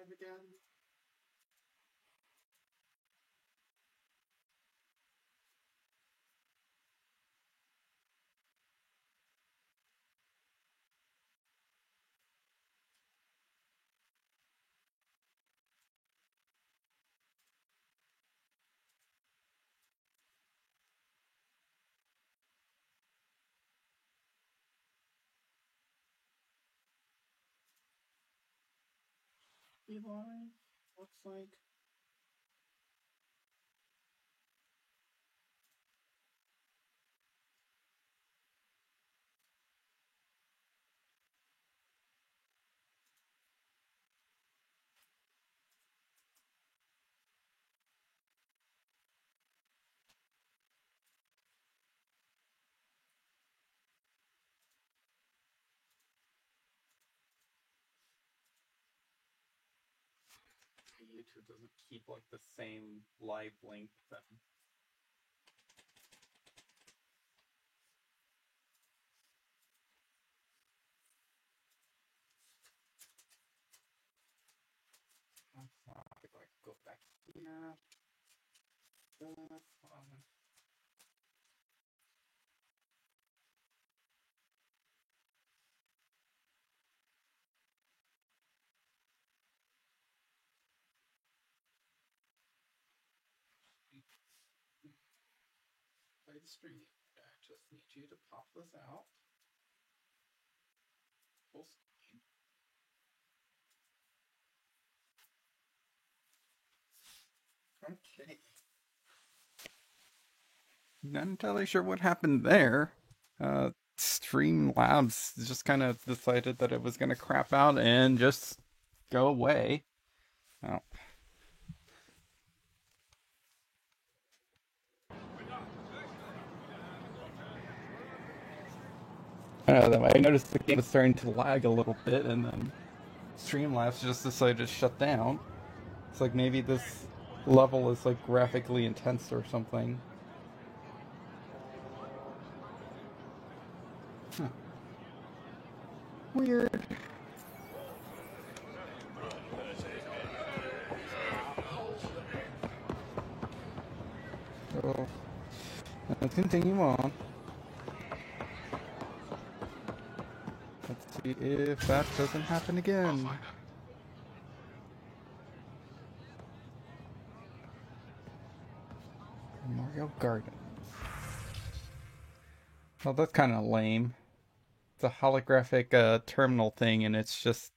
live again? Eli, looks like. YouTube doesn't keep like the same live length then. Like go back here. Play the stream. I just need you to pop this out. Full screen. Okay. Not entirely sure what happened there. Streamlabs just kind of decided that it was going to crap out and just go away. Oh. I noticed the game was starting to lag a little bit, and then Streamlabs just decided to shut down. It's like maybe this level is like graphically intense or something. Huh. Weird. So, let's continue on. Let's see if that doesn't happen again. Memorial Garden. Well, that's kind of lame. It's a holographic terminal thing, and it's just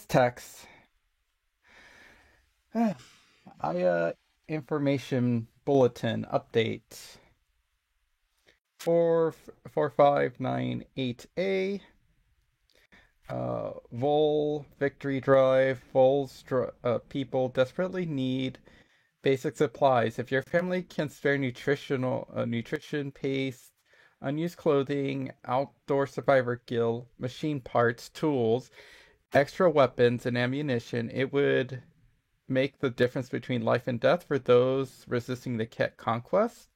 text. Information bulletin update. 4598A. Vol Victory Drive. Vol's people desperately need basic supplies. If your family can spare nutrition paste, unused clothing, outdoor survivor gear, machine parts, tools, extra weapons, and ammunition, it would make the difference between life and death for those resisting the Ket conquest.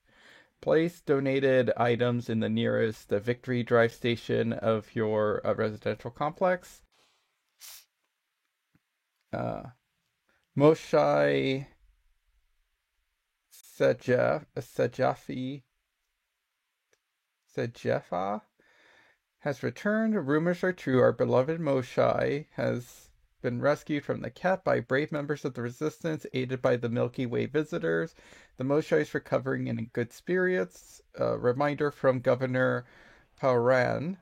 Place donated items in the nearest Victory Drive station of your residential complex. Moshai Sejafa has returned. Rumors are true. Our beloved Moshai has been rescued from the Ket by brave members of the Resistance, aided by the Milky Way visitors. The Moshai is recovering and in good spirits. A reminder from Governor Paran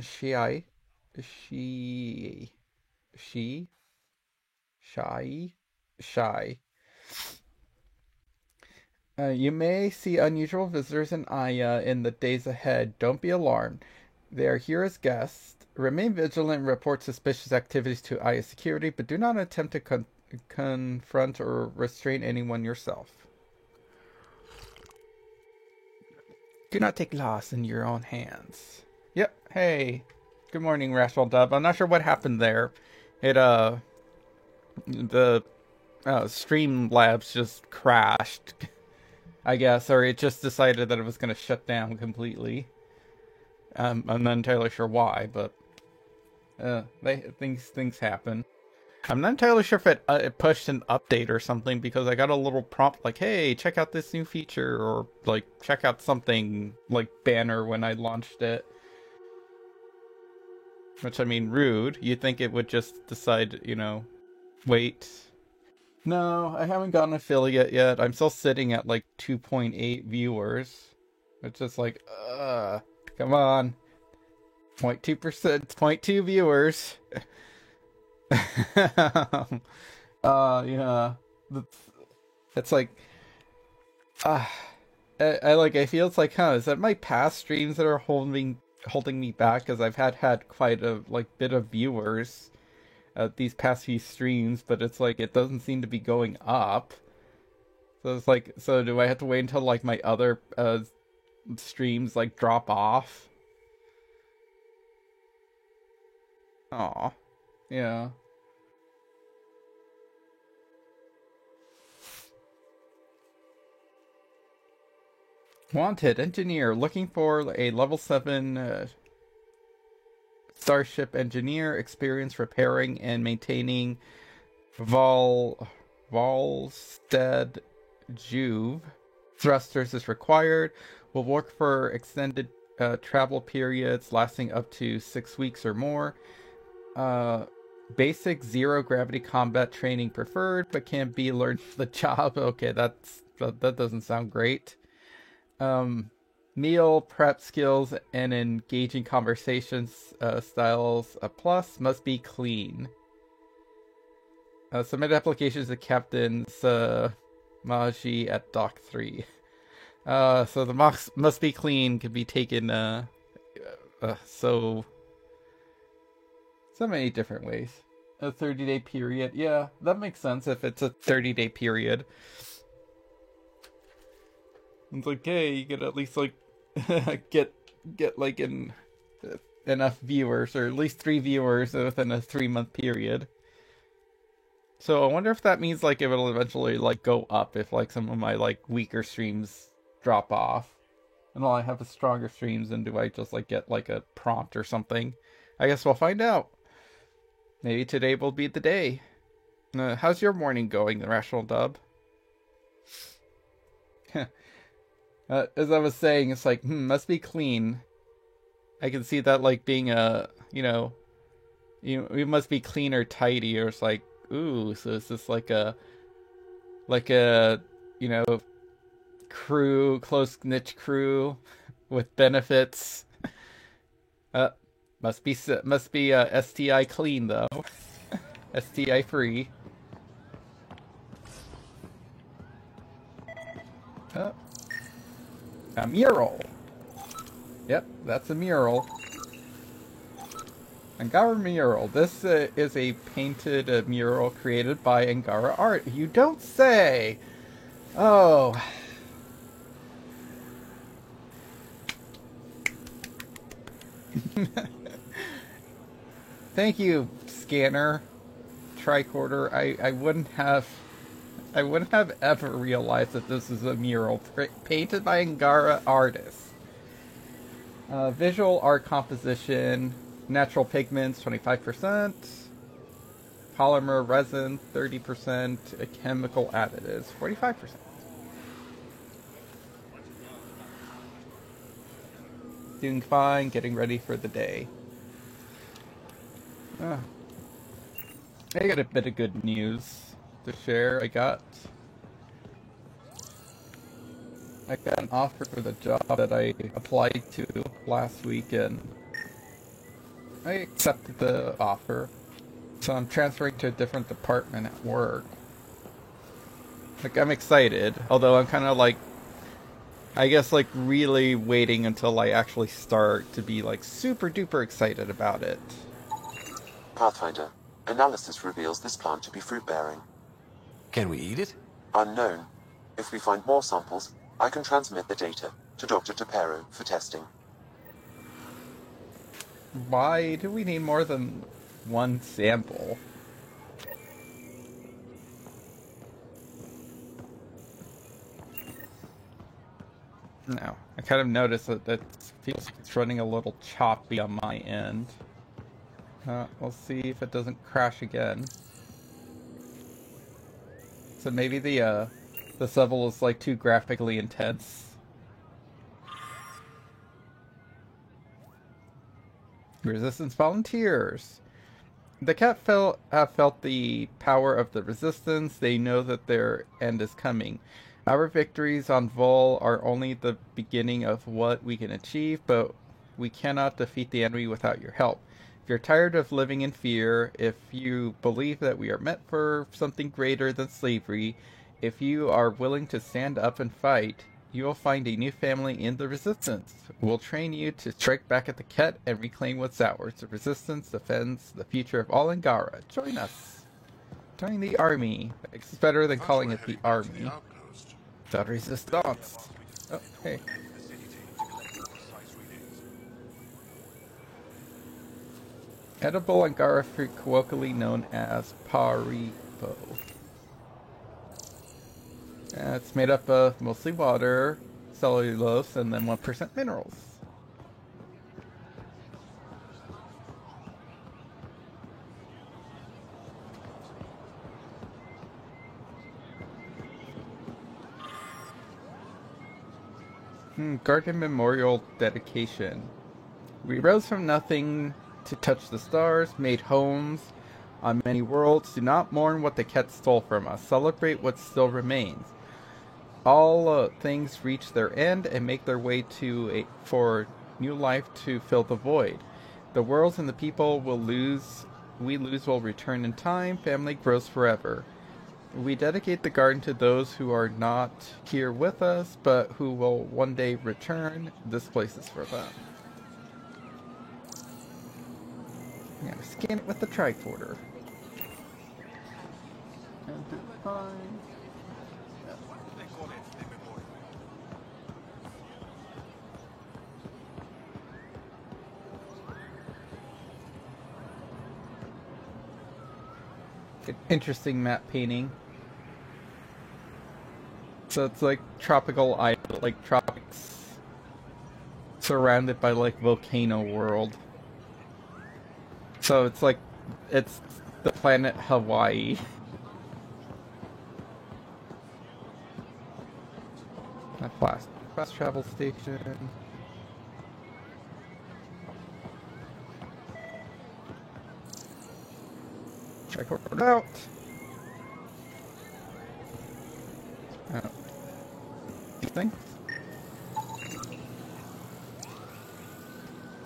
Shai. You may see unusual visitors in Aya in the days ahead. Don't be alarmed. They are here as guests. Remain vigilant and report suspicious activities to Aya security, but do not attempt to confront or restrain anyone yourself. Do not take laws in your own hands. Yep, hey. Good morning, Rational Dub. I'm not sure what happened there. The Streamlabs just crashed. I guess, or it just decided that it was going to shut down completely. I'm not entirely sure why, but things happen. I'm not entirely sure if it pushed an update or something because I got a little prompt like, "Hey, check out this new feature," or like, "Check out something," like banner when I launched it. Which, I mean, rude. You'd think it would just decide, wait. No, I haven't gotten affiliate yet. I'm still sitting at like 2.8 viewers. It's just like, come on. 0.2%, 0.2 viewers. Yeah. It's like, I feel it's like, is that my past streams that are holding me back? Because I've had quite a bit of viewers these past few streams, but it's like it doesn't seem to be going up. So it's like, so do I have to wait until like my other streams like drop off? Aw, yeah. Wanted engineer looking for a level 7 starship engineer, experience repairing and maintaining Volstead Juve. Thrusters is required. Will work for extended travel periods lasting up to 6 weeks or more. Basic zero gravity combat training preferred, but can be learned for the job. Okay, that doesn't sound great. Meal prep skills and engaging conversations styles a plus. Must be clean. Submit applications to Captain's Maji at Dock 3. So the must be clean could be taken so many different ways. A 30-day period. Yeah, that makes sense if it's a 30-day period. It's like, hey, you could at least like get like enough viewers, or at least 3 viewers within a 3-month period. So I wonder if that means like it will eventually like go up if like some of my like weaker streams drop off, and all I have is stronger streams, and do I just like get like a prompt or something? I guess we'll find out. Maybe today will be the day. How's your morning going, the Rational Dub? As I was saying, it's like, must be clean. I can see that like being we must be clean or tidy, or it's like, ooh, so is this like a crew, close niche crew with benefits? Must be STI clean though. STI free. A mural. Yep, that's a mural. Angara mural. This is a painted mural created by Angara Art. You don't say! Oh. Thank you, scanner. Tricorder. I wouldn't have ever realized that this is a mural painted by Angara artists. Visual art composition, natural pigments 25%, polymer resin 30%, chemical additives 45%. Doing fine, getting ready for the day. I got a bit of good news to share. I got an offer for the job that I applied to last week, and I accepted the offer. So I'm transferring to a different department at work. Like, I'm excited, although I'm kind of like, I guess like really waiting until I actually start to be like super duper excited about it. Pathfinder. Analysis reveals this plant to be fruit-bearing. Can we eat it? Unknown. If we find more samples, I can transmit the data to Dr. Tapero for testing. Why do we need more than one sample? No. I kind of noticed that it feels like it's running a little choppy on my end. We'll see if it doesn't crash again. So maybe this level is like too graphically intense. Resistance volunteers. The cat have felt the power of the resistance. They know that their end is coming. Our victories on Vol are only the beginning of what we can achieve, but we cannot defeat the enemy without your help. If you're tired of living in fear, if you believe that we are meant for something greater than slavery, if you are willing to stand up and fight, you will find a new family in the Resistance. We'll train you to strike back at the Ket and reclaim what's ours. The Resistance defends the future of all Angara. Join us. Join the army. It's better than calling it the army. The Resistance. Oh, hey. Edible Angara fruit colloquially known as Paripo. It's made up of mostly water, cellulose, and then 1% minerals. Garden Memorial Dedication. We rose from nothing to touch the stars, made homes on many worlds. Do not mourn what the Ket stole from us. Celebrate what still remains. All things reach their end and make their way for new life to fill the void. The worlds and the people we lose will return in time. Family grows forever. We dedicate the garden to those who are not here with us, but who will one day return. This place is for them. I'm gonna scan it with the tricorder. Enter fine. Interesting map painting. So it's like tropical island, like tropics, surrounded by like volcano world. So it's like it's the planet Hawaii. A fast travel station. Check it out. Thing.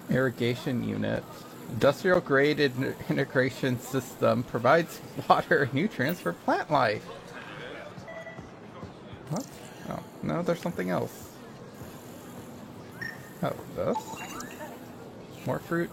Irrigation unit. Industrial grade integration system provides water and nutrients for plant life. What? Oh, no, there's something else. Oh, this? More fruit.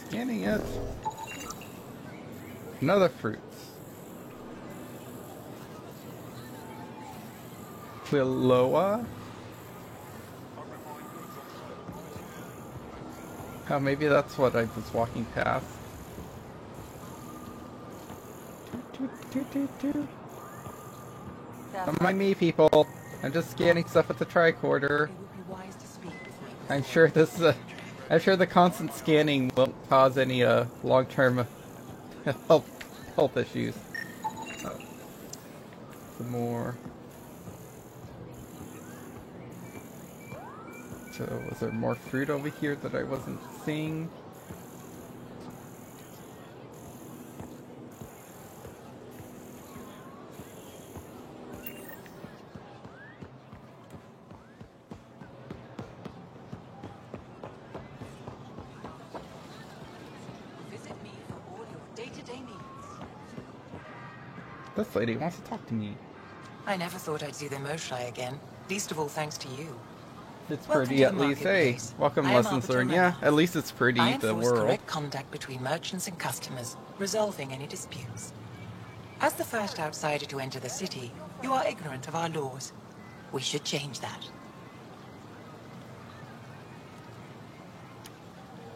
Scanning it. Another fruits. Quilloa? Oh, maybe that's what I was walking past. Don't mind me, people. I'm just scanning stuff with the tricorder. I'm sure the constant scanning won't cause any long-term health issues. Oh. Some more. So, was there more fruit over here that I wasn't seeing? This lady wants to talk to me. I never thought I'd see the Moshlai again. Least of all thanks to you. It's pretty at least. Hey, welcome lessons learned. Yeah, at least it's pretty, the world. Correct contact between merchants and customers, resolving any disputes. As the first outsider to enter the city, you are ignorant of our laws. We should change that.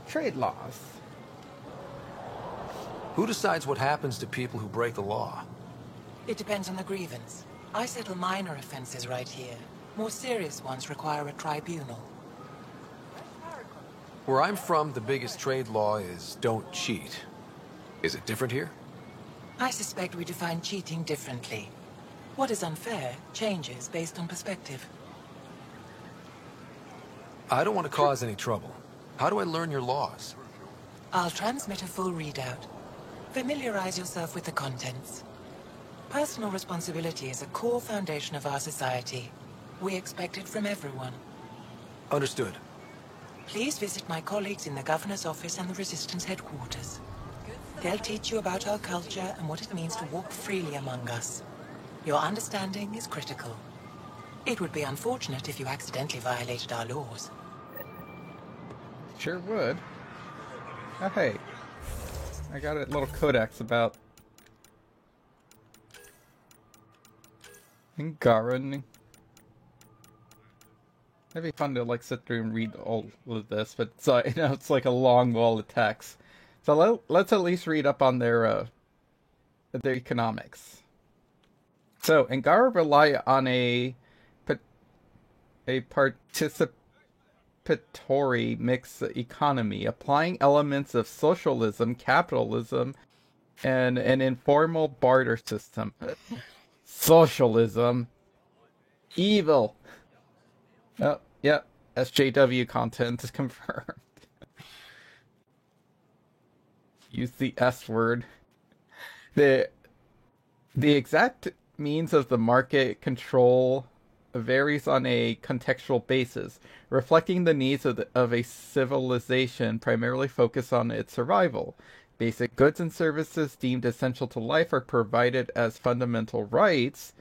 Trade laws. Who decides what happens to people who break the law? It depends on the grievance. I settle minor offenses right here. More serious ones require a tribunal. Where I'm from, the biggest trade law is don't cheat. Is it different here? I suspect we define cheating differently. What is unfair changes based on perspective. I don't want to cause any trouble. How do I learn your laws? I'll transmit a full readout. Familiarize yourself with the contents. Personal responsibility is a core foundation of our society. We expect it from everyone. Understood. Please visit my colleagues in the Governor's office and the Resistance headquarters. They'll teach you about our culture and what it means to walk freely among us. Your understanding is critical. It would be unfortunate if you accidentally violated our laws. Sure would. Oh, hey. I got a little codex about Angaran. It'd be fun to like sit through and read all of this, but it's, it's like a long wall of text. So let's at least read up on their economics. So Angara rely on a participatory mixed economy, applying elements of socialism, capitalism, and an informal barter system. Socialism. Evil. Oh, yeah. SJW content is confirmed. Use the S word. The exact means of the market control varies on a contextual basis, reflecting the needs of a civilization primarily focused on its survival. Basic goods and services deemed essential to life are provided as fundamental rights,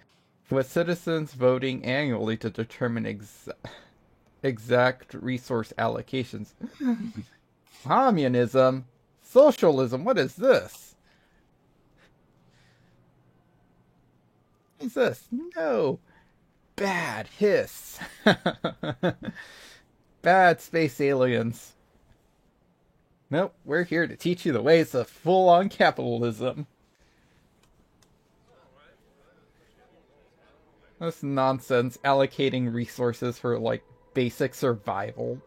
with citizens voting annually to determine exact resource allocations. Communism? Socialism? What is this? What is this? No. Bad hiss. Bad space aliens. Nope, we're here to teach you the ways of full-on capitalism. That's nonsense, allocating resources for, like, basic survival.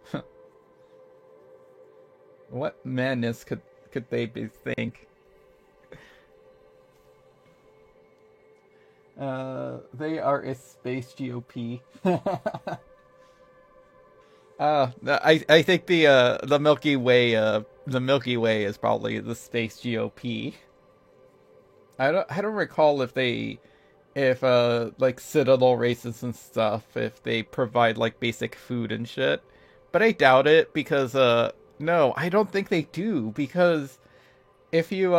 What madness could they think? They are a space GOP. I think the Milky Way is probably the space GOP. I don't recall if like Citadel races and stuff, if they provide like basic food and shit. But I doubt it because no, I don't think they do, because if you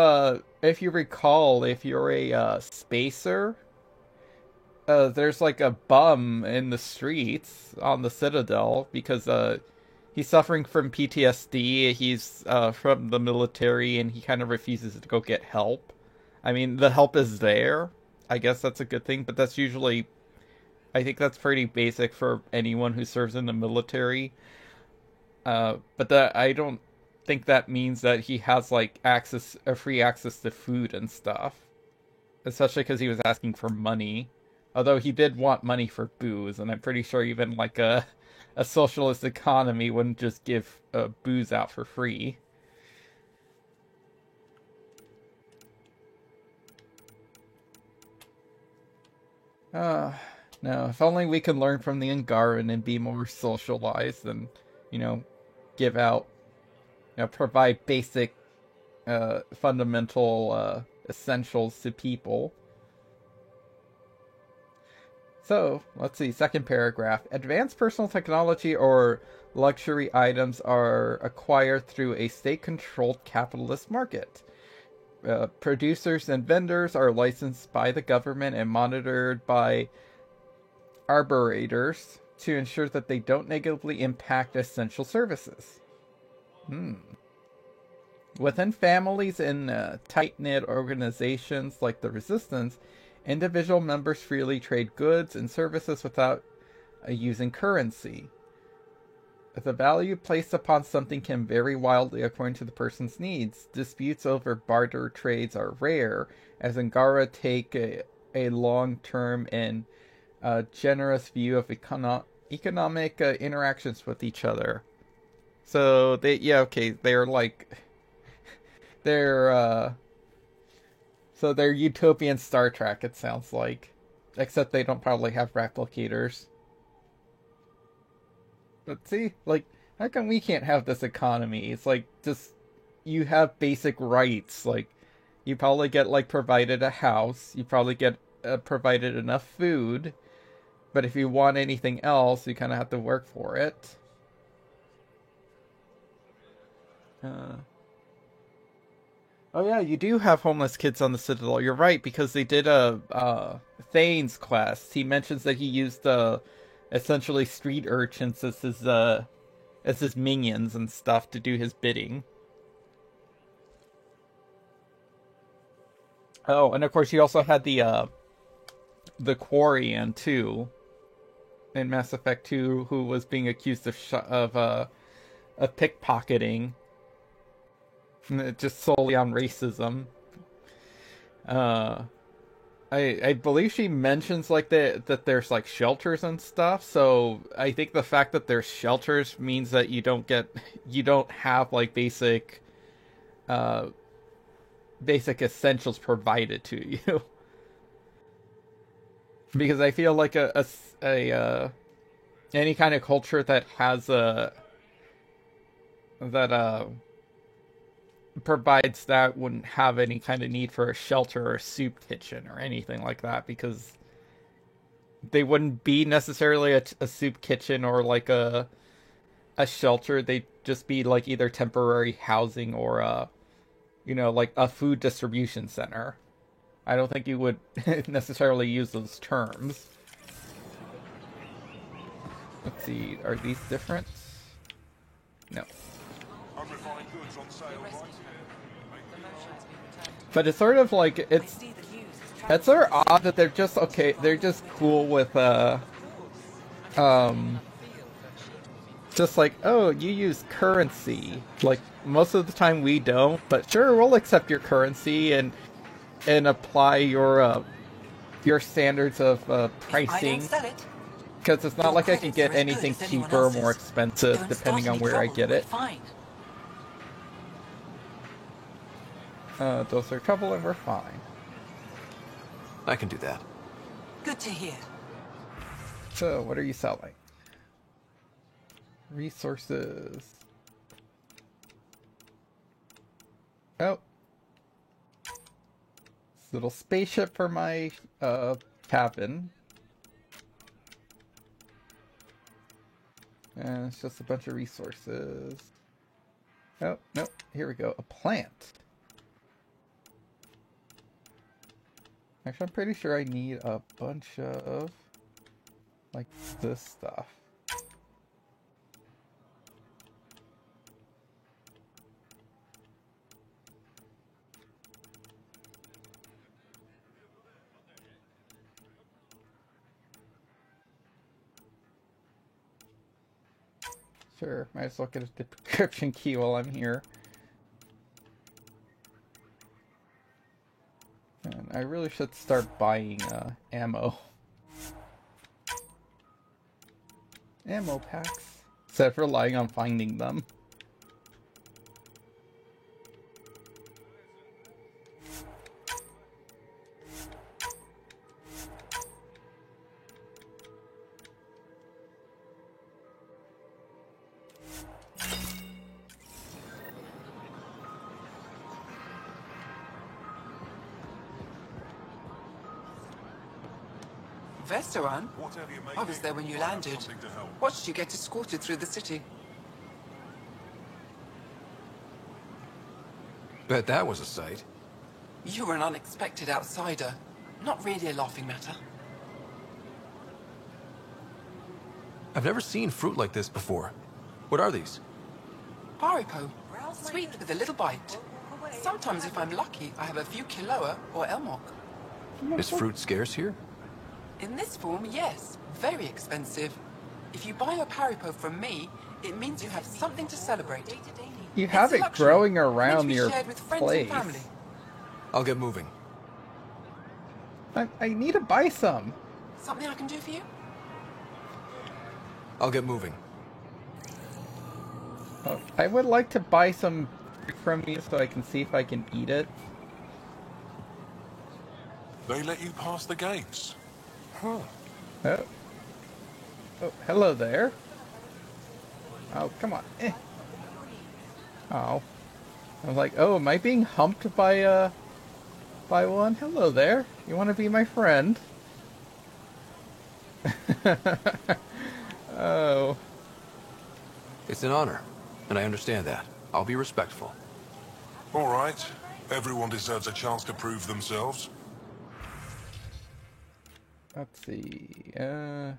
recall, if you're a spacer, there's like a bum in the streets on the Citadel because he's suffering from PTSD. He's from the military and he kind of refuses to go get help. I mean, the help is there. I guess that's a good thing, but that's usually, I think that's pretty basic for anyone who serves in the military. But I don't think that means that he has like free access to food and stuff, especially because he was asking for money. Although he did want money for booze, and I'm pretty sure even like a socialist economy wouldn't just give booze out for free. No, if only we can learn from the Angaran and be more socialized and, give out, provide basic, fundamental essentials to people. So, let's see, second paragraph. Advanced personal technology or luxury items are acquired through a state-controlled capitalist market. Producers and vendors are licensed by the government and monitored by arbitrators to ensure that they don't negatively impact essential services. Within families and tight-knit organizations like the Resistance, individual members freely trade goods and services without using currency. The value placed upon something can vary wildly according to the person's needs. Disputes over barter trades are rare, as Angara take a long-term and generous view of economic interactions with each other. So they're like, they're utopian Star Trek, it sounds like, except they don't probably have replicators. But see, like, how come we can't have this economy? It's like, just, you have basic rights. Like, you probably get, like, provided a house. You probably get provided enough food. But if you want anything else, you kind of have to work for it. Oh yeah, you do have homeless kids on the Citadel. You're right, because they did a Thane's quest. He mentions that he used essentially street urchins as his minions and stuff to do his bidding. Oh, and of course you also had the Quarian too in Mass Effect 2, who was being accused of pickpocketing, just solely on racism. I believe she mentions like that there's like shelters and stuff, so I think the fact that there's shelters means that you don't have like basic essentials provided to you. Because I feel like any kind of culture that has provides that wouldn't have any kind of need for a shelter or a soup kitchen or anything like that, because they wouldn't be necessarily a soup kitchen or like a shelter. They'd just be like either temporary housing or like a food distribution center. I don't think you would necessarily use those terms. Let's see, are these different? No. But it's sort of like, it's sort of odd that they're just cool with, just like, oh, you use currency. Like, most of the time we don't, but sure, we'll accept your currency and apply your standards of pricing. Because it's not like I can get anything cheaper or more expensive depending on where I get it. Those are trouble and we're fine. I can do that. Good to hear. So, what are you selling? Resources. Oh. This little spaceship for my cabin. And it's just a bunch of resources. Oh, no. Here we go. A plant. Actually, I'm pretty sure I need a bunch of, like, this stuff. Sure, might as well get a decryption key while I'm here. And I really should start buying ammo. Ammo packs. Instead of relying on finding them. Vestaran? I was there when you landed. Watched you get escorted through the city. Bet that was a sight. You were an unexpected outsider. Not really a laughing matter. I've never seen fruit like this before. What are these? Haripo. Sweet with a little bite. Sometimes if I'm lucky, I have a few Kiloa or Elmok. Is fruit scarce here? In this form, yes. Very expensive. If you buy a Paripo from me, it means you have something to celebrate. You have It's a it luxury, growing meant to around be your shared with friends place. and family. I'll get moving. I need to buy some. Something I can do for you? I'll get moving. I would like to buy some from you so I can see if I can eat it. They let you pass the gates. Huh. Oh. Oh, hello there. Oh, come on. Oh. I was like, oh, am I being humped by one? Hello there. You want to be my friend? Oh. It's an honor, and I understand that. I'll be respectful. All right. Everyone deserves a chance to prove themselves. Let's see. I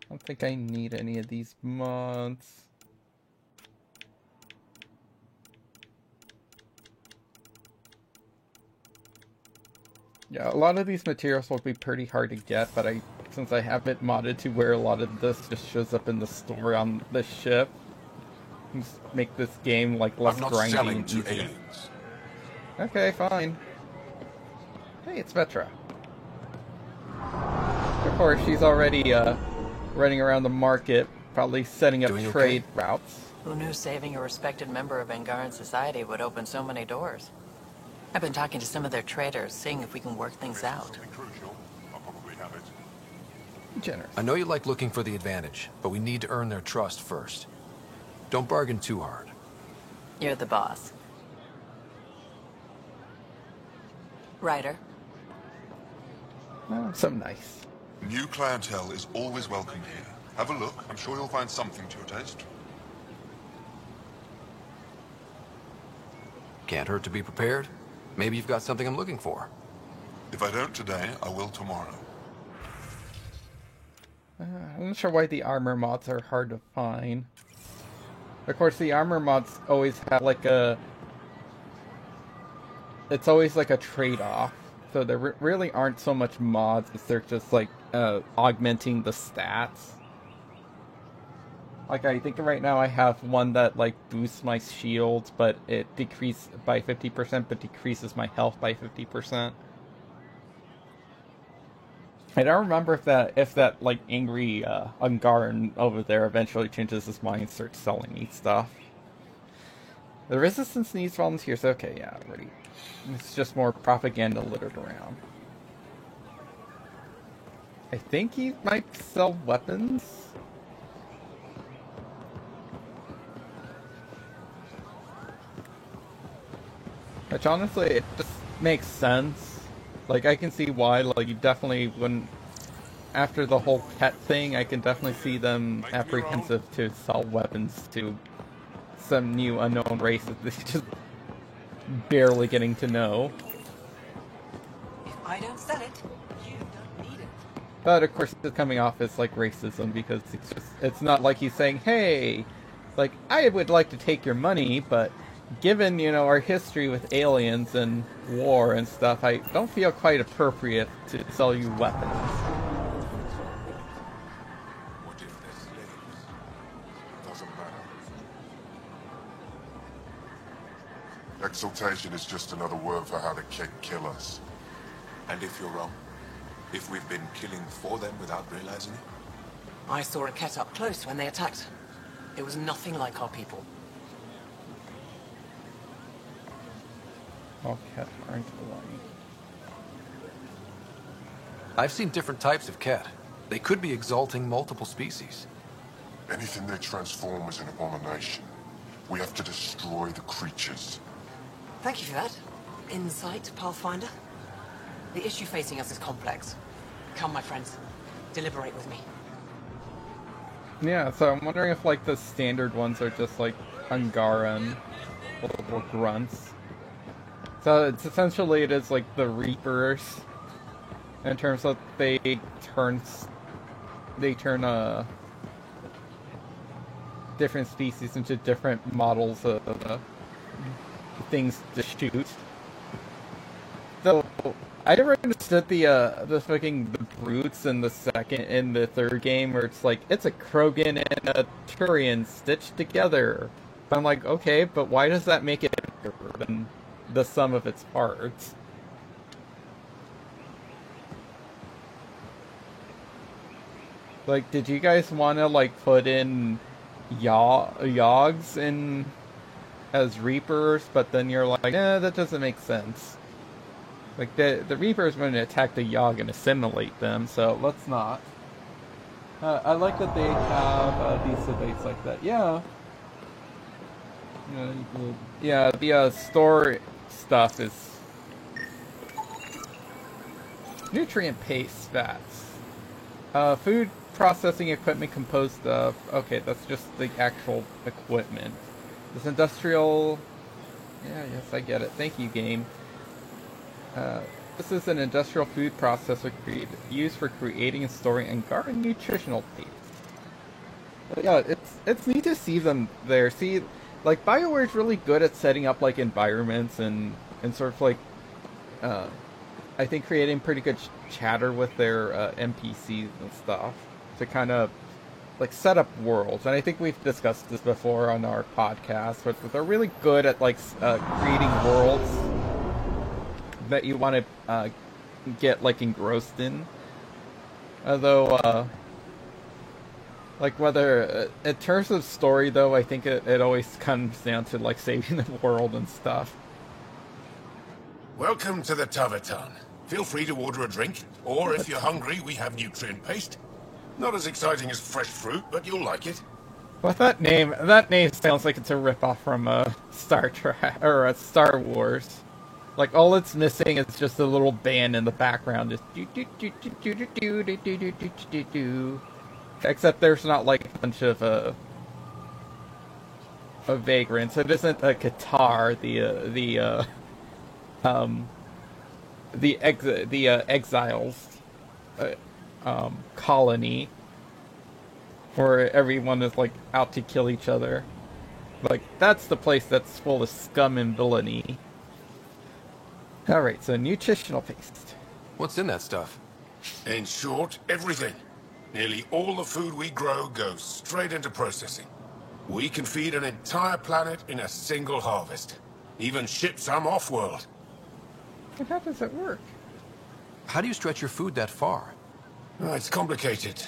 don't think I need any of these mods. Yeah, a lot of these materials will be pretty hard to get, but since I have it modded to where a lot of this just shows up in the store on the ship, just make this game like less I'm not grindy selling and to easier. aliens. Okay, fine. Hey, it's Vetra. Of course, she's already running around the market, probably setting up Doing okay? trade routes. Who knew saving a respected member of Angaran society would open so many doors? I've been talking to some of their traders, seeing if we can work things out. Something crucial. I'll probably have it. Generous. I know you like looking for the advantage, but we need to earn their trust first. Don't bargain too hard. You're the boss. Ryder, Oh, so nice. New clientele is always welcome here. Have a look. I'm sure you'll find something to your taste. Can't hurt to be prepared. Maybe you've got something I'm looking for. If I don't today, I will tomorrow. I'm not sure why the armor mods are hard to find. Of course, the armor mods always have like a... It's always like a trade-off. So there really aren't so much mods as they're just like augmenting the stats. Like I think right now I have one that like boosts my shields, but it decreases by 50%, but decreases my health by 50%. I don't remember if that like angry Angaran over there eventually changes his mind and starts selling me stuff. The Resistance needs volunteers. Okay, yeah, already. It's just more propaganda littered around. I think he might sell weapons. Which honestly, it just makes sense. Like, I can see why, like, you definitely wouldn't... After the whole pet thing, I can definitely see them apprehensive to sell weapons to some new unknown race that they're just barely getting to know. If I don't sell it, you don't need it. But of course, it's coming off as like racism because it's not like he's saying, hey, like, I would like to take your money, but given, you know, our history with aliens and war and stuff, I don't feel quite appropriate to sell you weapons. What if they're slaves? Doesn't matter. Exaltation is just another word for how the Keg kill us. And if you're wrong? If we've been killing for them without realizing it? I saw a Ket up close when they attacked. It was nothing like our people. All cats aren't alone. I've seen different types of cat. They could be exalting multiple species. Anything they transform is an abomination. We have to destroy the creatures. Thank you for that. Insight, Pathfinder. The issue facing us is complex. Come, my friends. Deliberate with me. Yeah, so I'm wondering if like the standard ones are just like Angaran little grunts. So it's essentially it is like the Reapers in terms of they turn different species into different models of things to shoot. Though I never understood the fucking the brutes in the third game where it's like it's a Krogan and a Turian stitched together. I'm like, okay, but why does that make it bigger than the sum of its parts? Like, did you guys want to like put in Yogs in as Reapers, but then you're like, that doesn't make sense. Like, the Reapers are going to attack the Yogg and assimilate them, so let's not. I like that they have these debates like that. Yeah. Yeah, the store stuff is nutrient paste vats. Food processing equipment composed of... Okay, that's just the actual equipment. This industrial... Yeah, yes, I get it. Thank you, game. This is an industrial food processor used for creating and storing and guarding nutritional paste. But yeah, it's neat to see them there. See, like, BioWare is really good at setting up, like, environments and sort of, like, I think creating pretty good chatter with their NPCs and stuff to kind of, like, set up worlds. And I think we've discussed this before on our podcast, but they're really good at, like, creating worlds that you want to get, like, engrossed in. Although, like, whether, in terms of story, though, I think it always comes down to, like, saving the world and stuff. Welcome to the Tavatan. Feel free to order a drink, or if you're hungry, we have nutrient paste. Not as exciting as fresh fruit, but you'll like it. Well, that name sounds like it's a ripoff from Star Trek, or Star Wars. Like, all it's missing is just a little band in the background, just do. Except there's not, like, a bunch of vagrants. It isn't a Qatar, the exiles colony, where everyone is, like, out to kill each other. Like, that's the place that's full of scum and villainy. Alright, so nutritional paste. What's in that stuff? In short, everything. Nearly all the food we grow goes straight into processing. We can feed an entire planet in a single harvest. Even ship some off-world. But how does it work? How do you stretch your food that far? It's complicated.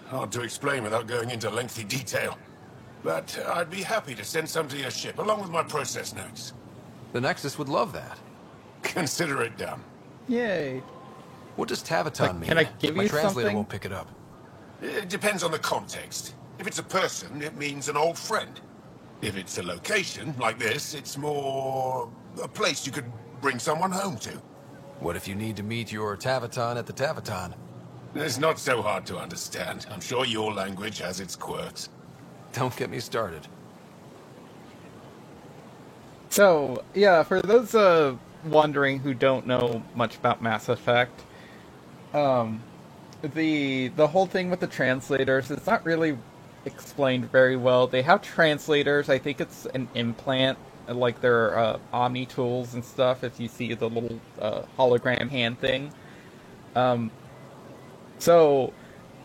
Hard to explain without going into lengthy detail. But I'd be happy to send some to your ship, along with my process notes. The Nexus would love that. Consider it done. Yay. What does Tavatan mean? Can I give My you translator something? won't pick it up. It depends on the context. If it's a person, it means an old friend. If it's a location, like this, it's more a place you could bring someone home to. What if you need to meet your Tavatan at the Tavatan? It's not so hard to understand. I'm sure your language has its quirks. Don't get me started. So, yeah, for those wondering who don't know much about Mass Effect, the whole thing with the translators, it's not really explained very well. They have translators. I think it's an implant, like their Omni tools and stuff, if you see the little hologram hand thing. So,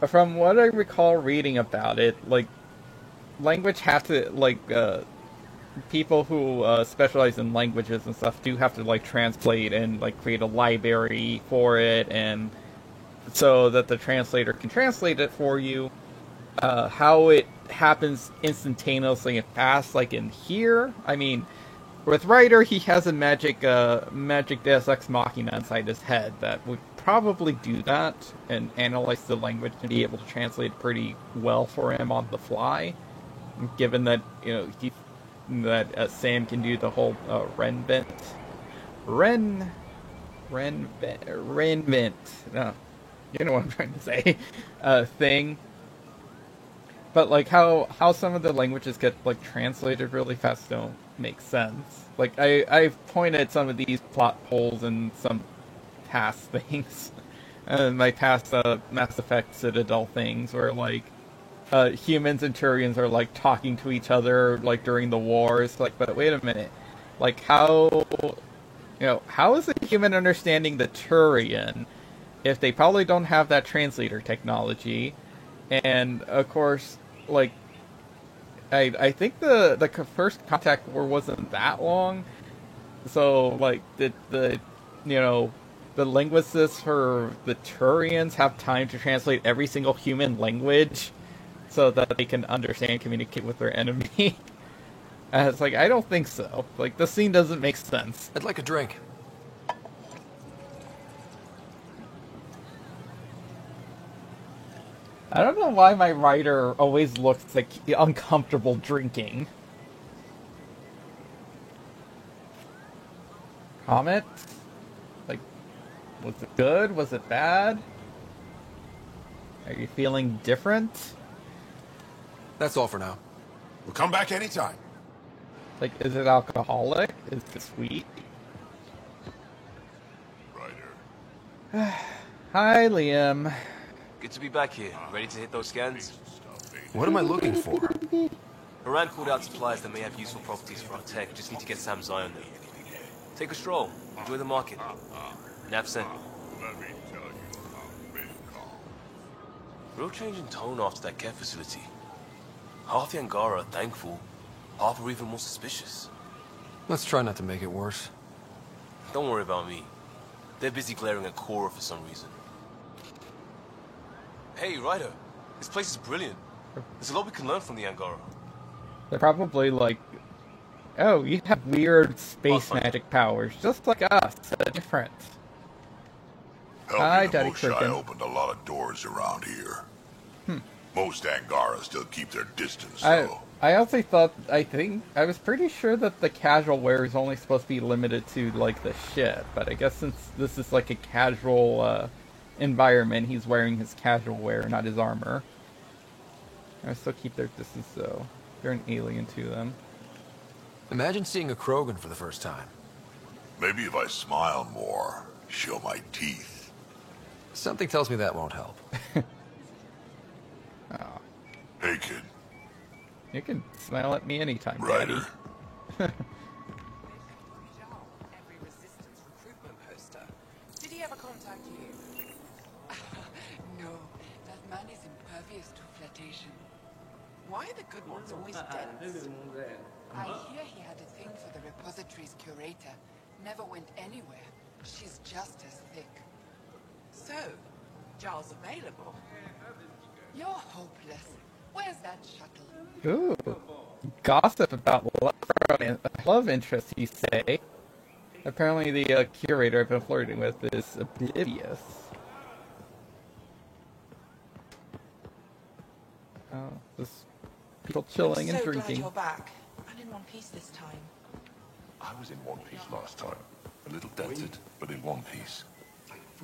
from what I recall reading about it, like, language have to, like, people who specialize in languages and stuff do have to, like, translate and, like, create a library for it, and so that the translator can translate it for you. How it happens instantaneously and fast, like in here, I mean, with Ryder, he has a magic Deus Ex Machina inside his head that would probably do that and analyze the language and be able to translate it pretty well for him on the fly. Given that, you know, Sam can do the whole Renvent. No, you know what I'm trying to say. Thing. But, like, how some of the languages get, like, translated really fast don't make sense. Like, I've pointed at some of these plot holes in some past things. My past Mass Effect Citadel things where, like, humans and Turians are, like, talking to each other, like, during the wars. Like, but wait a minute. Like, how is a human understanding the Turian if they probably don't have that translator technology. And, of course, like, I think the first contact war wasn't that long. So, like, the linguists for the Turians have time to translate every single human language so that they can understand and communicate with their enemy. And it's like, I don't think so. Like, the scene doesn't make sense. I'd like a drink. I don't know why my writer always looks like uncomfortable drinking. Comments? Like, was it good? Was it bad? Are you feeling different? That's all for now. We'll come back anytime. Like, is it alcoholic? Is it sweet? Ryder. Hi, Liam. Good to be back here. Ready to hit those scans? What am I looking for? Moran called out supplies that may have useful properties for our tech. Just need to get Sam's eye on them. Take a stroll. Enjoy the market. Nafsen. Real change in tone after that care facility. Half the Angara are thankful. Half are even more suspicious. Let's try not to make it worse. Don't worry about me. They're busy glaring at Cora for some reason. Hey, Ryder. This place is brilliant. There's a lot we can learn from the Angara. They're probably like, oh, you have weird space magic powers, just like us, but different. Hi, Daddy Moshai Cricket. opened a lot of doors around here. Most Angara still keep their distance, I though. I was pretty sure that the casual wear is only supposed to be limited to, like, the ship, but I guess since this is, like, a casual, environment, he's wearing his casual wear, not his armor. I still keep their distance, though. They're an alien to them. Imagine seeing a Krogan for the first time. Maybe if I smile more, show my teeth. Something tells me that won't help. Oh. Hey, kid. You can smile at me anytime, Ryder. Daddy. Every resistance recruitment poster. Did he ever contact you? No, that man is impervious to flirtation. Why are the good ones always dense? I hear he had a thing for the repository's curator. Never went anywhere. She's just as thick. So, Giles available? You're hopeless. Where's that shuttle? Ooh. Gossip about love interest, you say? Apparently the curator I've been flirting with is oblivious. Oh, just people chilling and drinking. Glad you're back. And in one piece this time. I was in one piece last time. A little dented, but in one piece.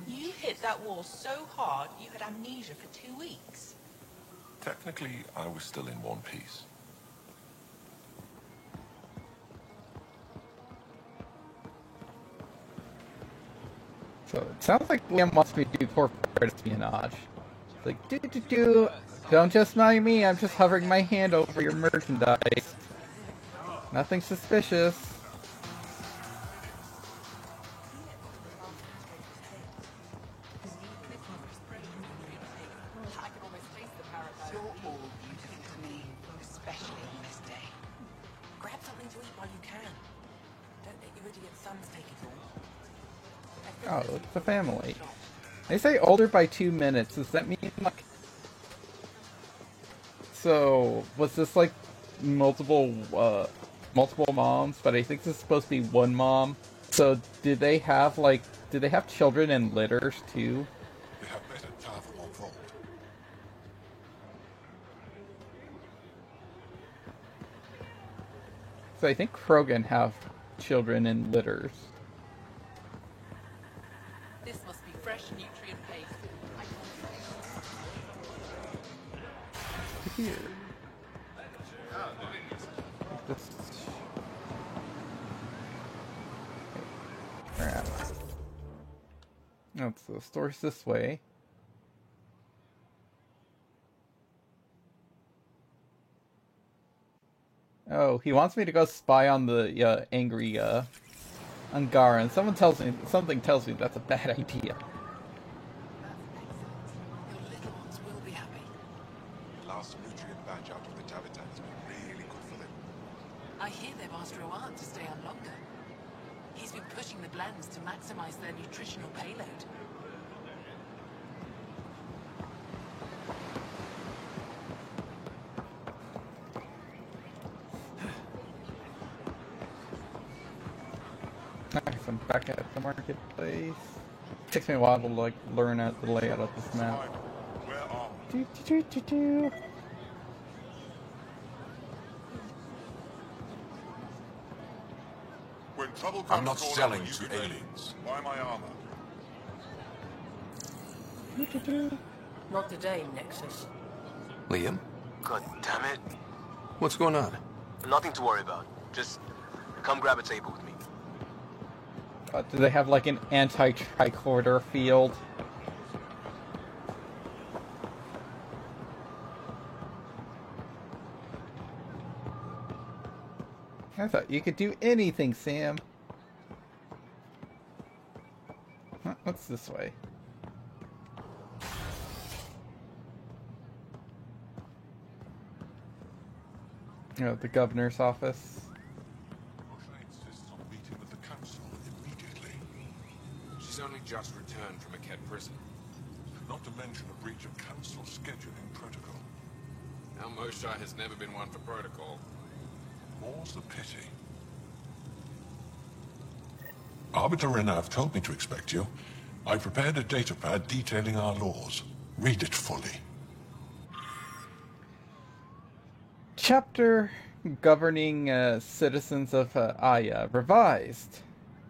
You hit that wall so hard you had amnesia for 2 weeks. Technically, I was still in one piece. So it sounds like Liam wants me to do corporate espionage. It's like, do. Don't just mind me, I'm just hovering my hand over your merchandise. Nothing suspicious. You're all beautiful to me, especially on this day. Grab something to eat while you can. Don't let your idiot sons take it all. Oh, it's a family. They say older by 2 minutes. Does that mean, like... So, was this, like, multiple moms? But I think this is supposed to be one mom. So, did they have children in litters, too? They have better travel on foot. So I think Krogan have children in litters. This must be fresh nutrient-based. Here. This... Crap. No, so the store's this way. Oh, he wants me to go spy on the angry Angaran. Something tells me that's a bad idea. Your little ones will be happy. The last nutrient batch out of the habitat has been really good for them. I hear they've asked Rowan to stay on longer. He's been pushing the blends to maximize their nutritional payload. Nice, I'm back at the marketplace. Takes me a while to like learn out the layout of this map. Where are Do, do, do, do, do. we? When trouble I'm comes not calling, selling you to get ready. aliens. Buy my armor. Do, do, do. Not today, Nexus. Liam? God damn it. What's going on? Nothing to worry about. Just come grab a table with me. Do they have like an anti-tricorder field? I thought you could do anything, Sam. Huh, what's this way? Oh, the governor's office. Moshe insists on meeting with the council immediately. She's only just returned from a Kett prison. Not to mention a breach of council scheduling protocol. Now Moshe has never been one for protocol. More's the pity. Arbiter Renav told me to expect you. I prepared a datapad detailing our laws. Read it fully. Chapter governing citizens of Aya revised.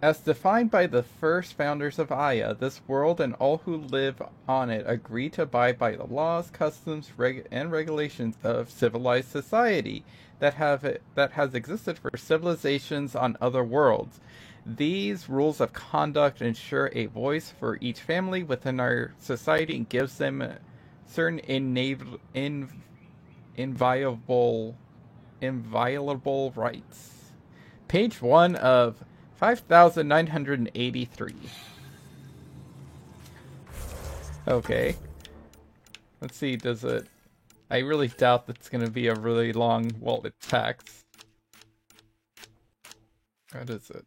As defined by the first founders of Aya, this world and all who live on it agree to abide by the laws, customs, and regulations of civilized society that has existed for civilizations on other worlds. These rules of conduct ensure a voice for each family within our society and gives them certain inviolable rights. Page 1 of 5,983. Okay. Let's see, does it... I really doubt that's going to be a really long... Well, it's text. What is it?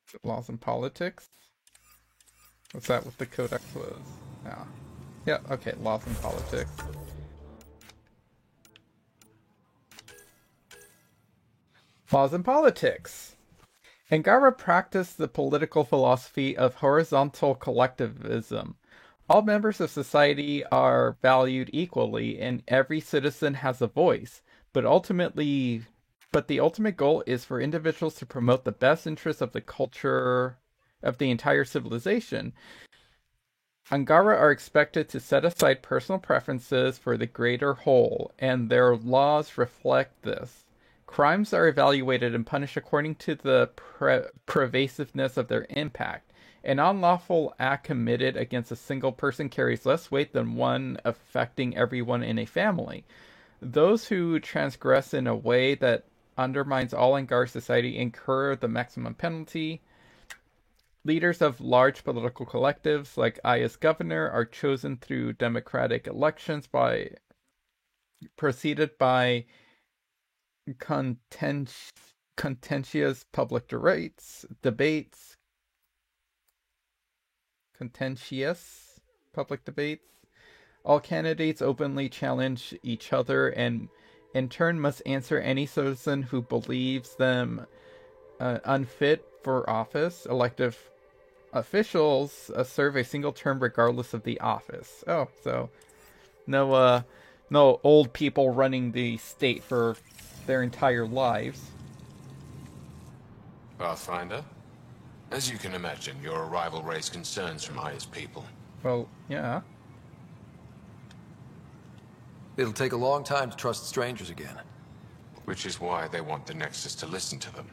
Is it laws and politics? What's that with the codex was? Yeah. Yeah, okay, laws and politics. Laws and politics. Angara practiced the political philosophy of horizontal collectivism. All members of society are valued equally, and every citizen has a voice. But the ultimate goal is for individuals to promote the best interests of the culture of the entire civilization. Angara are expected to set aside personal preferences for the greater whole, and their laws reflect this. Crimes are evaluated and punished according to the pervasiveness of their impact. An unlawful act committed against a single person carries less weight than one affecting everyone in a family. Those who transgress in a way that undermines all Angara society incur the maximum penalty. Leaders of large political collectives, like Aya's governor, are chosen through democratic elections preceded by contentious public debates. All candidates openly challenge each other and in turn must answer any citizen who believes them unfit for office. Elective officials serve a single term regardless of the office. Oh, so no old people running the state for their entire lives. Pathfinder? As you can imagine, your arrival raised concerns from Aya's people. Well, yeah. It'll take a long time to trust strangers again. Which is why they want the Nexus to listen to them.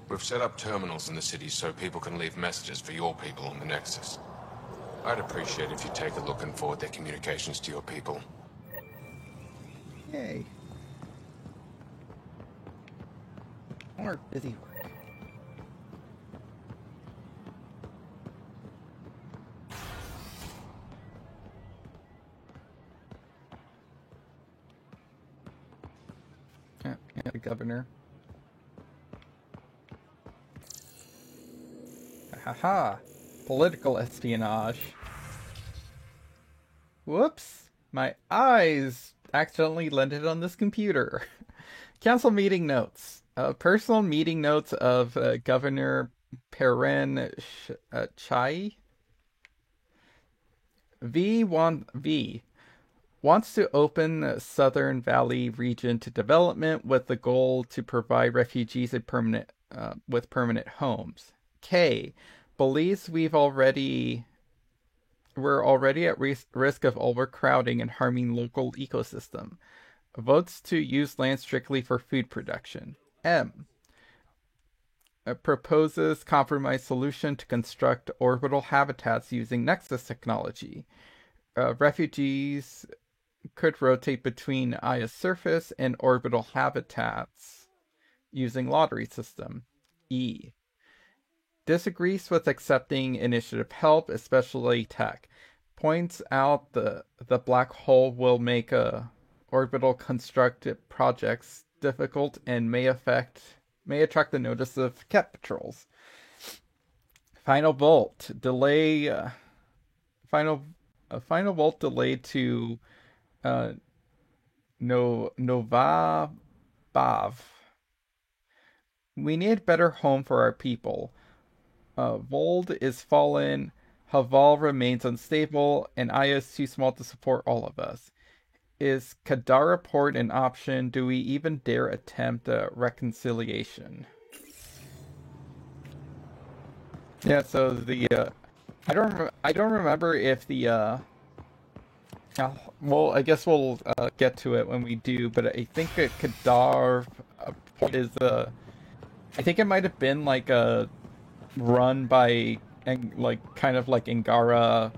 We've set up terminals in the city so people can leave messages for your people on the Nexus. I'd appreciate if you take a look and forward their communications to your people. Yay. More busy work. Governor. Haha. Political espionage. Whoops. My eyes accidentally landed on this computer. Council meeting notes. Personal meeting notes of Governor Perrin Chai. V wants to open the Southern Valley region to development with the goal to provide refugees with permanent homes. K believes we're already at risk of overcrowding and harming local ecosystem. Votes to use land strictly for food production. M proposes compromise solution to construct orbital habitats using Nexus technology. Refugees could rotate between Aya's surface and orbital habitats using lottery system. E disagrees with accepting initiative help, especially tech. Points out the black hole will make orbital constructed projects difficult and may attract the notice of Ket patrols. Final Volt delay. Final Volt delayed to Nova Bav. We need a better home for our people. Vold is fallen, Haval remains unstable, and Aya is too small to support all of us. Is Kadara Port an option? Do we even dare attempt a reconciliation? Yeah, so the I don't remember if the well, I guess we'll get to it when we do, but I think that Kadar Port is I think it might have been like a run by kind of like Angara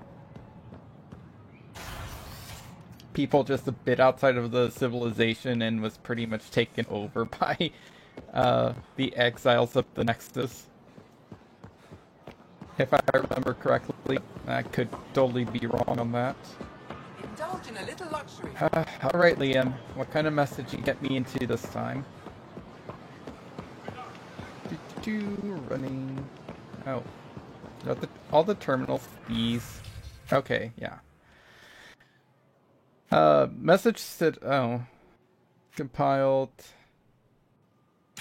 people just a bit outside of the civilization and was pretty much taken over by the exiles of the Nexus. If I remember correctly, I could totally be wrong on that. Indulge in a little luxury. Alright, Liam. What kind of message you get me into this time? Running. Oh. All the terminals, these. Okay, yeah. Message said, oh. Compiled.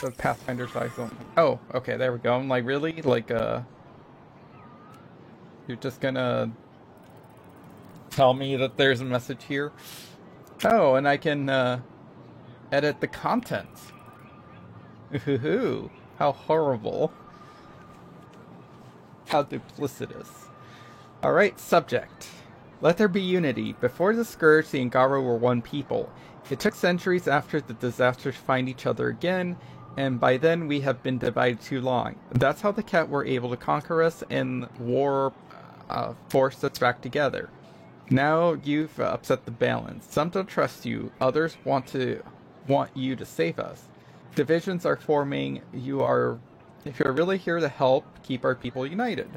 The Pathfinder size only. Oh, okay, there we go. I'm like, really? Like, you're just gonna tell me that there's a message here? Oh, and I can, edit the content. Ooh, how horrible. How duplicitous. Alright, subject. Let there be unity. Before the Scourge, the Angara were one people. It took centuries after the disaster to find each other again, and by then we have been divided too long. That's how the Ket were able to conquer us, and war forced us back together. Now you've upset the balance. Some don't trust you, others want you to save us. Divisions are forming. If you're really here to help, keep our people united.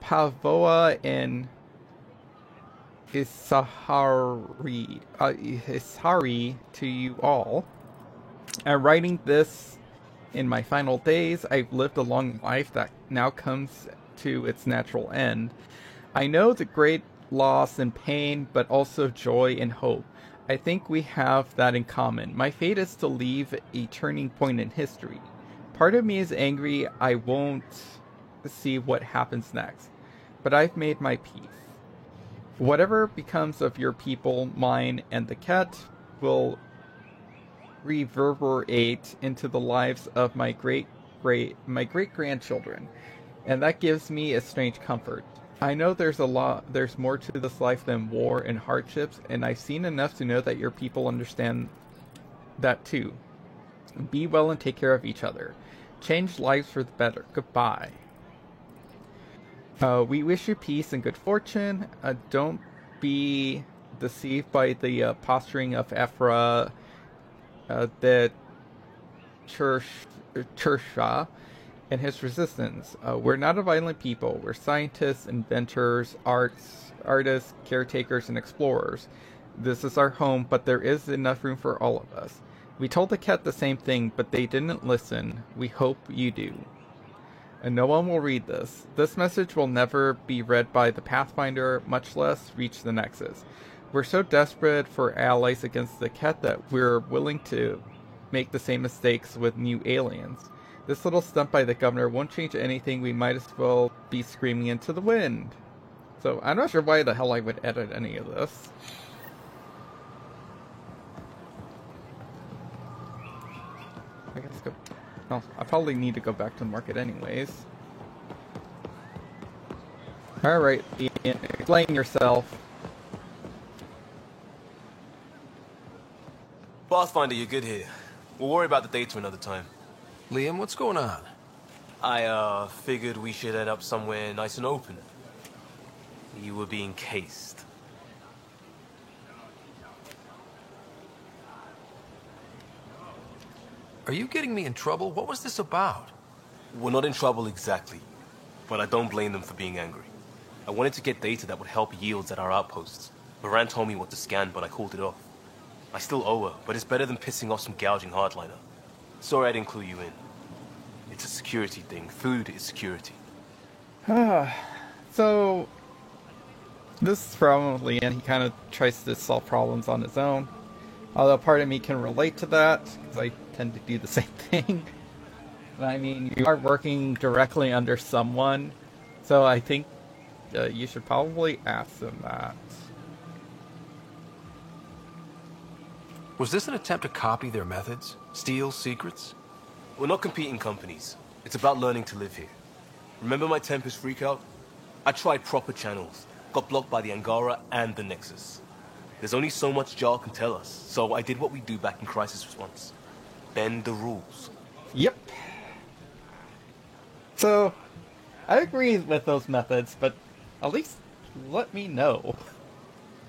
Pavoa and Isahari to you all. I'm writing this in my final days. I've lived a long life that now comes to its natural end. I know the great loss and pain, but also joy and hope. I think we have that in common. My fate is to leave a turning point in history. Part of me is angry I won't see what happens next, but I've made my peace. Whatever becomes of your people, mine, and the Ket will reverberate into the lives of my great-grandchildren, and that gives me a strange comfort. I know there's more to this life than war and hardships, and I've seen enough to know that your people understand that too. Be well and take care of each other. Change lives for the better. Goodbye. We wish you peace and good fortune. Don't be deceived by the posturing of Ephra, the Chersha, and his resistance. We're not a violent people. We're scientists, inventors, artists, caretakers, and explorers. This is our home, but there is enough room for all of us. We told the cat the same thing, but they didn't listen. We hope you do. And no one will read this. This message will never be read by the Pathfinder, much less reach the Nexus. We're so desperate for allies against the cat that we're willing to make the same mistakes with new aliens. This little stunt by the governor won't change anything. We might as well be screaming into the wind. So, I'm not sure why the hell I would edit any of this. I guess go. Well, I probably need to go back to the market anyways. Alright, Ian, explain yourself. Pathfinder, you're good here. We'll worry about the data another time. Liam, what's going on? I, figured we should head up somewhere nice and open. You were being cased. Are you getting me in trouble? What was this about? We're not in trouble exactly, but I don't blame them for being angry. I wanted to get data that would help yields at our outposts. Moran told me what to scan, but I called it off. I still owe her, but it's better than pissing off some gouging hardliner. Sorry I didn't clue you in. It's a security thing. Food is security. So, this is from Liam. He kind of tries to solve problems on his own. Although part of me can relate to that, because I tend to do the same thing. I mean, you are working directly under someone, so I think you should probably ask them that. Was this an attempt to copy their methods? Steal secrets? We're not competing companies. It's about learning to live here. Remember my Tempest freakout? I tried proper channels, got blocked by the Angara and the Nexus. There's only so much Jar can tell us, so I did what we do back in Crisis Response. Bend the rules. Yep. So, I agree with those methods, but at least let me know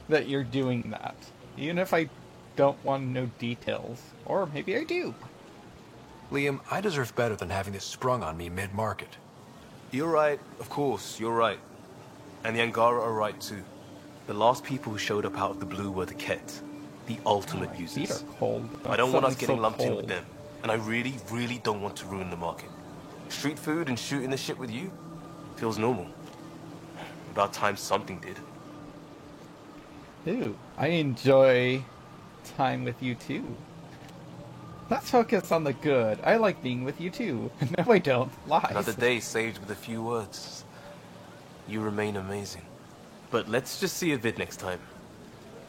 that you're doing that. Even if I don't want to know details. Or maybe I do. Liam, I deserve better than having this sprung on me mid-market. You're right, of course, you're right. And the Angara are right too. The last people who showed up out of the blue were the Ket, the ultimate users. Feet are cold. I don't want us getting so lumped in cold. with them, and I really, really don't want to ruin the market. Street food and shooting the shit with you feels normal. About time something did. Ooh, I enjoy time with you too. Let's focus on the good. I like being with you too. No, I don't. Lies. Another day saved with a few words. You remain amazing. But let's just see a bit next time.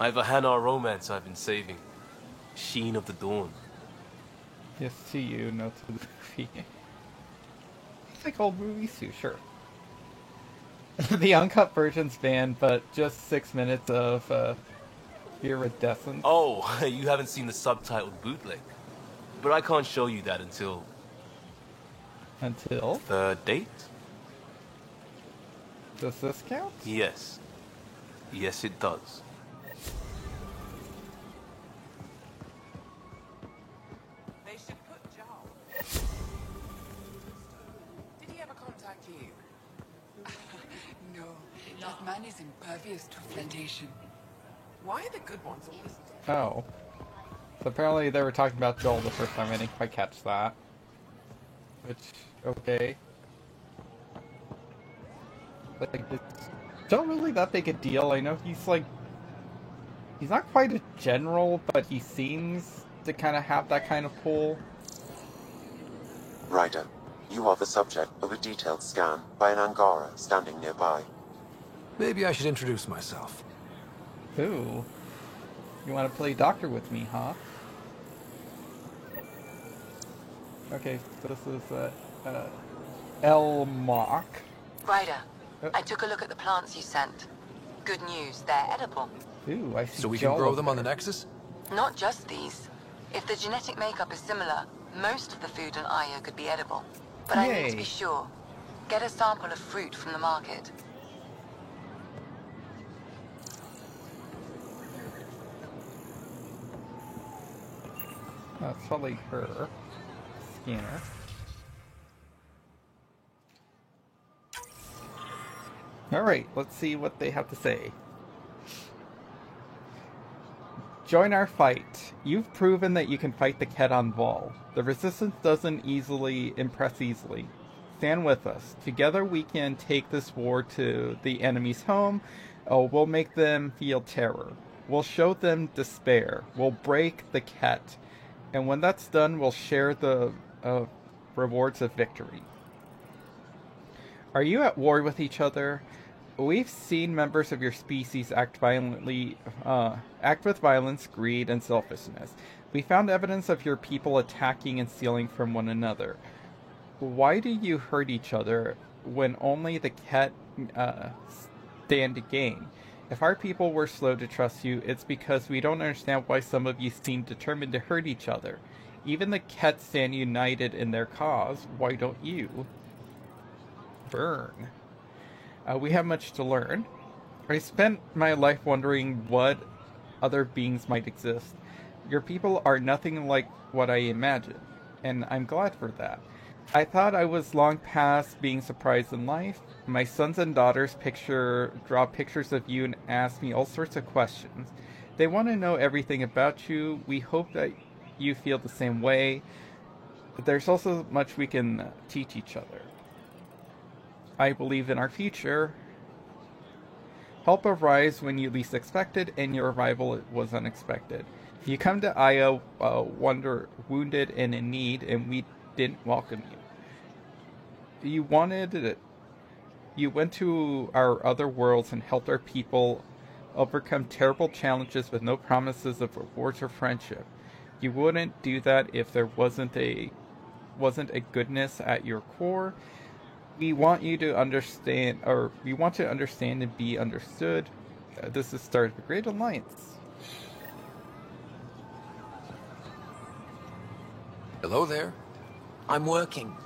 I have a Hanar romance I've been saving. Sheen of the Dawn. Yes to you, no to the movie. It's like old movies too, sure. The uncut version's banned, but just 6 minutes of iridescent. Oh, you haven't seen the subtitled bootleg. But I can't show you that until... Until? The date? Does this count? Yes. Yes, it does. They should put Jar. Did he ever contact you? No, that man is impervious to flotation. Why are the good ones always dead? Oh. So apparently they were talking about Joel the first time. I didn't quite catch that. Which, okay. Like, it's not really that big a deal. I know he's like... He's not quite a general, but he seems to kind of have that kind of pull. Ryder, you are the subject of a detailed scan by an Angara standing nearby. Maybe I should introduce myself. Ooh. You want to play doctor with me, huh? Okay, so this is, Elmok. Ryder, I took a look at the plants you sent. Good news, they're edible. Ooh, I see. So we can grow them on the Nexus? Not just these. If the genetic makeup is similar, most of the food in Aya could be edible. But I need to be sure. Get a sample of fruit from the market. That's probably her scanner. Alright, let's see what they have to say. Join our fight. You've proven that you can fight the Kett on Vol. The Resistance doesn't impress easily. Stand with us. Together we can take this war to the enemy's home. Oh, we'll make them feel terror. We'll show them despair. We'll break the Kett. And when that's done, we'll share the rewards of victory. Are you at war with each other? We've seen members of your species act with violence, greed, and selfishness. We found evidence of your people attacking and stealing from one another. Why do you hurt each other when only the Kett stand to gain? If our people were slow to trust you, it's because we don't understand why some of you seem determined to hurt each other. Even the Kett stand united in their cause. Why don't you? Burn. We have much to learn. I spent my life wondering what other beings might exist. Your people are nothing like what I imagined, and I'm glad for that. I thought I was long past being surprised in life. My sons and daughters draw pictures of you and ask me all sorts of questions. They want to know everything about you. We hope that you feel the same way. But there's also much we can teach each other. I believe in our future. Help arrives when you least expected, and your arrival was unexpected. You come to Aya wounded and in need, and we didn't welcome you. You went to our other worlds and helped our people overcome terrible challenges with no promises of rewards or friendship. You wouldn't do that if there wasn't a goodness at your core. We want you to understand, or we want to understand and be understood. This is the start of a great alliance. Hello there. I'm working.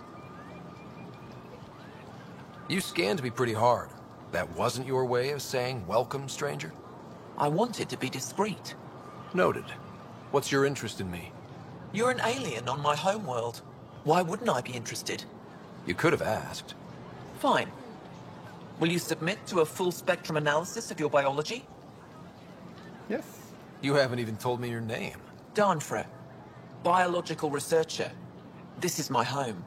You scanned me pretty hard. That wasn't your way of saying welcome, stranger? I wanted to be discreet. Noted. What's your interest in me? You're an alien on my homeworld. Why wouldn't I be interested? You could have asked. Fine. Will you submit to a full spectrum analysis of your biology? Yes. You haven't even told me your name. Danfra. Biological researcher. This is my home.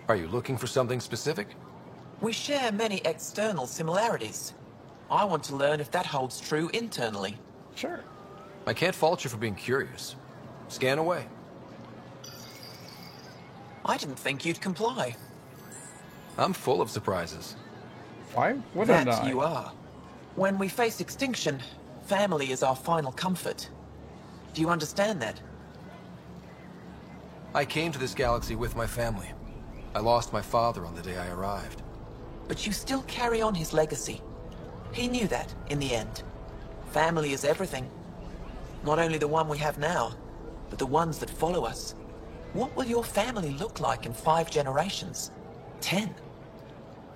Are you looking for something specific? We share many external similarities. I want to learn if that holds true internally. Sure. I can't fault you for being curious. Scan away. I didn't think you'd comply. I'm full of surprises. Why wouldn't I? That you are. When we face extinction, family is our final comfort. Do you understand that? I came to this galaxy with my family. I lost my father on the day I arrived. But you still carry on his legacy. He knew that, in the end. Family is everything. Not only the one we have now, but the ones that follow us. What will your family look like in 5 generations? 10?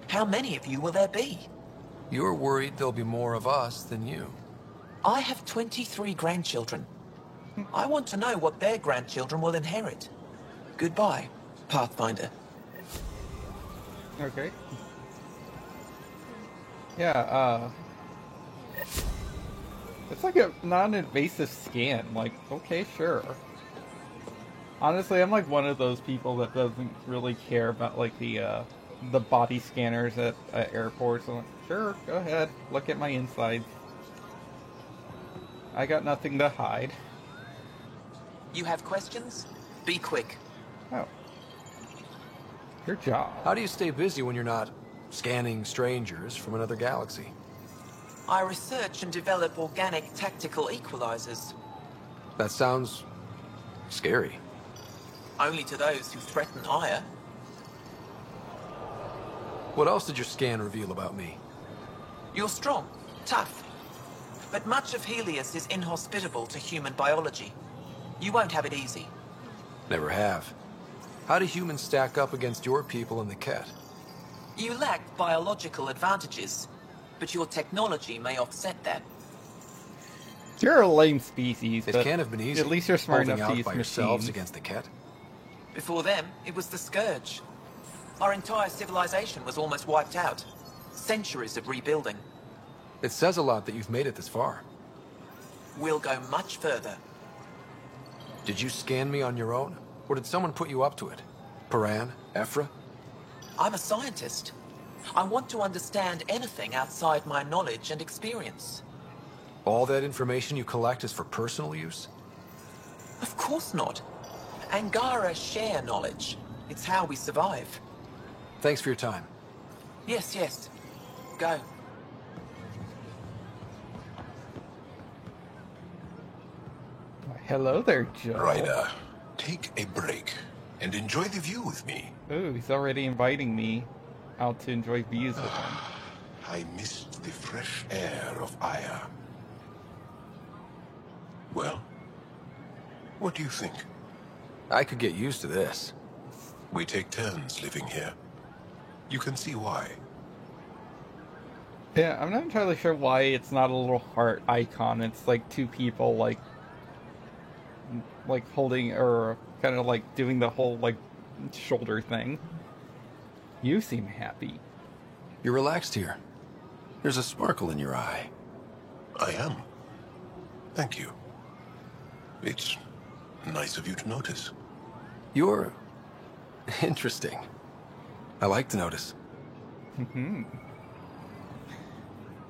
How many of you will there be? You're worried there'll be more of us than you. I have 23 grandchildren. I want to know what their grandchildren will inherit. Goodbye, Pathfinder. Okay. Yeah, it's like a non-invasive scan. Like, okay, sure. Honestly, I'm like one of those people that doesn't really care about like the body scanners at airports. I'm like, sure, go ahead, look at my insides. I got nothing to hide. You have questions? Be quick. Oh. Your job. How do you stay busy when you're not scanning strangers from another galaxy? I research and develop organic tactical equalizers. That sounds scary. Only to those who threaten Aya. What else did your scan reveal about me? You're strong, tough. But much of Heleus is inhospitable to human biology. You won't have it easy. Never have. How do humans stack up against your people in the Kett? You lack biological advantages, but your technology may offset that. You're a lame species, It but can't have been easy. at least you're smart holding enough to out use by machines. yourselves against the Kett. Before them, it was the Scourge. Our entire civilization was almost wiped out. Centuries of rebuilding. It says a lot that you've made it this far. we'll go much further. Did you scan me on your own? Or did someone put you up to it? Paran? Ephra? I'm a scientist. I want to understand anything outside my knowledge and experience. All that information you collect is for personal use? Of course not. Angara share knowledge. It's how we survive. Thanks for your time. Yes, yes. Go. Hello there, Joe. Ryder, take a break and enjoy the view with me. Ooh, he's already inviting me out to enjoy views with him. I missed the fresh air of Aya. Well, what do you think? I could get used to this. We take turns living here. You can see why. Yeah, I'm not entirely sure why it's not a little heart icon. It's like two people like holding, or kind of like doing the whole like shoulder thing. You seem happy. You're relaxed here. There's a sparkle in your eye. I am. Thank you. It's nice of you to notice. You're interesting. I like to notice.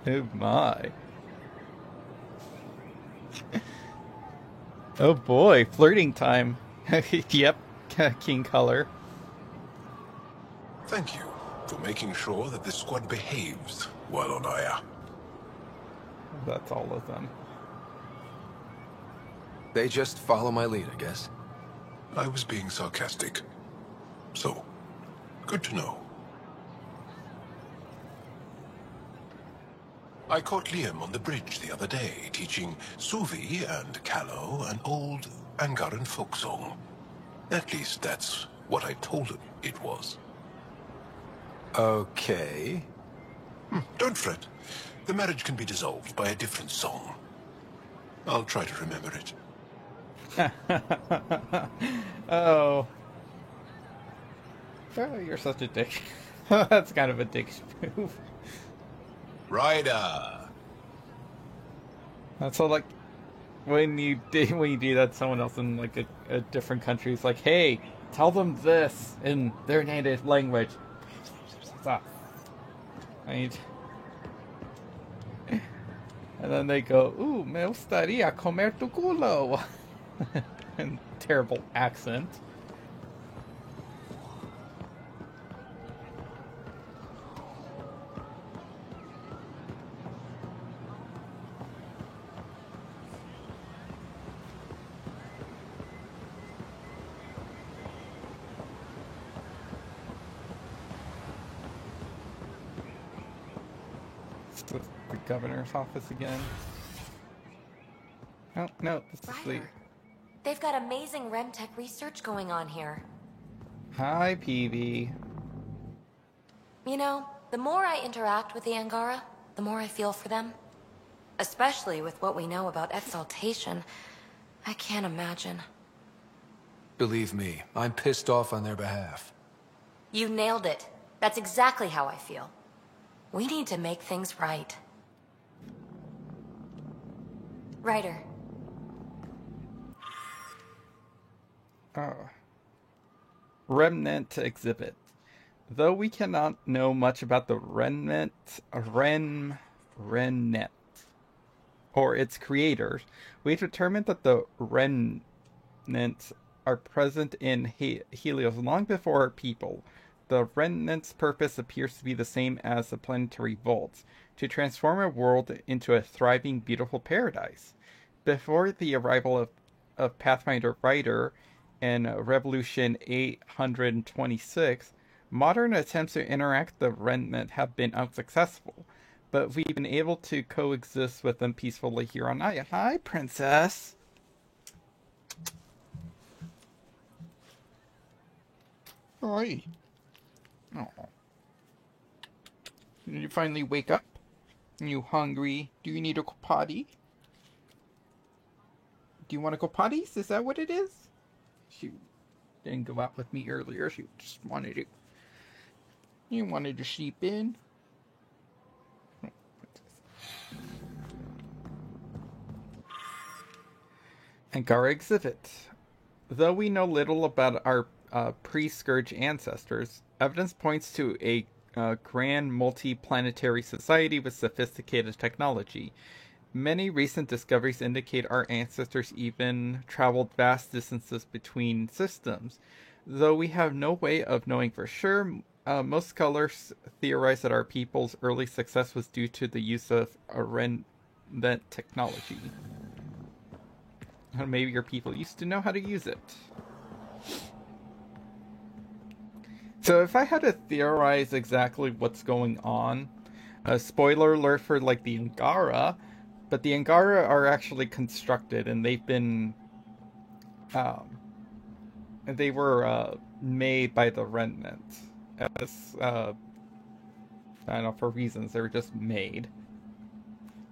Oh my. Oh boy, flirting time. Yep, King Color. Thank you for making sure that the squad behaves while on Aya. That's all of them. They just follow my lead, I guess. I was being sarcastic. So, good to know. I caught Liam on the bridge the other day, teaching Suvi and Callow an old Angaran folk song. At least that's what I told him it was. Okay. Don't fret. The marriage can be dissolved by a different song. I'll try to remember it. Oh. Oh, you're such a dick. That's kind of a dick move. Ryder. That's all like when you do that, someone else in like a different country is like, hey, tell them this in their native language. Stop. And then they go, ooh, me gustaría comer tu culo. In terrible accent. The governor's office again. Oh, no, this is the... They've got amazing RemTech research going on here. Hi, Peavy. You know, the more I interact with the Angara, the more I feel for them. Especially with what we know about exaltation. I can't imagine. Believe me, I'm pissed off on their behalf. You nailed it. That's exactly how I feel. We need to make things right. Ryder. Oh. Remnant exhibit. Though we cannot know much about the Remnant or its creators, we've determined that the Remnants are present in Helios long before our people. The Remnant's purpose appears to be the same as the planetary vaults, to transform a world into a thriving, beautiful paradise. Before the arrival of Pathfinder Ryder in Revolution 826, modern attempts to interact with the Remnant have been unsuccessful, but we've been able to coexist with them peacefully here on Aya. Hi, Princess! Hi. Oh. Did you finally wake up? Are you hungry? Do you need to go potty? Do you want to go potties? Is that what it is? She didn't go out with me earlier. She just wanted to... You wanted to sleep in? Angara exhibit. Though we know little about our pre-Scourge ancestors, evidence points to a grand multi-planetary society with sophisticated technology. Many recent discoveries indicate our ancestors even traveled vast distances between systems. Though we have no way of knowing for sure, most scholars theorize that our people's early success was due to the use of Arendent technology. Maybe your people used to know how to use it. So if I had to theorize exactly what's going on, spoiler alert for like the Angara, but the Angara are actually constructed and they've been, they were made by the Remnant as, I don't know, for reasons, they were just made.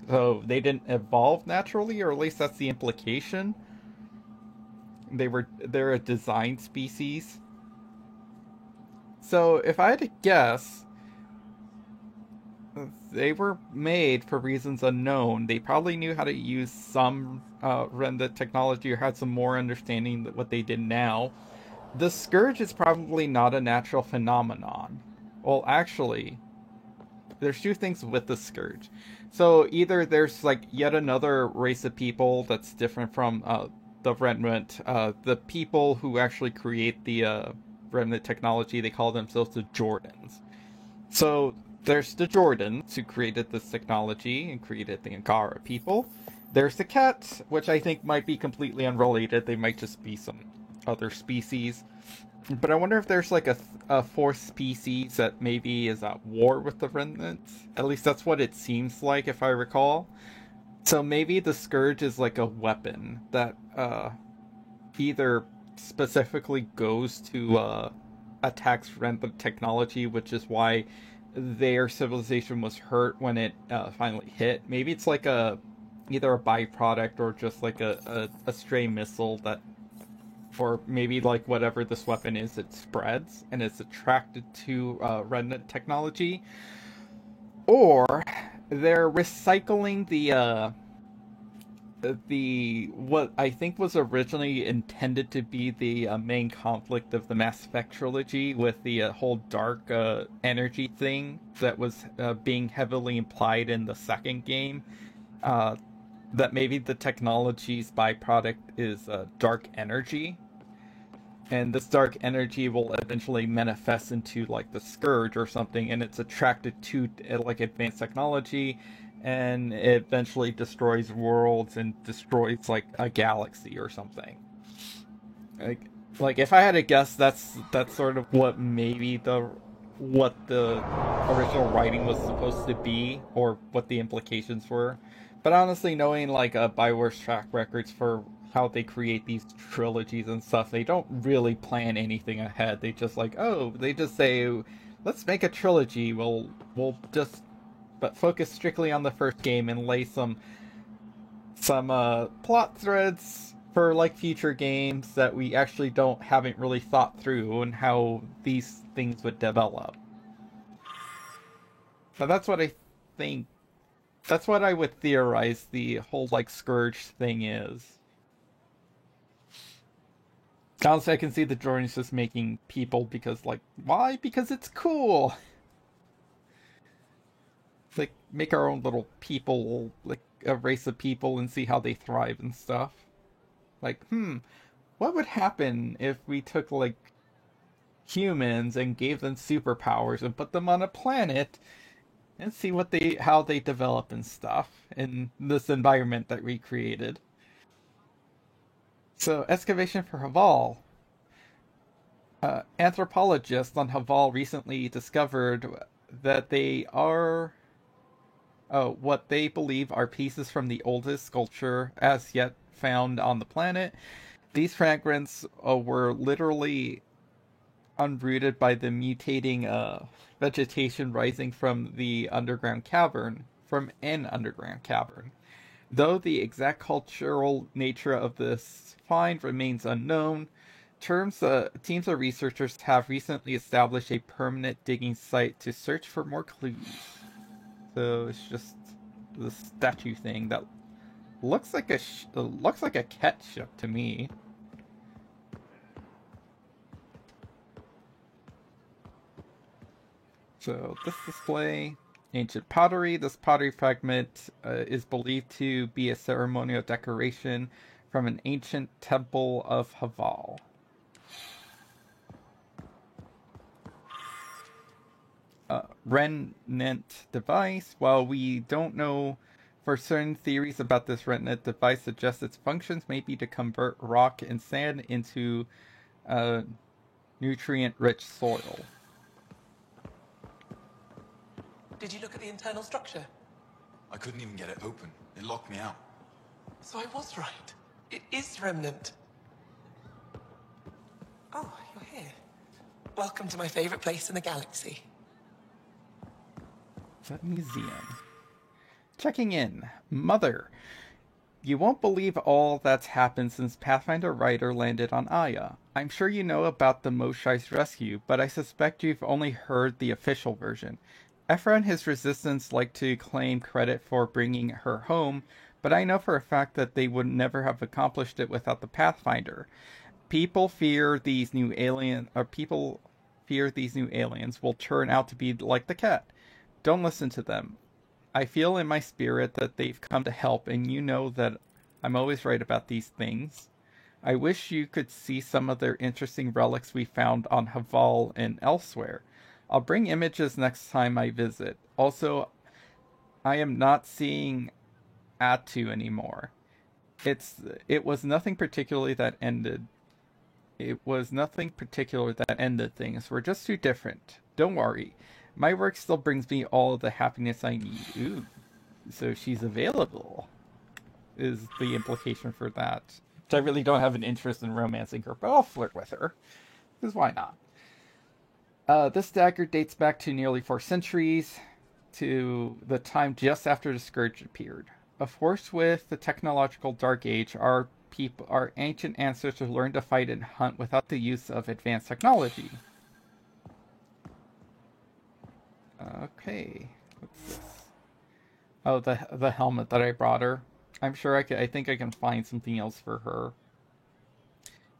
So they didn't evolve naturally, or at least that's the implication. They're a designed species. So if I had to guess, they were made for reasons unknown. They probably knew how to use some Remnant technology or had some more understanding than what they did now. The Scourge is probably not a natural phenomenon. Well, actually, there's two things with the Scourge. So either there's like yet another race of people that's different from the Remnant. The people who actually create the Remnant technology, they call themselves the Jordans. So there's the Jordans who created this technology and created the Angara people. There's the Kett, which I think might be completely unrelated. They might just be some other species. But I wonder if there's like a fourth species that maybe is at war with the Remnants. At least that's what it seems like, if I recall. So maybe the Scourge is like a weapon that either specifically goes to attacks Remnant technology, which is why their civilization was hurt when it finally hit. Maybe it's like either a byproduct or just like a stray missile that, or maybe like whatever this weapon is, it spreads and it's attracted to Remnant technology. Or they're recycling the what I think was originally intended to be the main conflict of the Mass Effect trilogy, with the whole dark energy thing that was being heavily implied in the second game. That maybe the technology's byproduct is dark energy, and this dark energy will eventually manifest into like the Scourge or something, and it's attracted to like advanced technology, and it eventually destroys worlds and destroys like a galaxy or something. Like if I had to guess, that's sort of what maybe what the original writing was supposed to be, or what the implications were. But honestly, knowing like BioWare's track records for how they create these trilogies and stuff, they don't really plan anything ahead. They just they just say, let's make a trilogy. We'll just focus strictly on the first game and lay some plot threads for like future games that we actually haven't really thought through and how these things would develop. But that's what I think. That's what I would theorize the whole like Scourge thing is. Honestly, I can see the Jordans just making people because like, why? Because it's cool. Like, make our own little people, like a race of people, and see how they thrive and stuff. Like, what would happen if we took like humans and gave them superpowers and put them on a planet and see how they develop and stuff in this environment that we created. So, excavation for Haval. Anthropologists on Haval recently discovered that they are what they believe are pieces from the oldest sculpture as yet found on the planet. These fragments were literally unrooted by the mutating vegetation rising from an underground cavern. Though the exact cultural nature of this find remains unknown, teams of researchers have recently established a permanent digging site to search for more clues. So it's just the statue thing that Looks like a cat ship to me. So this display, ancient pottery. This pottery fragment is believed to be a ceremonial decoration from an ancient temple of Haval. Remnant device. While we don't know for certain, theories about this remnant device suggest its functions may be to convert rock and sand into nutrient-rich soil. Did you look at the internal structure? I couldn't even get it open. It locked me out. So I was right. It is Remnant. Oh, you're here. Welcome to my favorite place in the galaxy. The museum. Checking in. Mother. You won't believe all that's happened since Pathfinder Ryder landed on Aya. I'm sure you know about the Moshai's rescue, but I suspect you've only heard the official version. Ephra and his resistance like to claim credit for bringing her home, but I know for a fact that they would never have accomplished it without the Pathfinder. People fear these new aliens will turn out to be like the cat. Don't listen to them. I feel in my spirit that they've come to help, and you know that I'm always right about these things. I wish you could see some of their interesting relics we found on Haval and elsewhere. I'll bring images next time I visit. Also, I am not seeing Atu anymore. It was nothing particularly that ended. It was nothing particular that ended things. We're just too different. Don't worry. My work still brings me all of the happiness I need. Ooh. So she's available, is the implication for that. Which I really don't have an interest in romancing her, but I'll flirt with her. Because why not? This dagger dates back to nearly 4 centuries, to the time just after the Scourge appeared. Of course, with the technological Dark Age, our ancient ancestors learned to fight and hunt without the use of advanced technology. Okay, what's this? Oh, the helmet that I brought her. I'm sure I think I can find something else for her.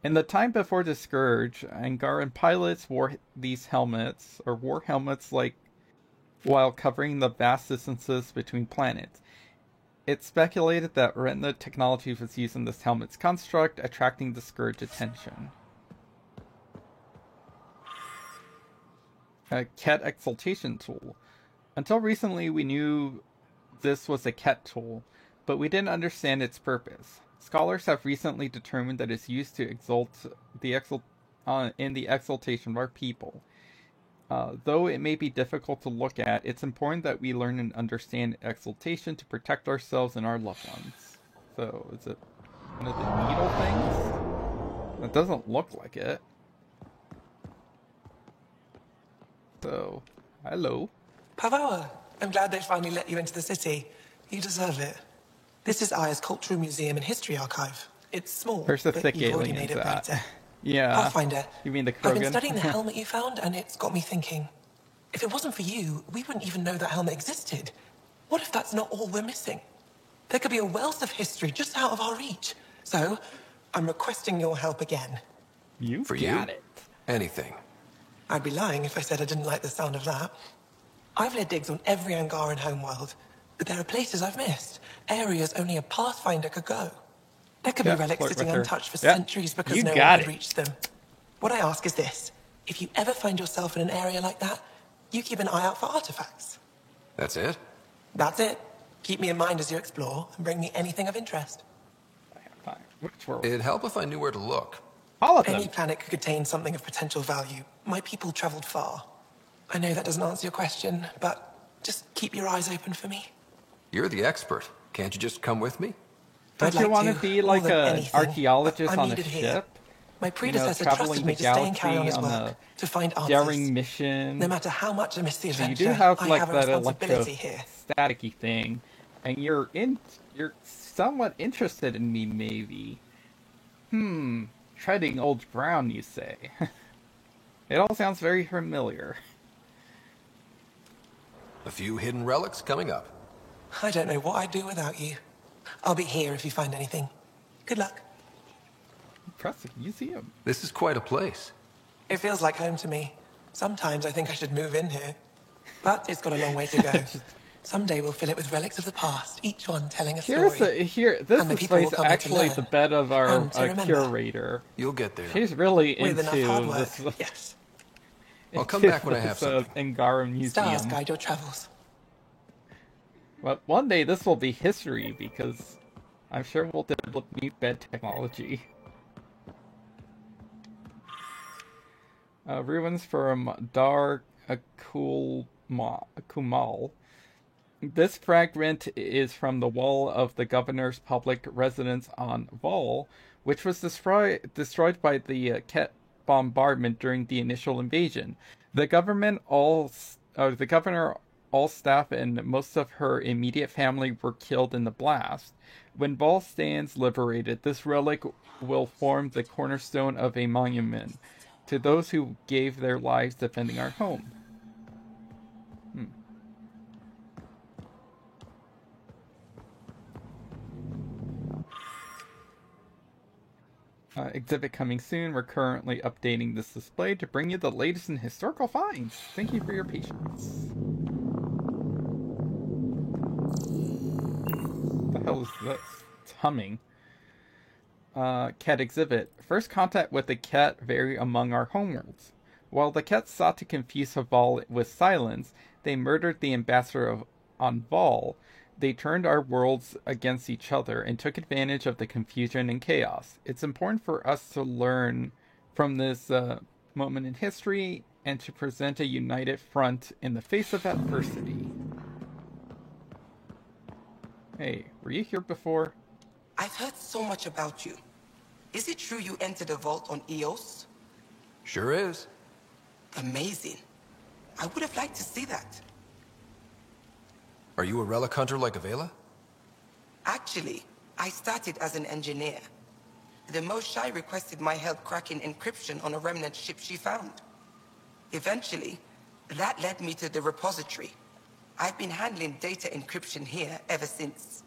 In the time before the Scourge, Angaran pilots wore helmets like while covering the vast distances between planets. It's speculated that Retina technology was used in this helmet's construct, attracting the Scourge attention. A Ket exaltation tool. Until recently, we knew this was a Ket tool, but we didn't understand its purpose. Scholars have recently determined that it's used to exalt in the exaltation of our people. Though it may be difficult to look at, it's important that we learn and understand exaltation to protect ourselves and our loved ones. So, is it one of the needle things? It doesn't look like it. So, hello. Pavawa, I'm glad they finally let you into the city. You deserve it. This is Aya's Cultural Museum and History Archive. It's small, Where's the but thick you've already aliens made it at? better. Yeah. Pathfinder. You mean the I've been Krogan? studying the helmet you found, and it's got me thinking. If it wasn't for you, we wouldn't even know that helmet existed. What if that's not all we're missing? There could be a wealth of history just out of our reach. So, I'm requesting your help again. You got it. Anything. I'd be lying if I said I didn't like the sound of that. I've led digs on every Angaran homeworld, but there are places I've missed, areas only a Pathfinder could go. There could be relics sitting untouched for centuries because no one could reach them. What I ask is this. If you ever find yourself in an area like that, you keep an eye out for artifacts. That's it? That's it. Keep me in mind as you explore, and bring me anything of interest. It'd help if I knew where to look. All of them. Any planet could contain something of potential value. My people traveled far. I know that doesn't answer your question, but just keep your eyes open for me. You're the expert. Can't you just come with me? Don't you want to be like an archaeologist on a ship? My predecessor trusted me to stay and carry on his work, to find answers. Daring mission. No matter how much I miss the adventure, you do have I like have a that responsibility here. electrostaticy thing, and you're somewhat interested in me, maybe. Treading old ground, you say. It all sounds very familiar. A few hidden relics coming up. I don't know what I'd do without you. I'll be here if you find anything. Good luck. Impressive museum. This is quite a place. It feels like home to me. Sometimes I think I should move in here. But it's got a long way to go. Someday we'll fill it with relics of the past, each one telling a story. This displays actually the bed of our curator. You'll get there. She's really With into enough hard work, this. yes. I'll come back when I have something. Angara Museum. Stars guide your travels. Well, one day this will be history because I'm sure we'll develop new bed technology. Ruins from Dar Kumal. This fragment is from the wall of the governor's public residence on Vol, which was destroyed by the Ket bombardment during the initial invasion. The governor, all staff, and most of her immediate family were killed in the blast. When Vol stands liberated, this relic will form the cornerstone of a monument to those who gave their lives defending our home. Exhibit coming soon. We're currently updating this display to bring you the latest in historical finds. Thank you for your patience. What the hell is this? It's humming. Ket exhibit. First contact with the Ket vary among our homeworlds. While the Ket sought to confuse Haval with silence, they murdered the ambassador on Vol. They turned our worlds against each other and took advantage of the confusion and chaos. It's important for us to learn from this moment in history and to present a united front in the face of adversity. Hey, were you here before? I've heard so much about you. Is it true you entered a vault on Eos? Sure is. Amazing. I would have liked to see that. Are you a relic hunter like Avela? Actually, I started as an engineer. The Moshae requested my help cracking encryption on a remnant ship she found. Eventually, that led me to the repository. I've been handling data encryption here ever since.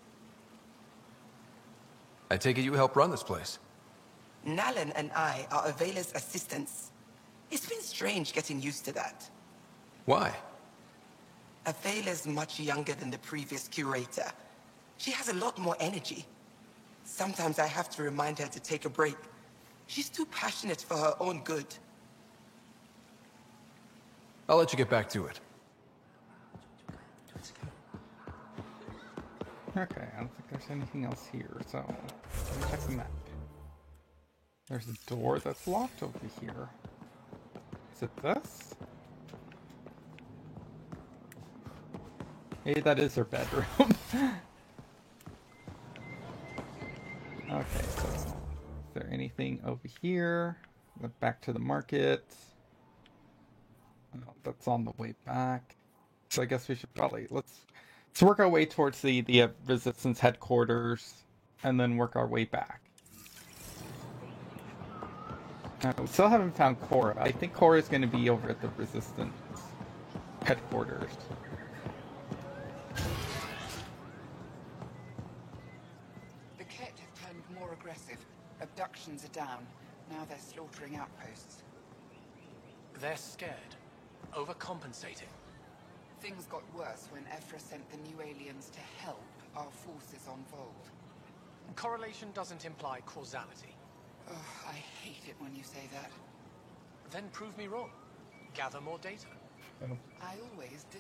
I take it you help run this place. Nalan and I are Avela's assistants. It's been strange getting used to that. Why? Avela's much younger than the previous curator. She has a lot more energy. Sometimes I have to remind her to take a break. She's too passionate for her own good. I'll let you get back to it. Okay, I don't think there's anything else here, so let me check the map. There's a door that's locked over here. Is it this? Maybe that is her bedroom. Okay, so is there anything over here? Back to the market. Oh, that's on the way back. So I guess we should probably let's work our way towards the Resistance headquarters, and then work our way back. We still haven't found Cora. I think Cora is going to be over at the Resistance headquarters. The Ket have turned more aggressive. Abductions are down. Now they're slaughtering outposts. They're scared. Overcompensating. Things got worse when Ephra sent the new aliens to help our forces on Vold. Correlation doesn't imply causality. Oh, I hate it when you say that. Then prove me wrong. Gather more data. I always do.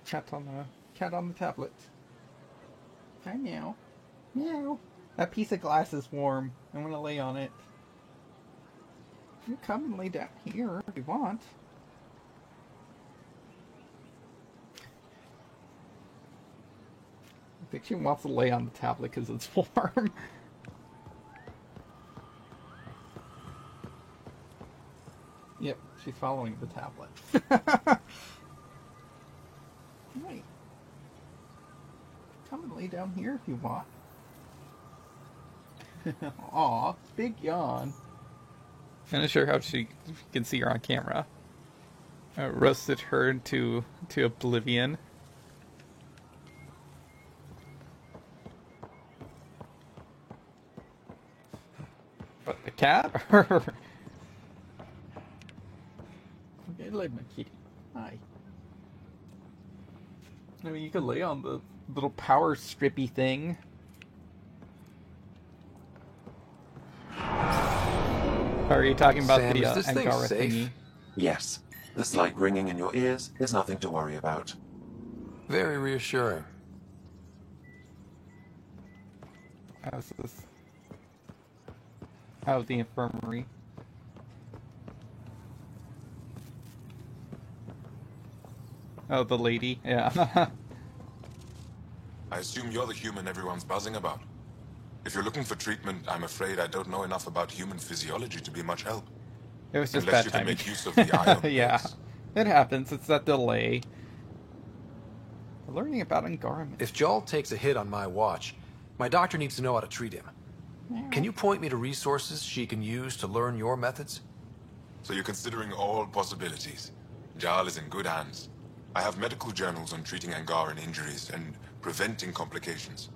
Cat on the tablet. Hi, meow. Meow. That piece of glass is warm. I want to lay on it. You can come and lay down here if you want. I think she wants to lay on the tablet because it's warm. Yep, she's following the tablet. Right. Come and lay down here if you want. Aw, big yawn. I'm not sure how she can see her on camera. Roasted her to oblivion. What, the cat? Okay, lay my kitty. Hi. I mean, you could lay on the little power strippy thing. Are you talking about Sam, the is this thing Angara safe? thingy? Yes. The slight ringing in your ears is nothing to worry about. Very reassuring. How's this? How's the infirmary? Oh, the lady? Yeah. I assume you're the human everyone's buzzing about. If you're looking for treatment, I'm afraid I don't know enough about human physiology to be much help. It was just Unless bad you can timing. make use of the ion Yeah, plates. it happens. It's that delay. Learning about Angara. If Jarl takes a hit on my watch, my doctor needs to know how to treat him. Can you point me to resources she can use to learn your methods? So you're considering all possibilities. Jarl is in good hands. I have medical journals on treating Angaran injuries and preventing complications.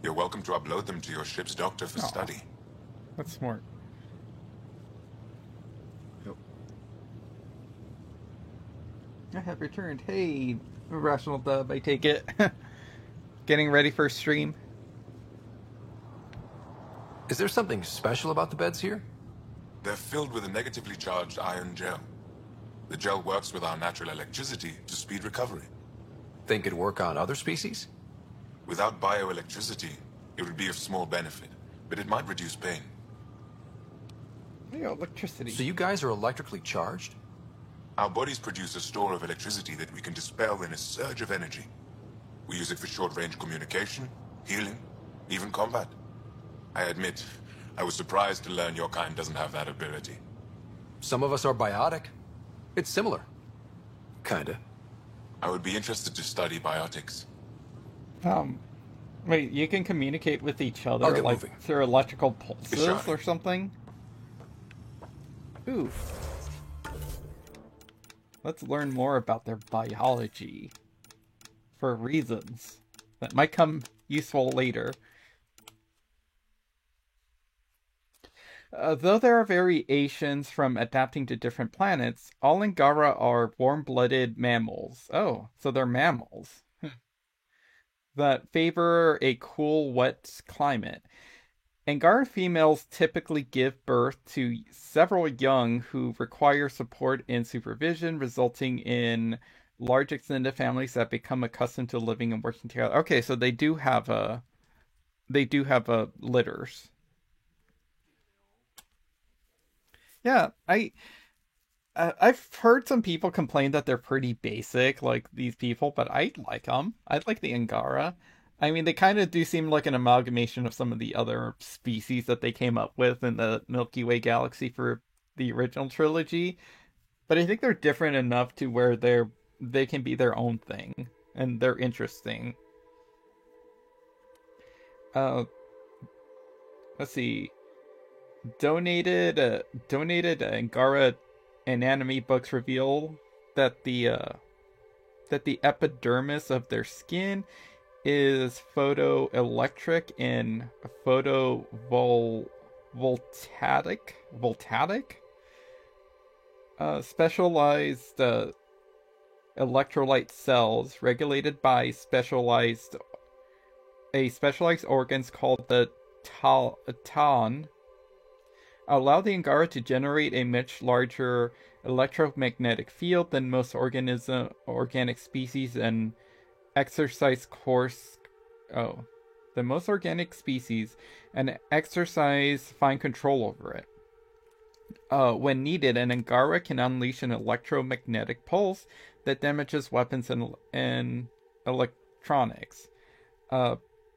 You're welcome to upload them to your ship's doctor for study. That's smart. I have returned. Hey, Rational Dub, I take it. Getting ready for a stream. Is there something special about the beds here? They're filled with a negatively charged iron gel. The gel works with our natural electricity to speed recovery. Think it'd work on other species? Without bioelectricity, it would be of small benefit, but it might reduce pain. Electricity. So you guys are electrically charged? Our bodies produce a store of electricity that we can dispel in a surge of energy. We use it for short-range communication, healing, even combat. I admit, I was surprised to learn your kind doesn't have that ability. Some of us are biotic. It's similar. Kinda. I would be interested to study biotics. Wait, you can communicate with each other, I'll get like, moving. through electrical pulses Sure. or something? Ooh. Let's learn more about their biology. For reasons that might come useful later. Though there are variations from adapting to different planets, all Angara are warm-blooded mammals. Oh, so they're mammals. That favor a cool, wet climate. Angara females typically give birth to several young who require support and supervision, resulting in large extended families that become accustomed to living and working together. Okay, so they do have litters. Yeah, I've heard some people complain that they're pretty basic, like these people, but I like them. I like the Angara. I mean, they kind of do seem like an amalgamation of some of the other species that they came up with in the Milky Way galaxy for the original trilogy. But I think they're different enough to where they can be their own thing, and they're interesting. Let's see. Donated Angara anatomy books reveal that the epidermis of their skin is photoelectric and photovoltaic. Specialized electrolyte cells regulated by specialized organs called the TAN allow the Angara to generate a much larger electromagnetic field than most organic species and exercise fine control over it. When needed, an Angara can unleash an electromagnetic pulse that damages weapons and electronics.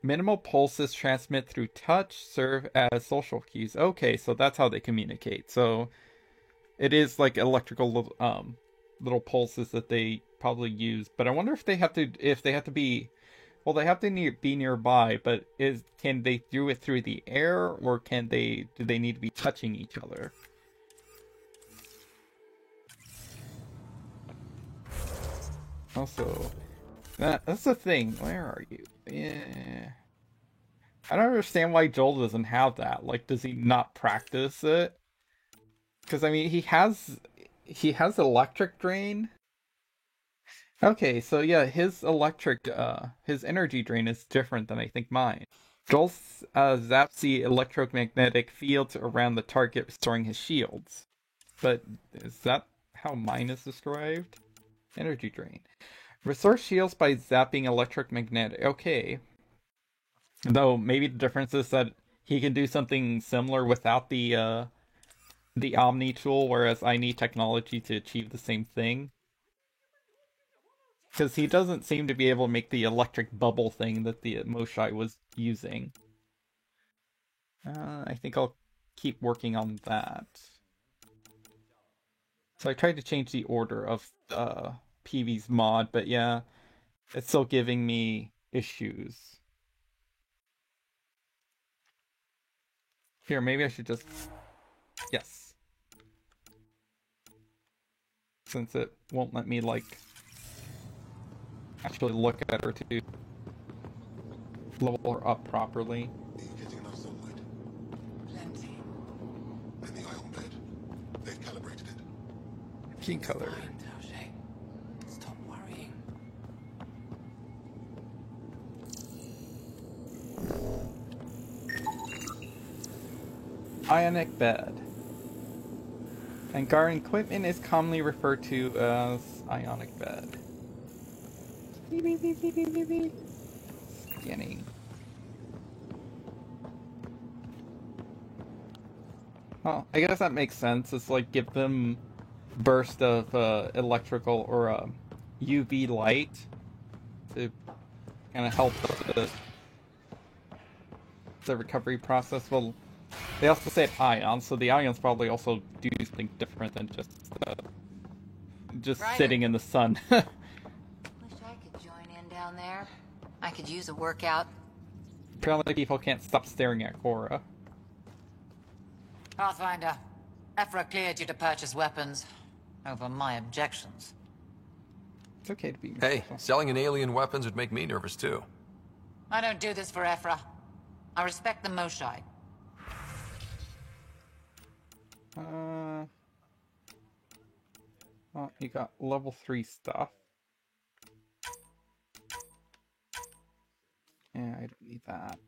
Minimal pulses transmit through touch, serve as social cues. Okay, so that's how they communicate. So it is like electrical little pulses that they probably use. But I wonder if they have to be, well, they have to be nearby. But can they do it through the air, or do they need to be touching each other? Also, that's the thing. Where are you? Yeah. I don't understand why Joel doesn't have that. Like, does he not practice it? Because, I mean, he has electric drain. Okay, so yeah, his energy drain is different than I think mine. Joel zaps the electromagnetic fields around the target, restoring his shields. But is that how mine is described? Energy drain. Restore shields by zapping electromagnetic. Okay. Though maybe the difference is that he can do something similar without the Omni tool, whereas I need technology to achieve the same thing. Because he doesn't seem to be able to make the electric bubble thing that the Moshai was using. I think I'll keep working on that. So I tried to change the order of PV's mod, but yeah, it's still giving me issues. Here, maybe I should just... Yes. Since it won't let me, like, actually look at her to level her up properly. Getting enough sunlight. Plenty. And the ion bed. They've calibrated it. Key color. Stop worrying. Ionic bed. Angaran equipment is commonly referred to as ionic bed. Scanning. Well, I guess that makes sense. It's like give them burst of electrical or UV light to kind of help the recovery process. Well, they also said ions, so the ions probably also do something different than just sitting in the sun. Wish I could join in down there. I could use a workout. Apparently people can't stop staring at Cora. Pathfinder, Ephra cleared you to purchase weapons over my objections. It's okay to be... Hey, selling an alien weapons would make me nervous too. I don't do this for Ephra. I respect the Moshai. Well, you got level 3 stuff. Yeah, I don't need that.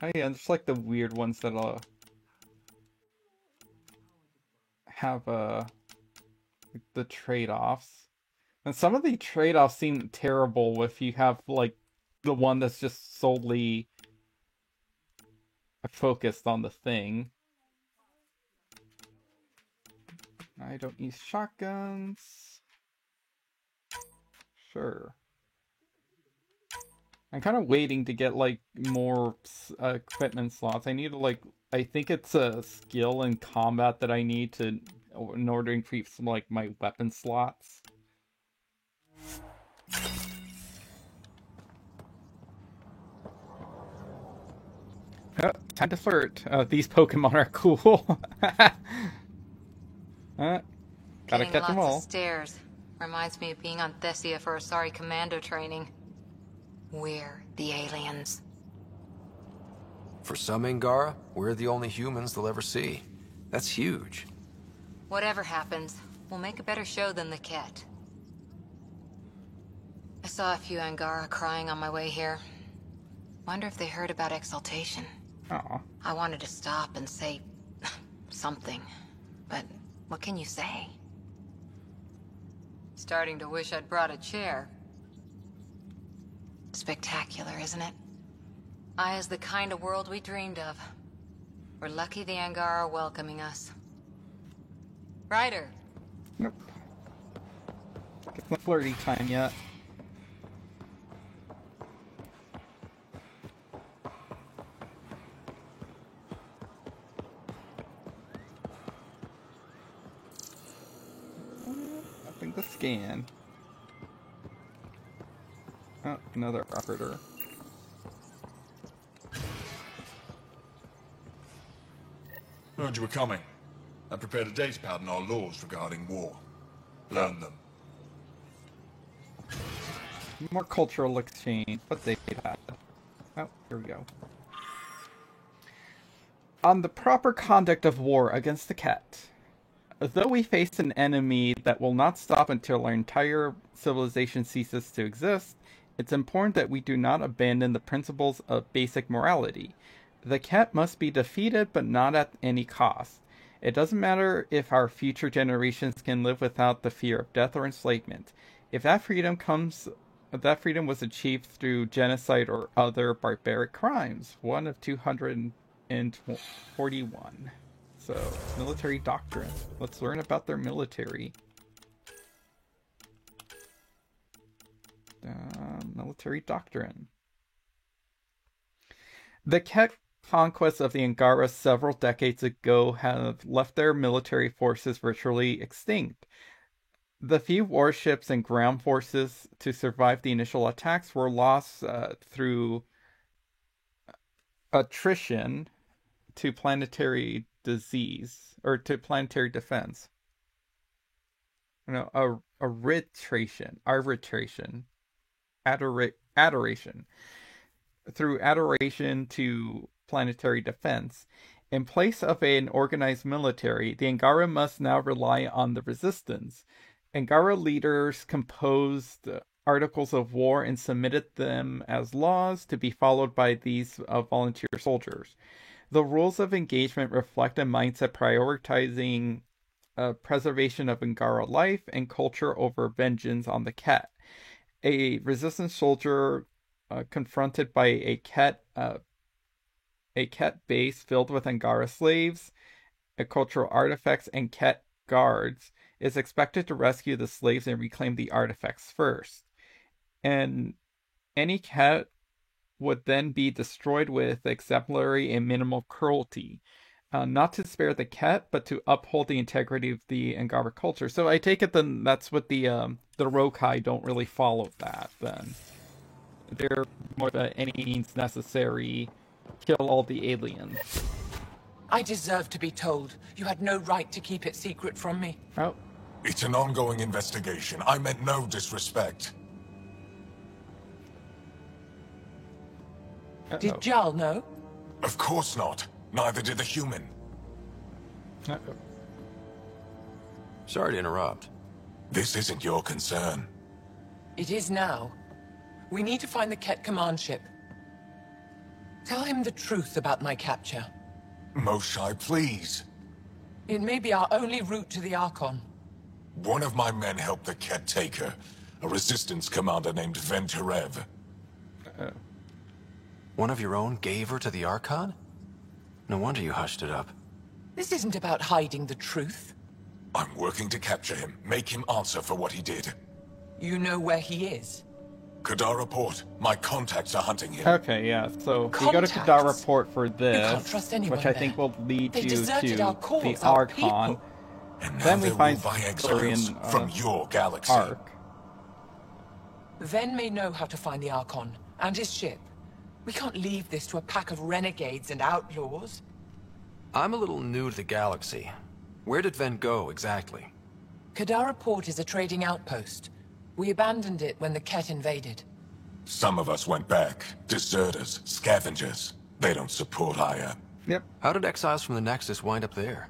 Oh yeah, and there's like the weird ones that'll have the trade-offs. And some of the trade-offs seem terrible if you have like the one that's just solely focused on the thing. I don't use shotguns. Sure. I'm kind of waiting to get like more equipment slots. I need to like, I think it's a skill in combat that I need to, in order to increase some like my weapon slots. Oh, time to flirt. These Pokemon are cool. Gotta catch them all. Lots of stairs. Reminds me of being on Thessia for Asari commando training. We're the aliens. For some Angara, we're the only humans they'll ever see. That's huge. Whatever happens, we'll make a better show than the Ket. I saw a few Angara crying on my way here. Wonder if they heard about Exaltation. Aw. I wanted to stop and say something, but what can you say? Starting to wish I'd brought a chair. Spectacular, isn't it? Aya's the kind of world we dreamed of. We're lucky the Angara are welcoming us. Ryder. Nope. It's not flirty time yet. Nothing to scan. Oh, another operator. Heard you were coming. I prepared a data pad on our laws regarding war. Learn them. More cultural exchange. What they had. Oh, here we go. On the proper conduct of war against the Kett. Though we face an enemy that will not stop until our entire civilization ceases to exist, it's important that we do not abandon the principles of basic morality. The Kett must be defeated, but not at any cost. It doesn't matter if our future generations can live without the fear of death or enslavement. If that freedom was achieved through genocide or other barbaric crimes. One of 241. So, military doctrine. Let's learn about their military. Military doctrine. The Kett conquests of the Angara several decades ago have left their military forces virtually extinct. The few warships and ground forces to survive the initial attacks were lost through attrition to planetary disease, or to planetary defense. No, arbitration. Adoration. Through adoration to planetary defense. In place of an organized military, the Angara must now rely on the resistance. Angara leaders composed articles of war and submitted them as laws to be followed by these volunteer soldiers. The rules of engagement reflect a mindset prioritizing preservation of Angara life and culture over vengeance on the Kett. A resistance soldier confronted by a Kett base filled with Angara slaves, cultural artifacts, and Kett guards is expected to rescue the slaves and reclaim the artifacts first. And any Kett would then be destroyed with exemplary and minimal cruelty. Not to spare the Kett, but to uphold the integrity of the Angara culture. So I take it then that's what the Rokai don't really follow that then. They're more than any means necessary, kill all the aliens. I deserve to be told. You had no right to keep it secret from me. Oh. It's an ongoing investigation. I meant no disrespect. Did Jarl know? Of course not. Neither did the human. Sorry to interrupt. This isn't your concern. It is now. We need to find the Kett command ship. Tell him the truth about my capture. Moshae, please. It may be our only route to the Archon. One of my men helped the Kett take her. A resistance commander named Venturev. One of your own gave her to the Archon? No wonder you hushed it up. This isn't about hiding the truth. I'm working to capture him, make him answer for what he did. You know where he is? Kadara Port. My contacts are hunting him. Okay, yeah, so you go to Kadara Port for this, which I think will lead you to the Archon. And then we find by exiles from your galaxy. Ark. Ven may know how to find the Archon, and his ship. We can't leave this to a pack of renegades and outlaws. I'm a little new to the galaxy. Where did Ven go, exactly? Kadara Port is a trading outpost. We abandoned it when the Kett invaded. Some of us went back. Deserters, scavengers. They don't support Aya. Yep. How did exiles from the Nexus wind up there?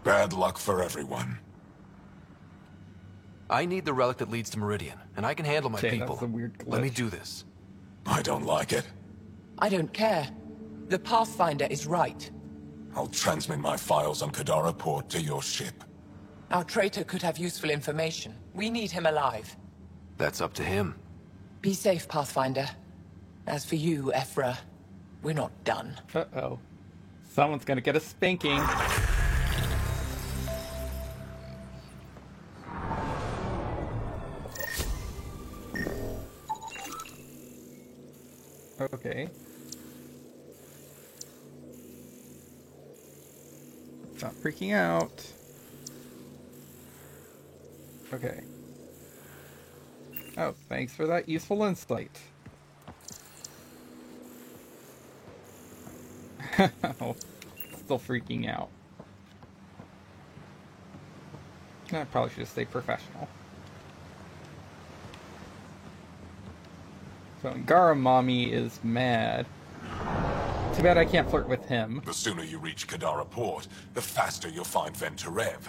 Bad luck for everyone. I need the relic that leads to Meridian, and I can handle my people. That's a weird glitch. Let me do this. I don't like it. I don't care. The Pathfinder is right. I'll transmit my files on Kadara Port to your ship. Our traitor could have useful information. We need him alive. That's up to him. Be safe, Pathfinder. As for you, Ephra, we're not done. Uh-oh. Someone's gonna get a spanking. Okay. Stop freaking out. Okay. Oh, thanks for that useful insight. Oh, still freaking out. I probably should stay professional. So Angara Mommy is mad Too bad I can't flirt with him. The sooner you reach Kadara Port, the faster you'll find Venturev.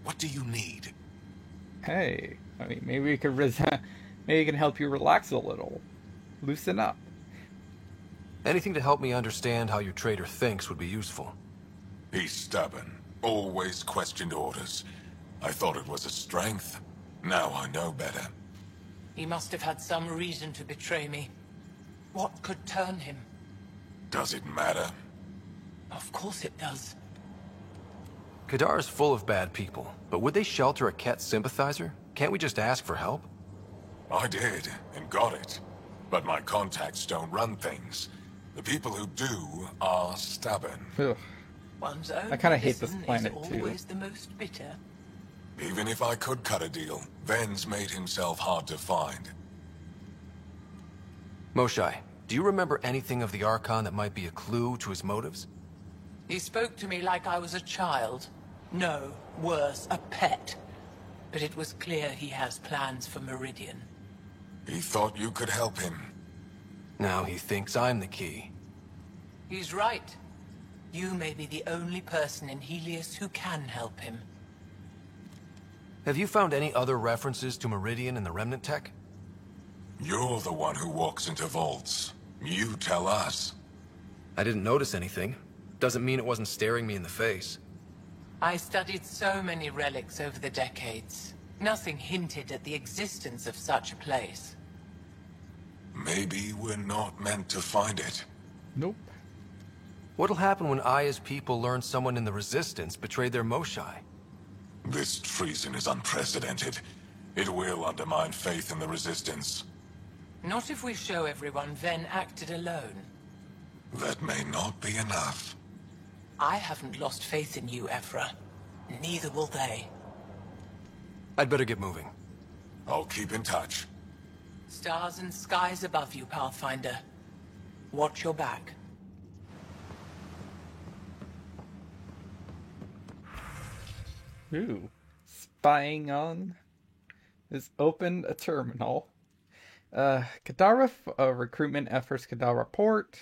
What do you need? Hey, I mean, maybe we could maybe we can help you relax a little. Loosen up. Anything to help me understand how your trader thinks would be useful. He's stubborn. Always questioned orders. I thought it was a strength. Now I know better. He must have had some reason to betray me. What could turn him? Does it matter? Of course it does. Kadara's full of bad people, but would they shelter a Ket sympathizer? Can't we just ask for help? I did, and got it. But my contacts don't run things. The people who do are stubborn. Ugh. One's own I kind of hate this medicine planet is too. always the most bitter. Even if I could cut a deal, Ven's made himself hard to find. Moshae, do you remember anything of the Archon that might be a clue to his motives? He spoke to me like I was a child. No, worse, a pet. But it was clear he has plans for Meridian. He thought you could help him. Now he thinks I'm the key. He's right. You may be the only person in Heleus who can help him. Have you found any other references to Meridian in the Remnant tech? You're the one who walks into vaults. You tell us. I didn't notice anything. Doesn't mean it wasn't staring me in the face. I studied so many relics over the decades. Nothing hinted at the existence of such a place. Maybe we're not meant to find it. Nope. What'll happen when Aya's people learn someone in the Resistance betrayed their Moshae? This treason is unprecedented. It will undermine faith in the Resistance. Not if we show everyone Ven acted alone. That may not be enough. I haven't lost faith in you, Evra. Neither will they. I'd better get moving. I'll keep in touch. Stars and skies above you, Pathfinder. Watch your back. Ooh. Spying on has opened a terminal. Kadara recruitment efforts Kadara Port.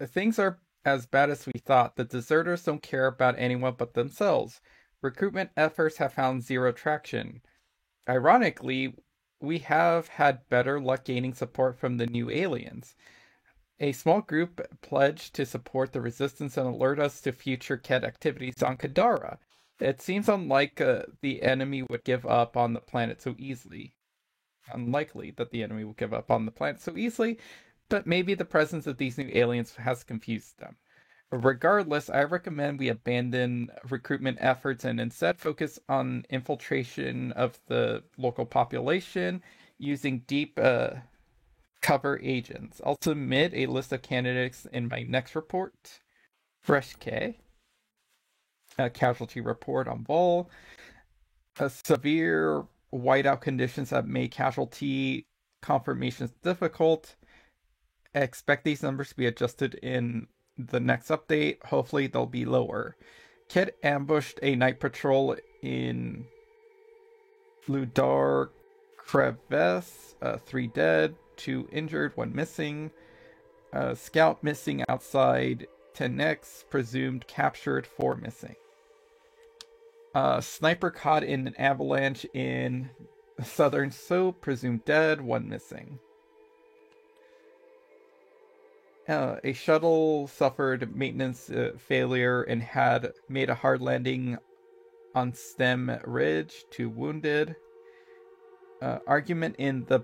Things are as bad as we thought. The deserters don't care about anyone but themselves. Recruitment efforts have found zero traction. Ironically, we have had better luck gaining support from the new aliens. A small group pledged to support the Resistance and alert us to future Ket activities on Kadara. It seems the enemy would give up on the planet so easily. Unlikely that the enemy will give up on the planet so easily, but maybe the presence of these new aliens has confused them. Regardless, I recommend we abandon recruitment efforts and instead focus on infiltration of the local population using deep cover agents. I'll submit a list of candidates in my next report. Fresh K. A casualty report on Vol. Severe whiteout conditions have made casualty confirmations difficult. Expect these numbers to be adjusted in the next update. Hopefully they'll be lower. Ket ambushed a night patrol in Ludar Creves. 3 dead, 2 injured, 1 missing. Scout missing outside 10X. Presumed captured, 4 missing. Sniper caught in an avalanche in Southern Soap. Presumed dead, 1 missing. A shuttle suffered maintenance failure and had made a hard landing on Stem Ridge, 2 wounded. Argument in the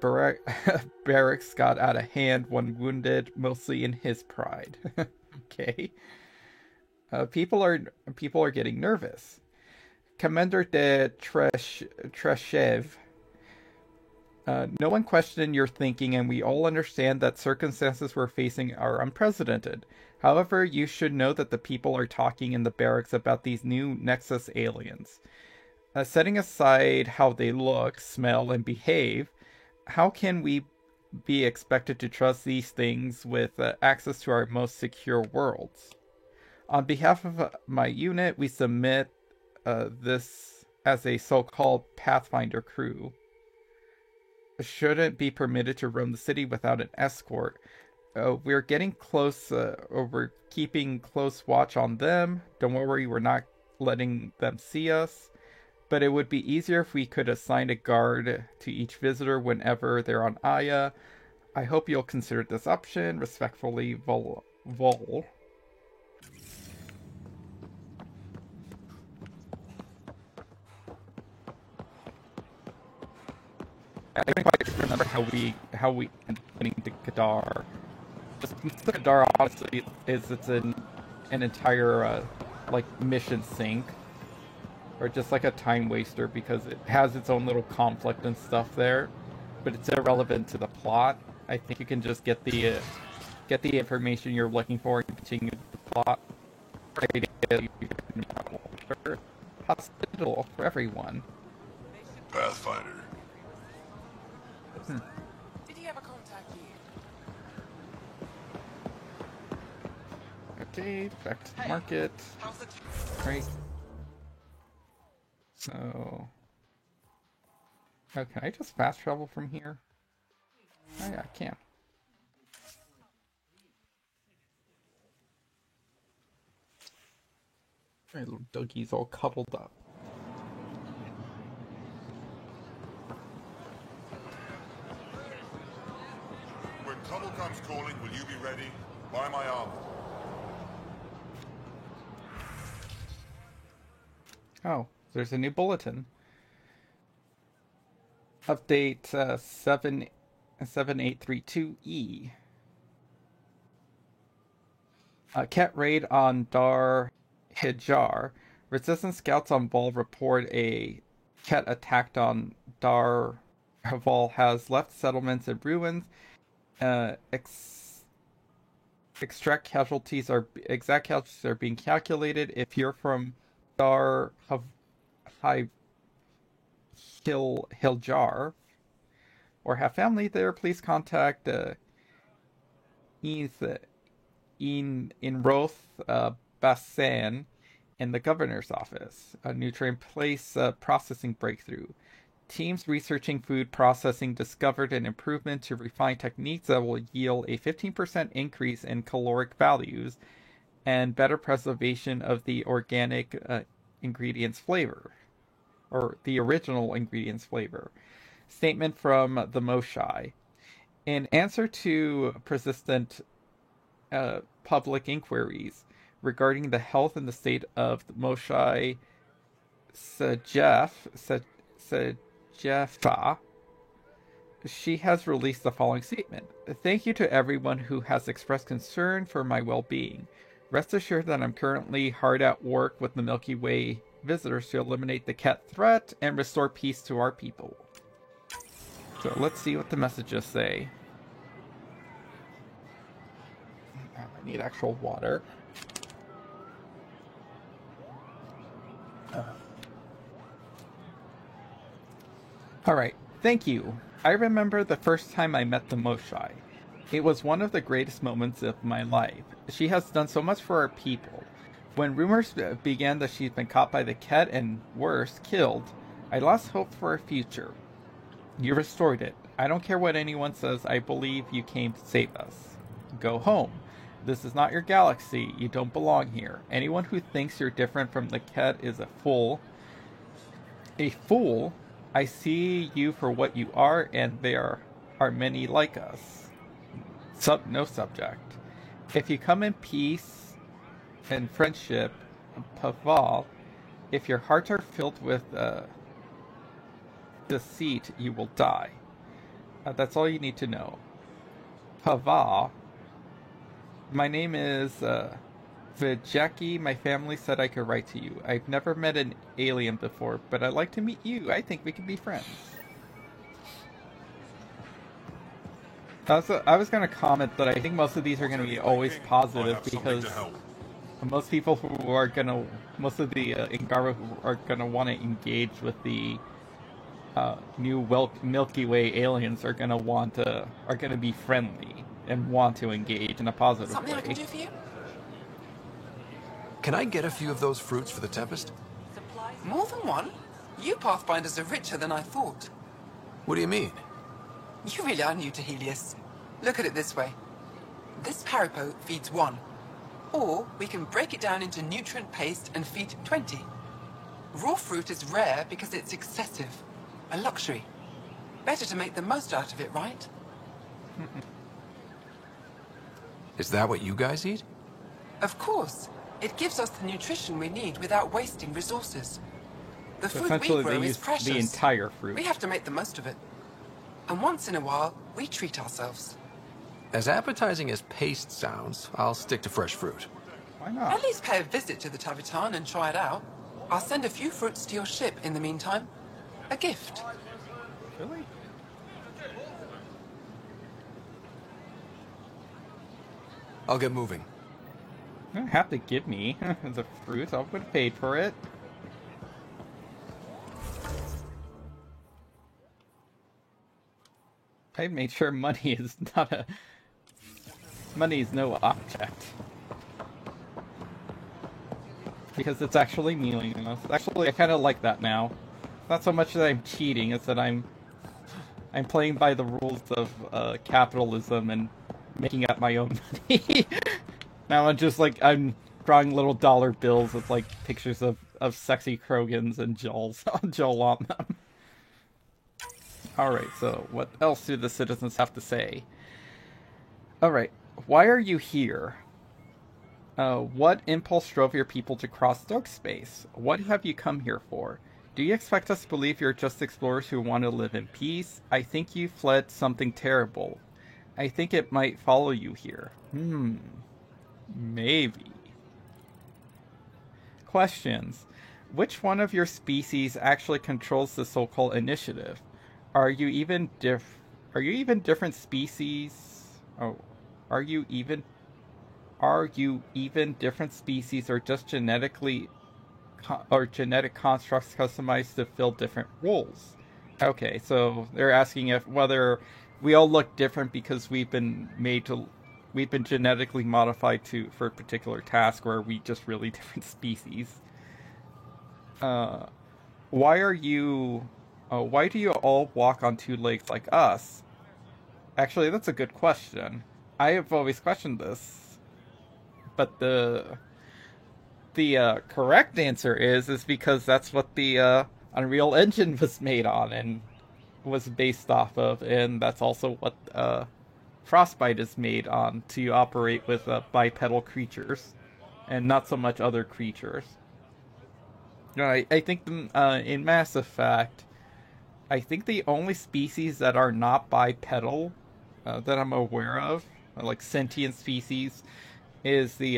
barracks got out of hand, 1 wounded, mostly in his pride. Okay. People are getting nervous. Commander de Treshev. No one questioned your thinking, and we all understand that circumstances we're facing are unprecedented. However, you should know that the people are talking in the barracks about these new Nexus aliens. Setting aside how they look, smell, and behave, how can we be expected to trust these things with access to our most secure worlds? On behalf of my unit, we submit this as a so-called Pathfinder crew. Shouldn't be permitted to roam the city without an escort. we're getting close, or we're keeping close watch on them. Don't worry, we're not letting them see us. But it would be easier if we could assign a guard to each visitor whenever they're on Aya. I hope you'll consider this option. Respectfully, Vol. I don't quite remember how we ended up getting to Kadar. Just Kadar, honestly, it's an entire like mission sink, or just like a time waster because it has its own little conflict and stuff there, but it's irrelevant to the plot. I think you can just get the information you're looking for and continue the plot. Hospital for everyone. Pathfinder. Did he ever contact you? Okay, back to the market. Right. So, oh, can I just fast travel from here? Oh yeah, I can. My little Dougie's all cuddled up. When trouble comes calling, will you be ready? Buy my armor. Oh, there's a new bulletin. Update 7832E. Ket raid on Dar Hijar. Resistance scouts on Vol report a Ket attacked on Dar Haval has left settlements in ruins. Exact casualties are being calculated. If you're from Dar Hiljar or have family there, please contact in Roth Bassan in the governor's office. A nutrient place processing breakthrough. Teams researching food processing discovered an improvement to refine techniques that will yield a 15% increase in caloric values and better preservation of the organic ingredients flavor, or the original ingredients flavor. Statement from the Moshae. In answer to persistent public inquiries regarding the health and the state of the Moshae Sejefa, she has released the following statement. Thank you to everyone who has expressed concern for my well-being. Rest assured that I'm currently hard at work with the Milky Way visitors to eliminate the Ket threat and restore peace to our people. So let's see what the messages say. I need actual water. Alright, thank you. I remember the first time I met the Moshae. It was one of the greatest moments of my life. She has done so much for our people. When rumors began that she's been caught by the Ket and worse, killed, I lost hope for a future. You restored it. I don't care what anyone says, I believe you came to save us. Go home. This is not your galaxy. You don't belong here. Anyone who thinks you're different from the Ket is a fool. A fool? I see you for what you are, and there are many like us. No subject. If you come in peace and friendship, Paval, if your hearts are filled with deceit, you will die. That's all you need to know. Paval, my name is Vijaki. My family said I could write to you. I've never met an alien before, but I'd like to meet you. I think we could be friends. I was going to comment that I think most of these are going to be always positive because most people who are going to, most of the Ingara who are going to want to engage with the new Milky Way aliens are going to be friendly and want to engage in a positive Something way. I can do for you? Can I get a few of those fruits for the Tempest? More than one? You Pathfinders are richer than I thought. What do you mean? You really are new to Helios. Look at it this way. This Haribo feeds 1. Or we can break it down into nutrient paste and feed 20. Raw fruit is rare because it's excessive. A luxury. Better to make the most out of it, right? Is that what you guys eat? Of course. It gives us the nutrition we need without wasting resources. The So food essentially we grow they is use precious. the entire fruit. We have to make the most of it. And once in a while, we treat ourselves. As appetizing as paste sounds, I'll stick to fresh fruit. Why not? At least pay a visit to the Tavitan and try it out. I'll send a few fruits to your ship in the meantime. A gift. Really? I'll get moving. You don't have to give me the fruit. I would have paid for it. I made sure money is not a... Money is no object. Because it's actually meaningless. Actually, I kind of like that now. Not so much that I'm cheating, it's that I'm playing by the rules of capitalism and making up my own money. Now I'm just like, I'm drawing little dollar bills with like pictures of sexy Krogans and Joel on them. Alright, so what else do the citizens have to say? Alright, why are you here? What impulse drove your people to cross dark space? What have you come here for? Do you expect us to believe you're just explorers who want to live in peace? I think you fled something terrible. I think it might follow you here. Maybe. Questions. Which one of your species actually controls the so-called initiative? Are you even different species? Oh, are you even different species, or just genetic constructs customized to fill different roles? Okay, so they're asking if whether we all look different because we've been genetically modified for a particular task, or are we just really different species? Why do you all walk on 2 legs like us? Actually, that's a good question. I have always questioned this. But the correct answer is because that's what the Unreal Engine was made on and was based off of, and that's also what Frostbite is made on, to operate with bipedal creatures, and not so much other creatures. I think in Mass Effect, I think the only species that are not bipedal that I'm aware of, like sentient species, is the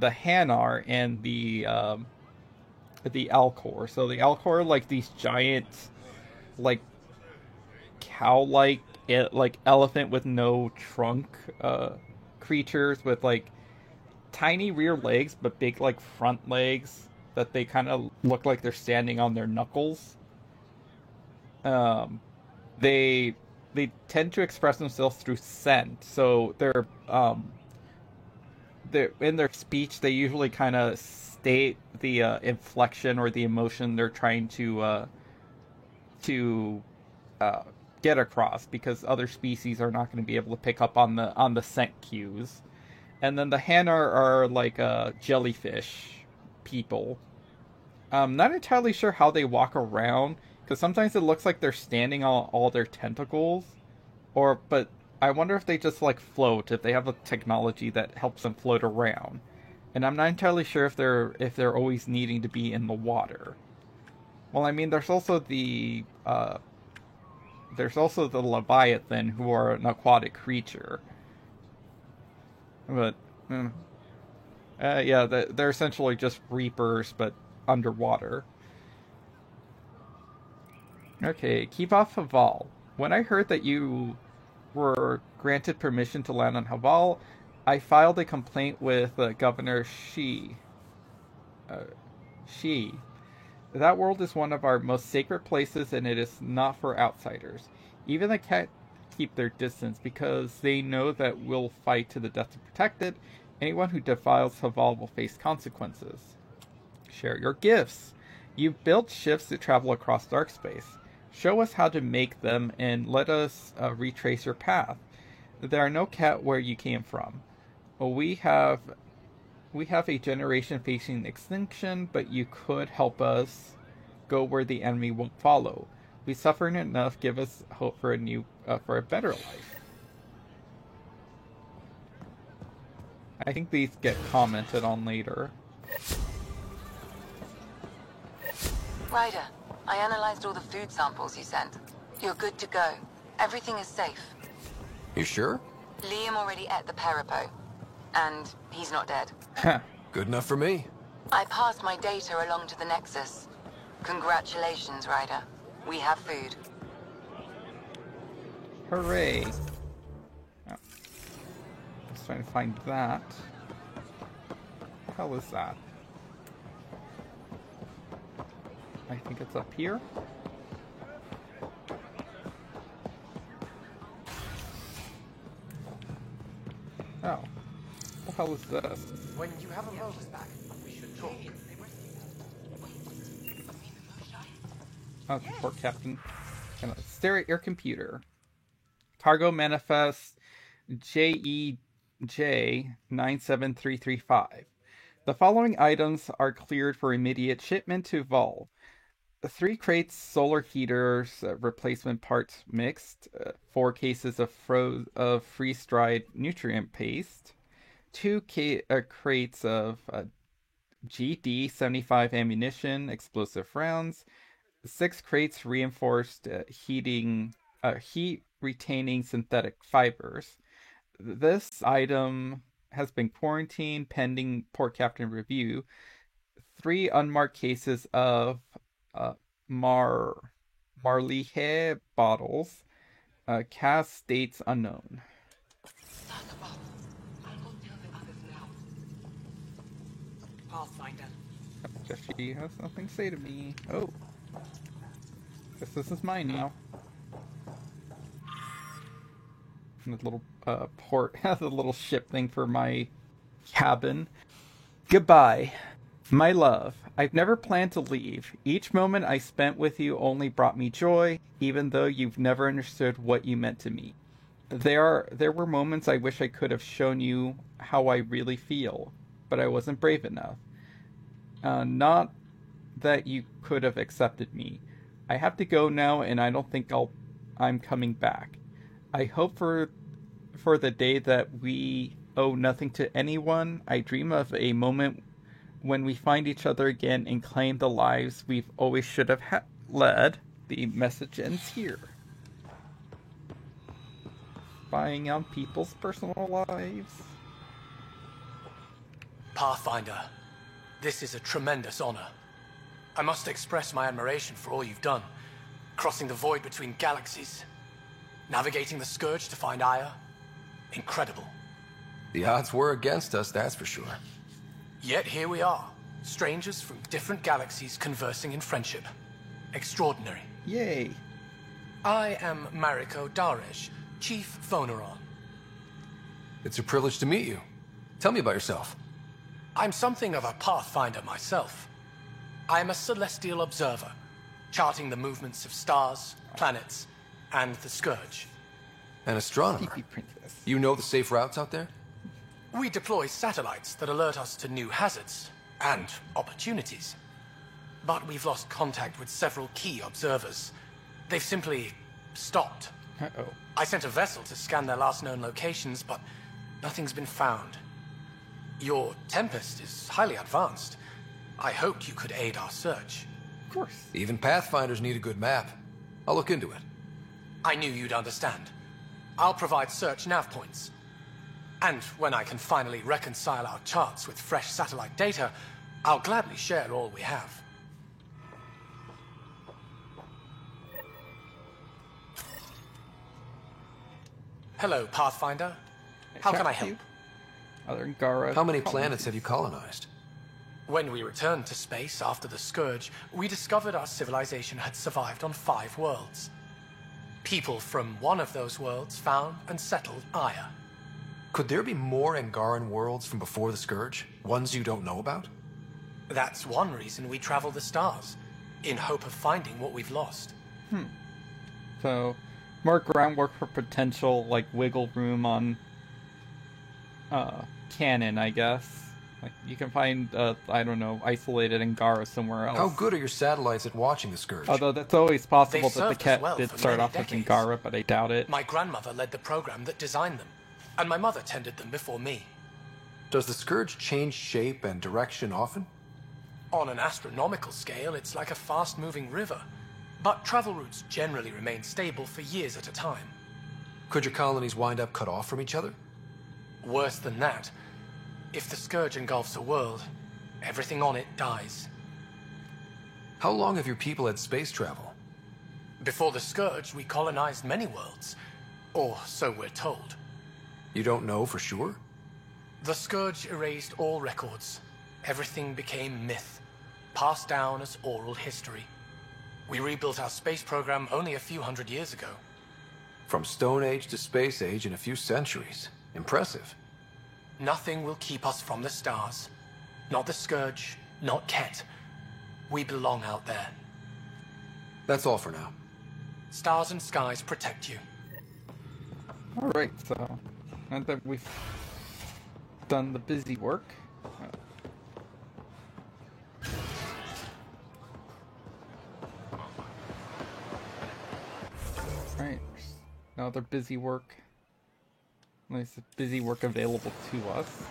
Hanar and the Alcor. So the Alcor are like these giant, like cow-like, like elephant with no trunk creatures with like tiny rear legs but big like front legs that they kind of look like they're standing on their knuckles. They tend to express themselves through scent, so they're in their speech they usually kind of state the inflection or the emotion they're trying to get across, because other species are not going to be able to pick up on the scent cues. And then the Hanar are like jellyfish people. I'm not entirely sure how they walk around, because sometimes it looks like they're standing on all their tentacles, but I wonder if they just like float, if they have a technology that helps them float around. And I'm not entirely sure if they're always needing to be in the water. Well, I mean, there's also the Leviathan, who are an aquatic creature. But yeah, they're essentially just reapers, but underwater. Okay, keep off Haval. When I heard that you were granted permission to land on Haval, I filed a complaint with Governor Shi. That world is one of our most sacred places, and it is not for outsiders. Even the cat keep their distance, because they know that we'll fight to the death to protect it. Anyone who defiles Haval will face consequences. Share your gifts. You've built ships to travel across dark space. Show us how to make them, and let us retrace your path. there are no cat where you came from. We have a generation facing extinction, but you could help us go where the enemy won't follow. We suffered enough. Give us hope for a better life. I think these get commented on later. Ryder, I analyzed all the food samples you sent. You're good to go. Everything is safe. You sure? Liam already ate the Peripo. And he's not dead. Good enough for me. I passed my data along to the Nexus. Congratulations, Ryder. We have food. Hooray. Oh. Just trying to find that. What the hell is that? I think it's up here. Oh. What the hell is this? When you have a moment back, we should talk. Oh, support captain. Gonna stare at your computer. Cargo manifest JEJ97335. The following items are cleared for immediate shipment to Vol. 3 crates solar heaters, replacement parts mixed, 4 cases of freeze-dried nutrient paste, 2 crates of GD-75 ammunition, explosive rounds, 6 crates reinforced heat-retaining synthetic fibers. This item has been quarantined pending port captain review. 3 unmarked cases of Marlihe bottles. Cast dates unknown. Pathfinder. Guess she has something to say to me. Oh. Guess this is mine now. And the little port has a little ship thing for my cabin. Goodbye, my love. I've never planned to leave. Each moment I spent with you only brought me joy, even though you've never understood what you meant to me. There were moments I wish I could have shown you how I really feel, but I wasn't brave enough. Not that you could have accepted me. I have to go now, and I don't think I'm coming back. I hope for the day that we owe nothing to anyone. I dream of a moment when we find each other again and claim the lives we've always should have led. The message ends here. Spying on people's personal lives. Pathfinder, this is a tremendous honor. I must express my admiration for all you've done. Crossing the void between galaxies. Navigating the Scourge to find Aya. Incredible. The odds were against us, that's for sure. Yet here we are. Strangers from different galaxies conversing in friendship. Extraordinary. Yay. I am Mariko Darej, Chief Phoneron. It's a privilege to meet you. Tell me about yourself. I'm something of a pathfinder myself. I am a celestial observer, charting the movements of stars, planets, and the Scourge. An astronomer? You know the safe routes out there? We deploy satellites that alert us to new hazards and opportunities. But we've lost contact with several key observers. They've simply stopped. Uh-oh. I sent a vessel to scan their last known locations, but nothing's been found. Your Tempest is highly advanced. I hoped you could aid our search. Of course. Even Pathfinders need a good map. I'll look into it. I knew you'd understand. I'll provide search nav points. And when I can finally reconcile our charts with fresh satellite data, I'll gladly share all we have. Hello, Pathfinder. How can I help? Angara. How many planets have you colonized? When we returned to space after the Scourge, we discovered our civilization had survived on 5 worlds. People from one of those worlds found and settled Aya. Could there be more Angaran worlds from before the Scourge? Ones you don't know about? That's one reason we travel the stars, in hope of finding what we've lost. So, more groundwork for potential, like, wiggle room on canon, I guess. Like, you can find, I don't know, isolated Angara somewhere else. How good are your satellites at watching the Scourge? Although that's always possible that the served us Ket well did for start many off with decades. Angara, but I doubt it. My grandmother led the program that designed them, and my mother tended them before me. Does the Scourge change shape and direction often? On an astronomical scale, it's like a fast-moving river. But travel routes generally remain stable for years at a time. Could your colonies wind up cut off from each other? Worse than that. If the Scourge engulfs a world, everything on it dies. How long have your people had space travel? Before the Scourge, we colonized many worlds. Or so we're told. You don't know for sure? The Scourge erased all records. Everything became myth, passed down as oral history. We rebuilt our space program only a few hundred years ago. From Stone Age to Space Age in a few centuries. Impressive. Nothing will keep us from the stars. Not the Scourge, not Ket. We belong out there. That's all for now. Stars and skies protect you. Alright, so now that we've done the busy work. Alright, now they're busy work. Nice busy work available to us.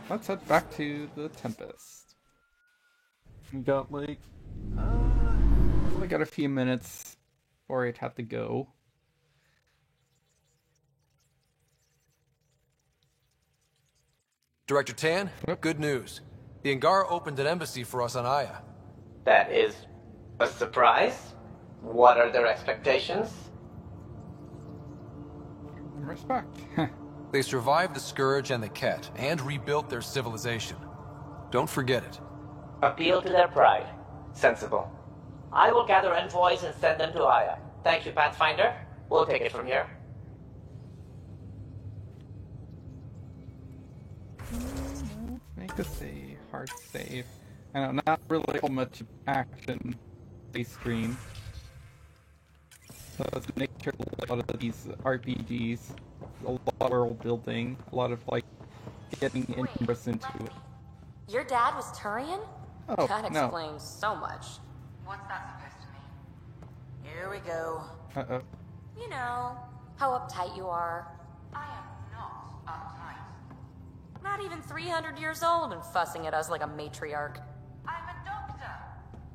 Let's head back to the Tempest. We got like, we got a few minutes before I'd have to go. Director Tan, good news. The Angara opened an embassy for us on Aya. That is a surprise. What are their expectations? Respect. They survived the Scourge and the Ket, and rebuilt their civilization. Don't forget it. Appeal to their pride. Sensible. I will gather envoys and send them to Aya. Thank you, Pathfinder. We'll take it from here. Make a save, hard save. I know, not really much action base screen. So that's the nature of a lot of these RPGs. A lot of world building, a lot of like getting interest into it. Your dad was Turian? Oh, That no. explains so much. What's that supposed to mean? Here we go. Uh-oh. You know, how uptight you are. I am not uptight. Not even 300 years old and fussing at us like a matriarch. I'm a doctor.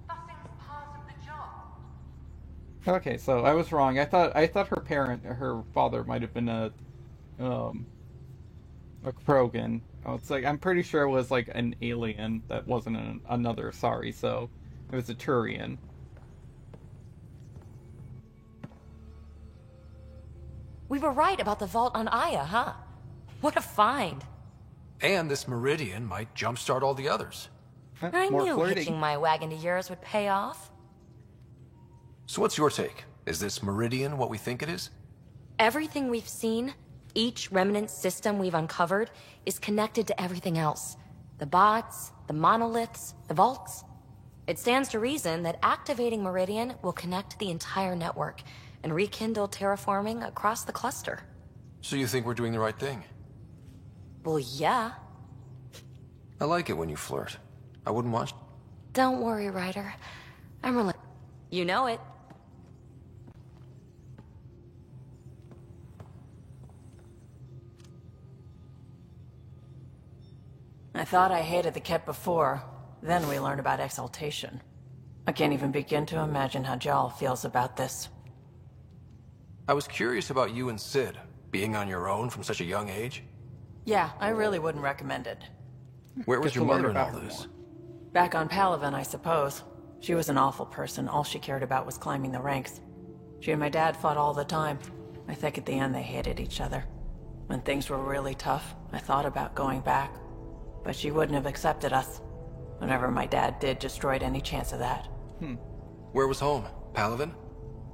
Fussing's part of the job. Okay, so I was wrong. I thought her father might have been a Krogan. Oh, it's like, I'm pretty sure it was like an alien that wasn't another Asari, so it was a Turian. We were right about the vault on Aya, huh? What a find. And this Meridian might jumpstart all the others. I knew hitching my wagon to yours would pay off. So what's your take? Is this Meridian what we think it is? Everything we've seen, each remnant system we've uncovered, is connected to everything else. The bots, the monoliths, the vaults. It stands to reason that activating Meridian will connect the entire network and rekindle terraforming across the cluster. So you think we're doing the right thing? Well, yeah. I like it when you flirt. I wouldn't watch. Don't worry, Ryder. I'm really... You know it. I thought I hated the Ket before. Then we learned about exaltation. I can't even begin to imagine how Jal feels about this. I was curious about you and Sid, being on your own from such a young age. Yeah, I really wouldn't recommend it. Where was Just your to learn mother in all about her this? Back on Palaven, I suppose. She was an awful person. All she cared about was climbing the ranks. She and my dad fought all the time. I think at the end they hated each other. When things were really tough, I thought about going back. But she wouldn't have accepted us. Whatever my dad did destroyed any chance of that. Where was home? Palaven?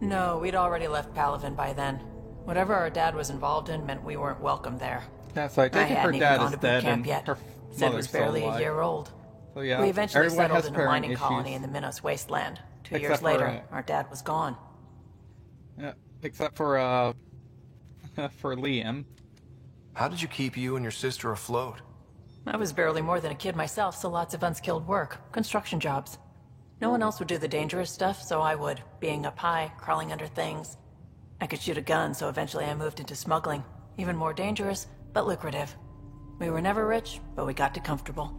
No, we'd already left Palaven by then. Whatever our dad was involved in meant we weren't welcome there. Yeah, so I take it her hadn't even dad gone is to boot dead camp and yet. her Sid mother's was still barely a alive. year old. So yeah, We eventually everyone settled has in a parent mining issues. colony in the Minos Wasteland. 2 years Except for, later, our dad was gone. Except for, for Liam. How did you keep you and your sister afloat? I was barely more than a kid myself, so lots of unskilled work. Construction jobs. No one else would do the dangerous stuff, so I would. Being up high, crawling under things. I could shoot a gun, so eventually I moved into smuggling. Even more dangerous, but lucrative. We were never rich, but we got too comfortable.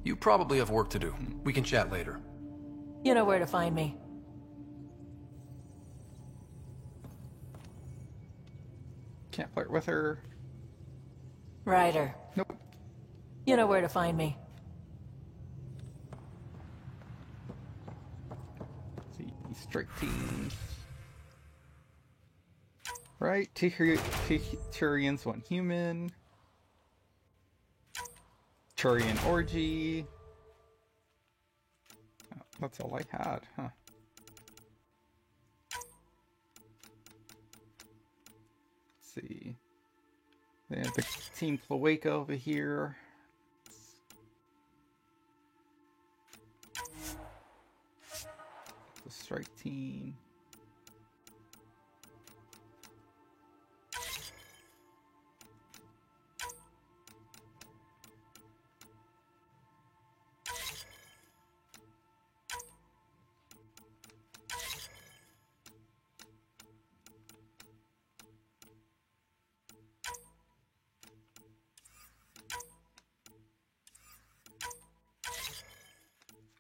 You probably have work to do. We can chat later. You know where to find me. Can't flirt with her. Ryder. Nope. You know where to find me. Let's see, strike teams. Right, two Turians, one human. Turian orgy. Oh, that's all I had, huh? Let's see. They have the Team Cloaca over here. The strike team.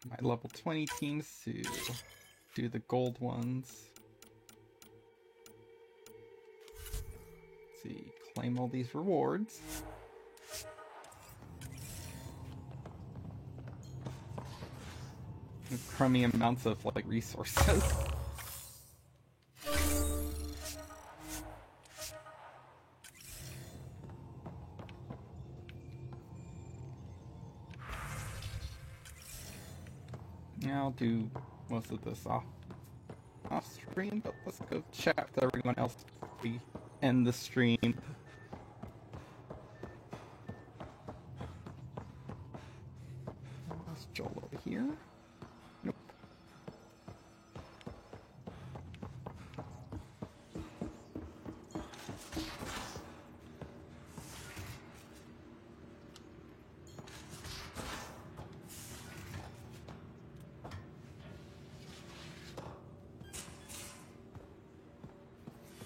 My level 20 teams to do the gold ones. Let's see, claim all these rewards. And crummy amounts of like resources. I'll do most of this off stream, but let's go chat with everyone else before we end the stream. Is Joel over here? Nope.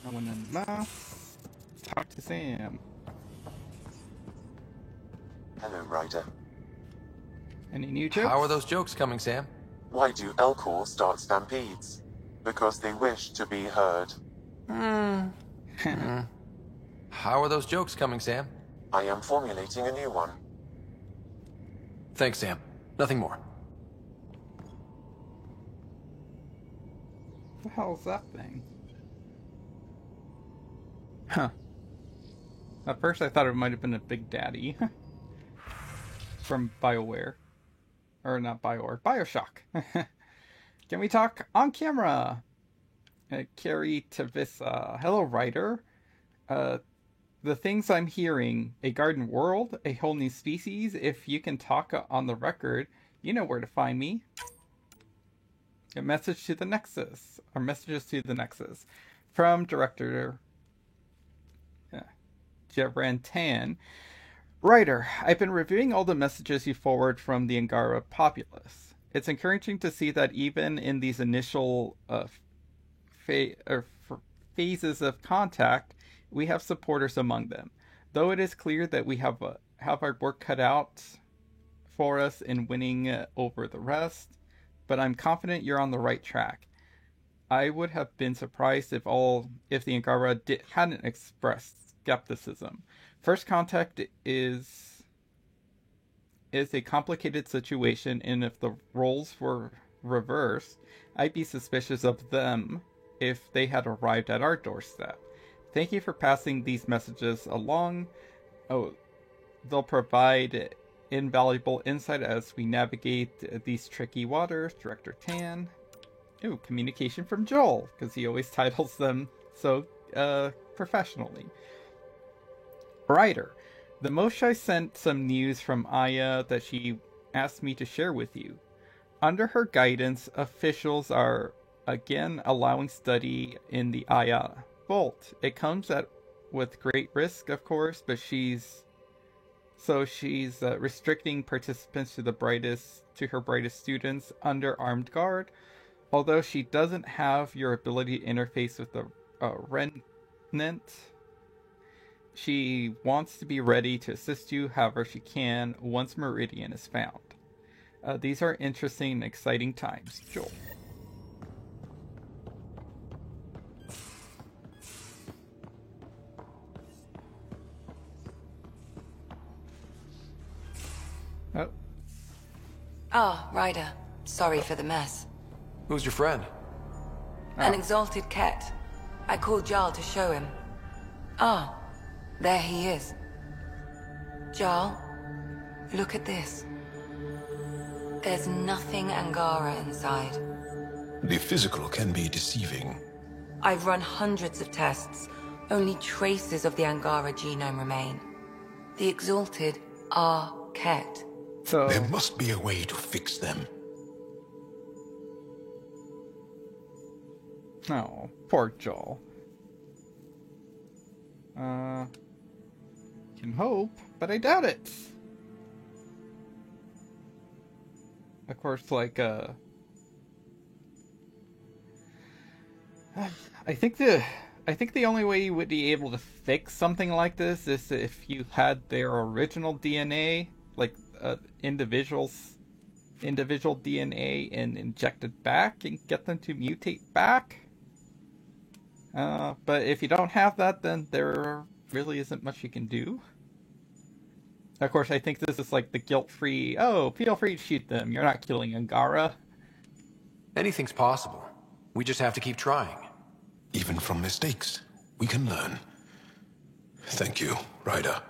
No one in math. Talk to Sam. Hello, Ryder. Any new jokes? How are those jokes coming, Sam? Why do Elcor start stampedes? Because they wish to be heard. How are those jokes coming, Sam? I am formulating a new one. Thanks, Sam. Nothing more. What the hell is that thing? Huh. At first I thought it might have been a Big Daddy. From BioWare. Or not BioWare, Bioshock. Can we talk on camera? Carrie Tavissa. Hello, Ryder. The things I'm hearing. A garden world, a whole new species. If you can talk on the record, you know where to find me. A message to the Nexus. Or messages to the Nexus. From Director Jebran Tan. Ryder, I've been reviewing all the messages you forward from the Angara populace. It's encouraging to see that even in these initial phases of contact, we have supporters among them. Though it is clear that we have our work cut out for us in winning over the rest, but I'm confident you're on the right track. I would have been surprised if the Angara hadn't expressed skepticism. First contact is a complicated situation, and if the roles were reversed, I'd be suspicious of them if they had arrived at our doorstep. Thank you for passing these messages along. Oh, they'll provide invaluable insight as we navigate these tricky waters. Director Tan. Ooh, communication from Joel, because he always titles them so professionally. Ryder, the Moshae sent some news from Aya that she asked me to share with you. Under her guidance, officials are again allowing study in the Aya vault. It comes with great risk, of course, but she's restricting participants to her brightest students under armed guard. Although she doesn't have your ability to interface with the Remnant, she wants to be ready to assist you however she can once Meridian is found. These are interesting and exciting times, Joel. Oh. Ah, Ryder. Sorry for the mess. Who's your friend? An exalted cat. I called Jarl to show him. Ah, there he is. Jarl, look at this. There's nothing Angara inside. The physical can be deceiving. I've run hundreds of tests. Only traces of the Angara genome remain. The exalted are Ket. There must be a way to fix them. Oh, poor Joel. Can hope, but I doubt it. Of course, like, I think the only way you would be able to fix something like this is if you had their original DNA, like, individual DNA, and inject it back and get them to mutate back. But if you don't have that, then there really isn't much you can do. Of course, I think this is like the guilt-free, oh, feel free to shoot them, you're not killing Angara. Anything's possible. We just have to keep trying. Even from mistakes, we can learn. Thank you, Ryder.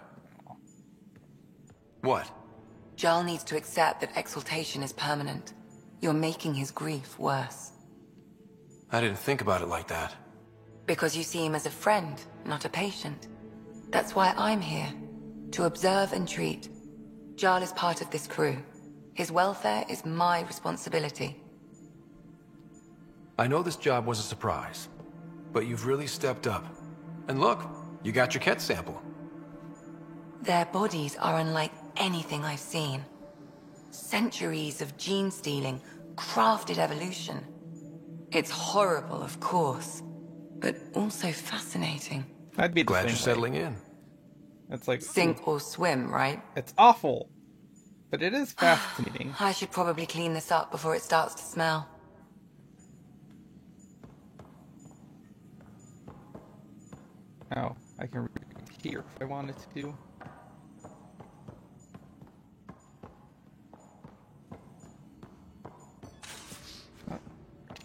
What? Jarl needs to accept that exaltation is permanent. You're making his grief worse. I didn't think about it like that. Because you see him as a friend, not a patient. That's why I'm here. To observe and treat. Jarl is part of this crew. His welfare is my responsibility. I know this job was a surprise, but you've really stepped up. And look, you got your Ket sample. Their bodies are unlike anything I've seen. Centuries of gene stealing, crafted evolution. It's horrible, of course, but also fascinating. I'd be glad you're settling in. It's like sink or swim, right? It's awful, but it is fascinating. I should probably clean this up before it starts to smell. Oh, I can read here if I wanted to.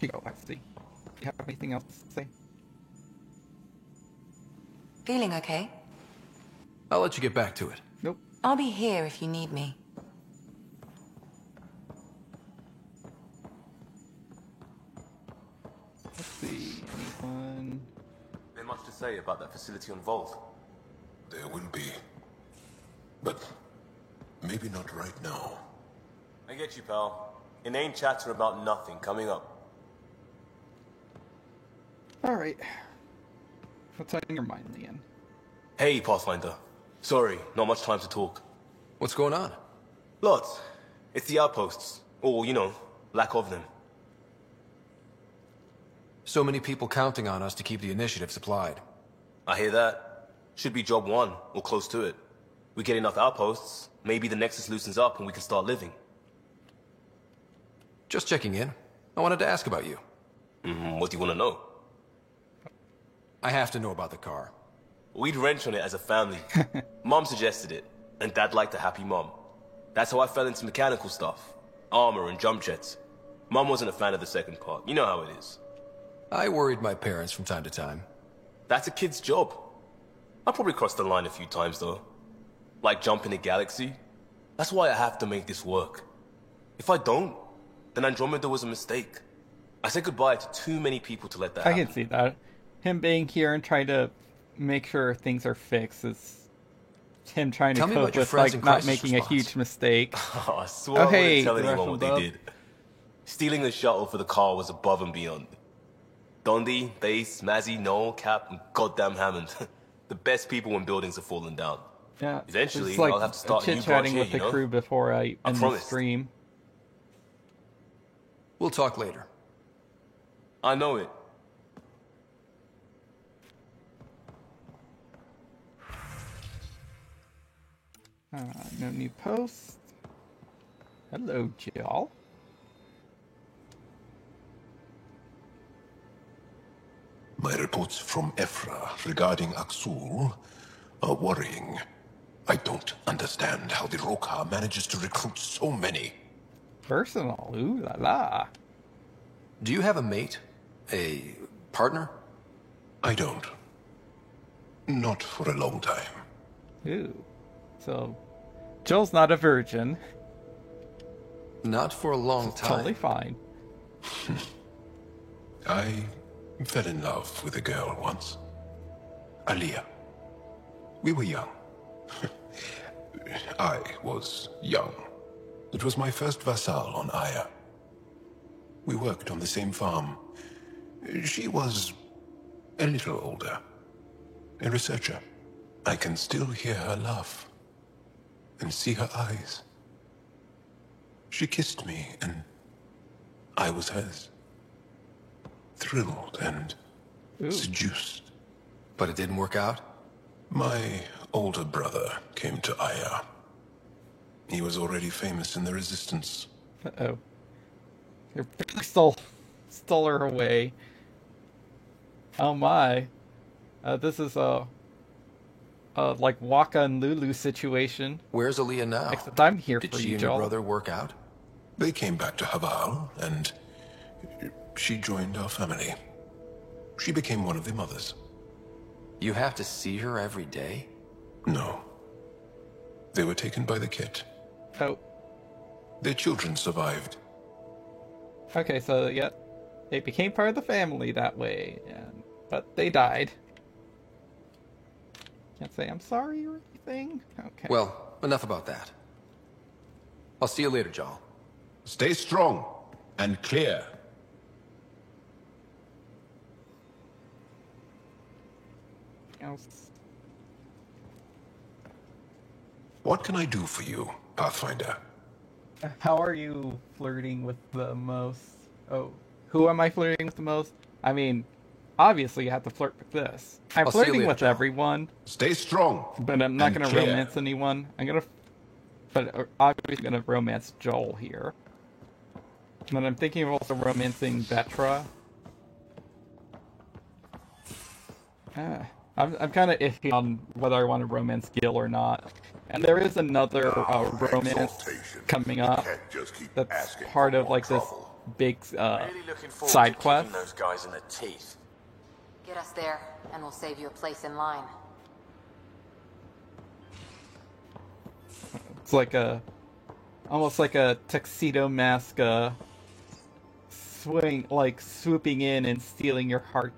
Go, I see. Do you have anything else to say? Feeling okay? I'll let you get back to it. Nope. I'll be here if you need me. Let's see. Anyone? There's much to say about that facility on Vault. There will be. But maybe not right now. I get you, pal. Inane chatter about nothing coming up. Alright. What's on your mind, Leon? Hey, Pathfinder. Sorry, not much time to talk. What's going on? Lots. It's the outposts. Or, you know, lack of them. So many people counting on us to keep the initiative supplied. I hear that. Should be job one, or close to it. We get enough outposts, maybe the Nexus loosens up and we can start living. Just checking in. I wanted to ask about you. What do you want to know? I have to know about the car. We'd wrench on it as a family. Mom suggested it, and Dad liked a happy mom. That's how I fell into mechanical stuff. Armor and jump jets. Mom wasn't a fan of the second part. You know how it is. I worried my parents from time to time. That's a kid's job. I probably crossed the line a few times, though. Like jumping a galaxy. That's why I have to make this work. If I don't, then Andromeda was a mistake. I said goodbye to too many people to let that happen. I can see that. Him being here and trying to make sure things are fixed is him trying to cope with like not making a huge mistake. I swear I wouldn't tell anyone what they did. Stealing the shuttle for the car was above and beyond. Dundee, Base, Mazzy, Noel, Cap, and goddamn Hammond. The best people when buildings are falling down. Yeah. Eventually, it's like I'll have to start a new branch chit-chatting here, with the you know? crew before I end the promise. stream. We'll talk later. I know it. No new posts. Hello, Jill. My reports from Ephra regarding Aksul are worrying. I don't understand how the Rokha manages to recruit so many. Personal, ooh la la. Do you have a mate? A partner? I don't. Not for a long time. Ooh. So, Joel's not a virgin. Not for a long time. Totally fine. I fell in love with a girl once. Aliyah. We were young. I was young. It was my first vassal on Aya. We worked on the same farm. She was a little older. A researcher. I can still hear her laugh and see her eyes. She kissed me and I was hers. Thrilled and seduced. But it didn't work out? My older brother came to Aya. He was already famous in the Resistance. Uh-oh. Your pistol stole her away. Oh my. This is a like Waka and Lulu situation. Where's Aliyah now? Except I'm here Did for she you, and your Joel. brother work out? They came back to Haval, and she joined our family. She became one of the mothers. You have to see her every day? No. They were taken by the Kett. Oh. Their children survived. Okay, so yeah, they became part of the family that way, but they died. Can't say I'm sorry or anything. Okay. Well, enough about that. I'll see you later, Joel. Stay strong and clear. Else. What can I do for you, Pathfinder? How are you flirting with the most? Oh, who am I flirting with the most? I mean, obviously you have to flirt with this. I'm I'll see you flirting later, with Joel. everyone. Stay strong. But I'm not and going to clear. romance anyone. But obviously going to romance Joel here. But I'm thinking of also romancing Vetra. I'm kind of iffy on whether I want to romance Gil or not. And there is another romance coming up that's part of like this big side quest. Those guys in the teeth. Get us there, and we'll save you a place in line. It's like almost like a tuxedo mask, swooping in and stealing your heart.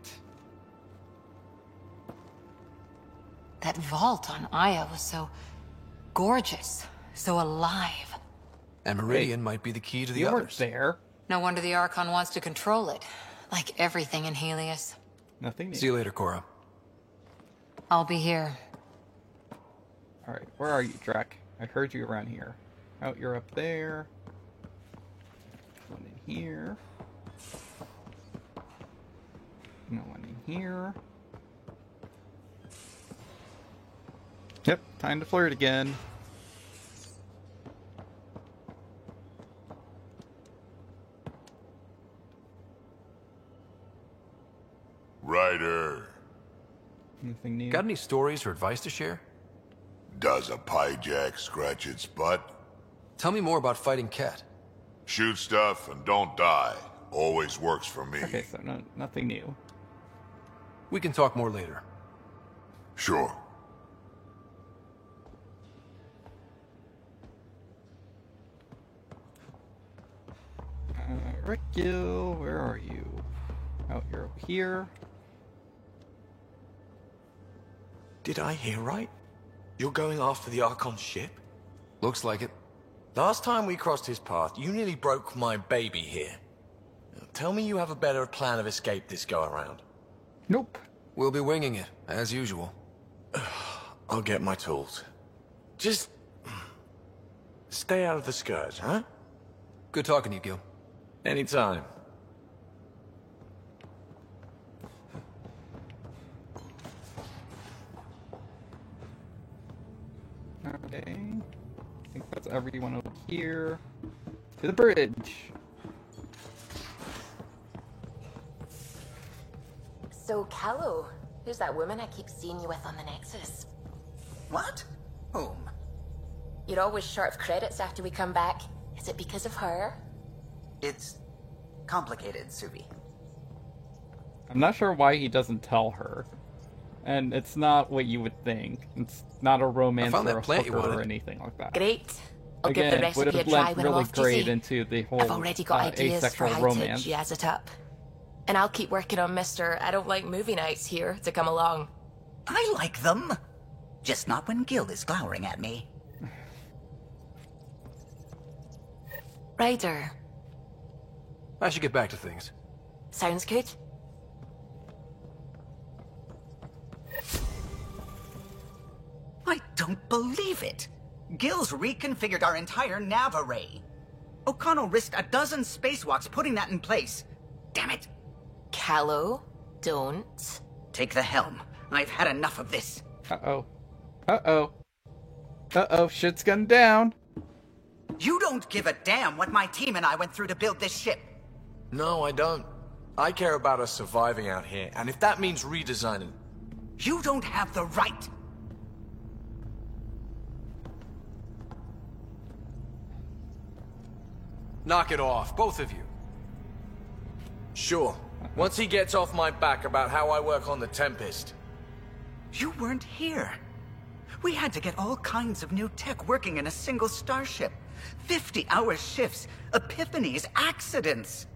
That vault on Aya was so gorgeous, so alive. And Meridian might be the key to the You weren't others. there. No wonder the Archon wants to control it, like everything in Helios. Nothing new. See you later, Cora. I'll be here. Alright, where are you, Drek? I heard you around here. Oh, you're up there. One in here. No one in here. Yep, time to flirt again. Ryder, Nothing new. Got any stories or advice to share? does a pyjak scratch its butt? Tell me more about fighting Kett. Shoot stuff and don't die. Always works for me. Okay, so nothing new. We can talk more later. Sure. Rick Gill, where are you? Oh, you're over here. Did I hear right? You're going after the Archon's ship? Looks like it. Last time we crossed his path, you nearly broke my baby here. tell me you have a better plan of escape this go around. Nope. We'll be winging it, as usual. I'll get my tools. Just... stay out of the Scourge, huh? Good talking to you, Gil. Anytime. Okay. I think that's everyone over here. To the bridge! So, Callow, who's that woman I keep seeing you with on the Nexus? What? Whom? You're always short of credits after we come back. Is it because of her? It's complicated, Suvi. I'm not sure why he doesn't tell her. And it's not what you would think. It's not a romance or a hooker or anything like that. Great. I'll Again, give the recipe would a have try led when I'm really off duty. great into the whole I've already got ideas for asexual how romance. to jazz it up. And I'll keep working on Mr. I don't like movie nights here to come along. I like them. Just not when Gil is glowering at me. Ryder. I should get back to things. Sounds good. I don't believe it. Gil's reconfigured our entire nav array. O'Connell risked a dozen spacewalks putting that in place. Damn it. Callow, don't. Take the helm. I've had enough of this. Uh-oh. Uh-oh. Uh-oh, shit's gone down. You don't give a damn what my team and I went through to build this ship. No, I don't. I care about us surviving out here, and if that means redesigning... You don't have the right. Knock it off, both of you. Sure. Once he gets off my back about how I work on the Tempest. You weren't here. We had to get all kinds of new tech working in a single starship. 50-hour shifts, epiphanies, accidents.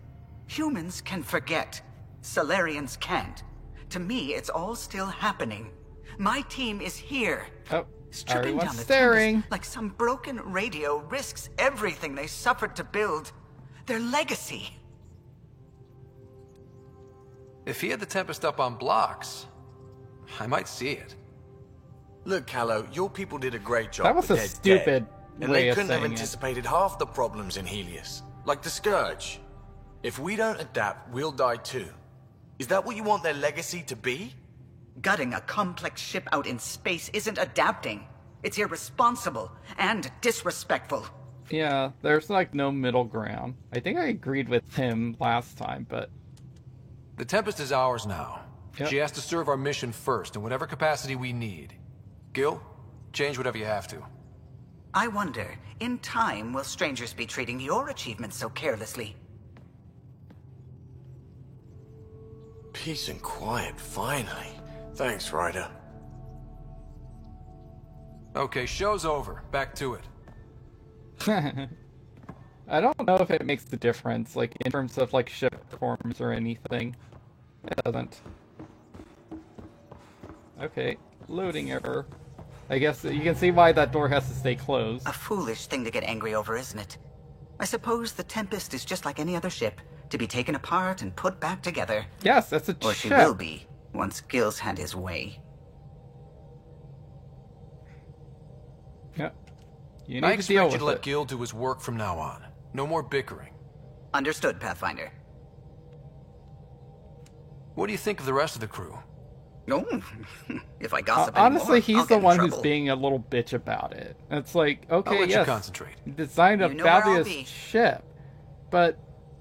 Humans can forget. Solarians can't. To me, it's all still happening. My team is here. Oh, stripping down the staring. Tempest like some broken radio risks everything they suffered to build. Their legacy. If he had the Tempest up on blocks, I might see it. Look, Callow, your people did a great job. That was but a they're stupid dead, and way they of couldn't have saying it. anticipated half the problems in Helios, like the Scourge. If we don't adapt, we'll die too. Is that what you want their legacy to be? Gutting a complex ship out in space isn't adapting. It's irresponsible and disrespectful. Yeah, there's like no middle ground. I think I agreed with him last time, but... The Tempest is ours now. Yep. She has to serve our mission first, in whatever capacity we need. Gil, change whatever you have to. I wonder, in time, will strangers be treating your achievements so carelessly? Peace and quiet, finally. Thanks, Ryder. Okay, show's over. Back to it. I don't know if it makes the difference, like, in terms of, like, ship performance or anything. It doesn't. Okay, loading error. I guess you can see why that door has to stay closed. A foolish thing to get angry over, isn't it? I suppose the Tempest is just like any other ship, to be taken apart and put back together. Yes, that's a Or ship. she will be, once Gil's had his way. Yeah. You I need to deal expect you with to let it. Gil do his work from now on. No more bickering. Understood, Pathfinder. What do you think of the rest of the crew? No, if I gossip anymore, Honestly, I'll he's get the in one who's trouble. being a little bitch about it. It's like, okay, let you yes, concentrate. you designed a You know where I'll fabulous be. ship, but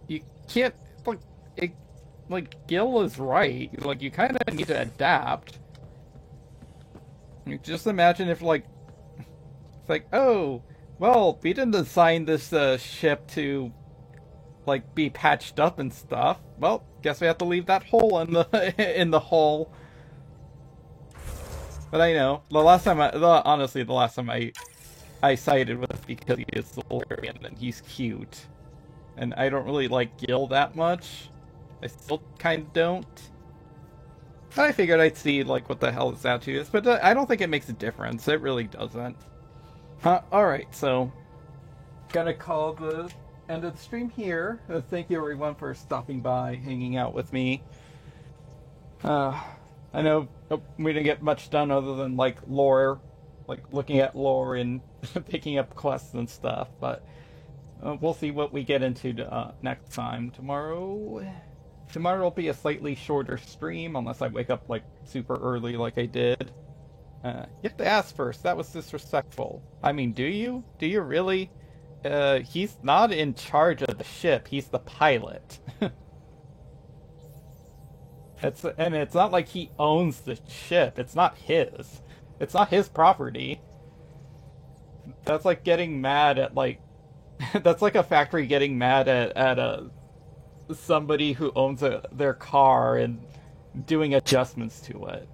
you can't, like, Gil is right. Like, you kind of need to adapt. You just imagine if, like, it's like, oh, well, we didn't design this ship to, like, be patched up and stuff. Well, guess we have to leave that hole in the in the hull. But I know the last time I sided with because he is Solarian and he's cute, and I don't really like Gil that much. I still kind of don't. I figured I'd see like what the hell his attitude is, but I don't think it makes a difference. It really doesn't. All right, so gonna call the end of the stream here. Thank you everyone for stopping by, hanging out with me. I know we didn't get much done other than like lore, like looking at lore and picking up quests and stuff, but we'll see what we get into next time. Tomorrow will be a slightly shorter stream unless I wake up like super early like I did. You have to ask first. That was disrespectful. I mean, do you? Do you really? He's not in charge of the ship. He's the pilot. It's not like he owns the ship. It's not his. It's not his property. That's like getting mad at like that's like a factory getting mad at somebody who owns their car and doing adjustments to it.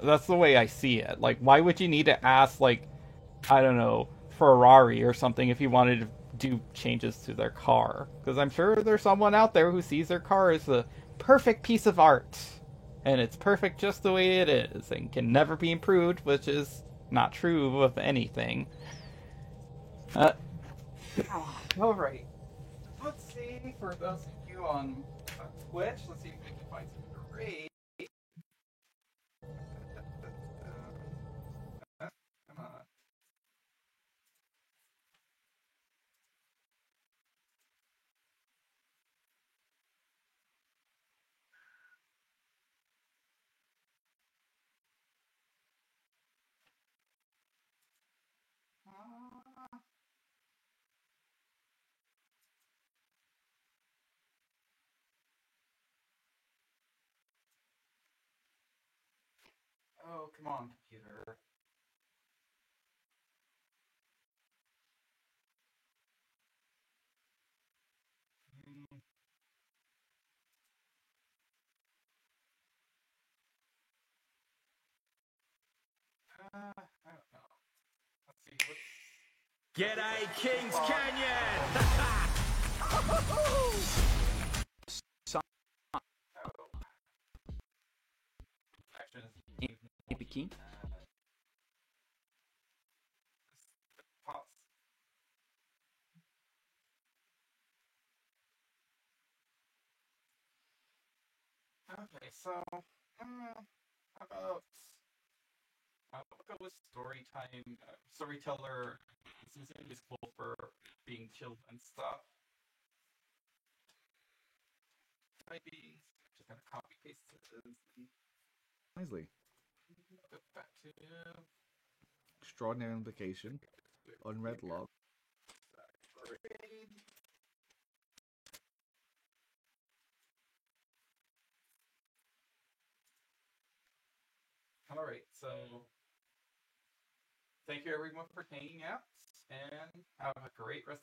That's the way I see it. Like, why would you need to ask, like, I don't know, Ferrari or something if you wanted to do changes to their car? Because I'm sure there's someone out there who sees their car as a perfect piece of art. And it's perfect just the way it is and can never be improved, which is not true of anything. Alright. Let's see, for those of you on Twitch, let's see if we can find some great. Come on. Oh, come on, computer. I don't know. Let's see. G'day, Kings Canyon! King? Okay, so how about we'll go with story time. Storyteller is useful for being chilled and stuff. Maybe just gonna copy paste this. Nicely. Go back to Extraordinary implication. Unread log. Alright, so thank you everyone for hanging out, and have a great rest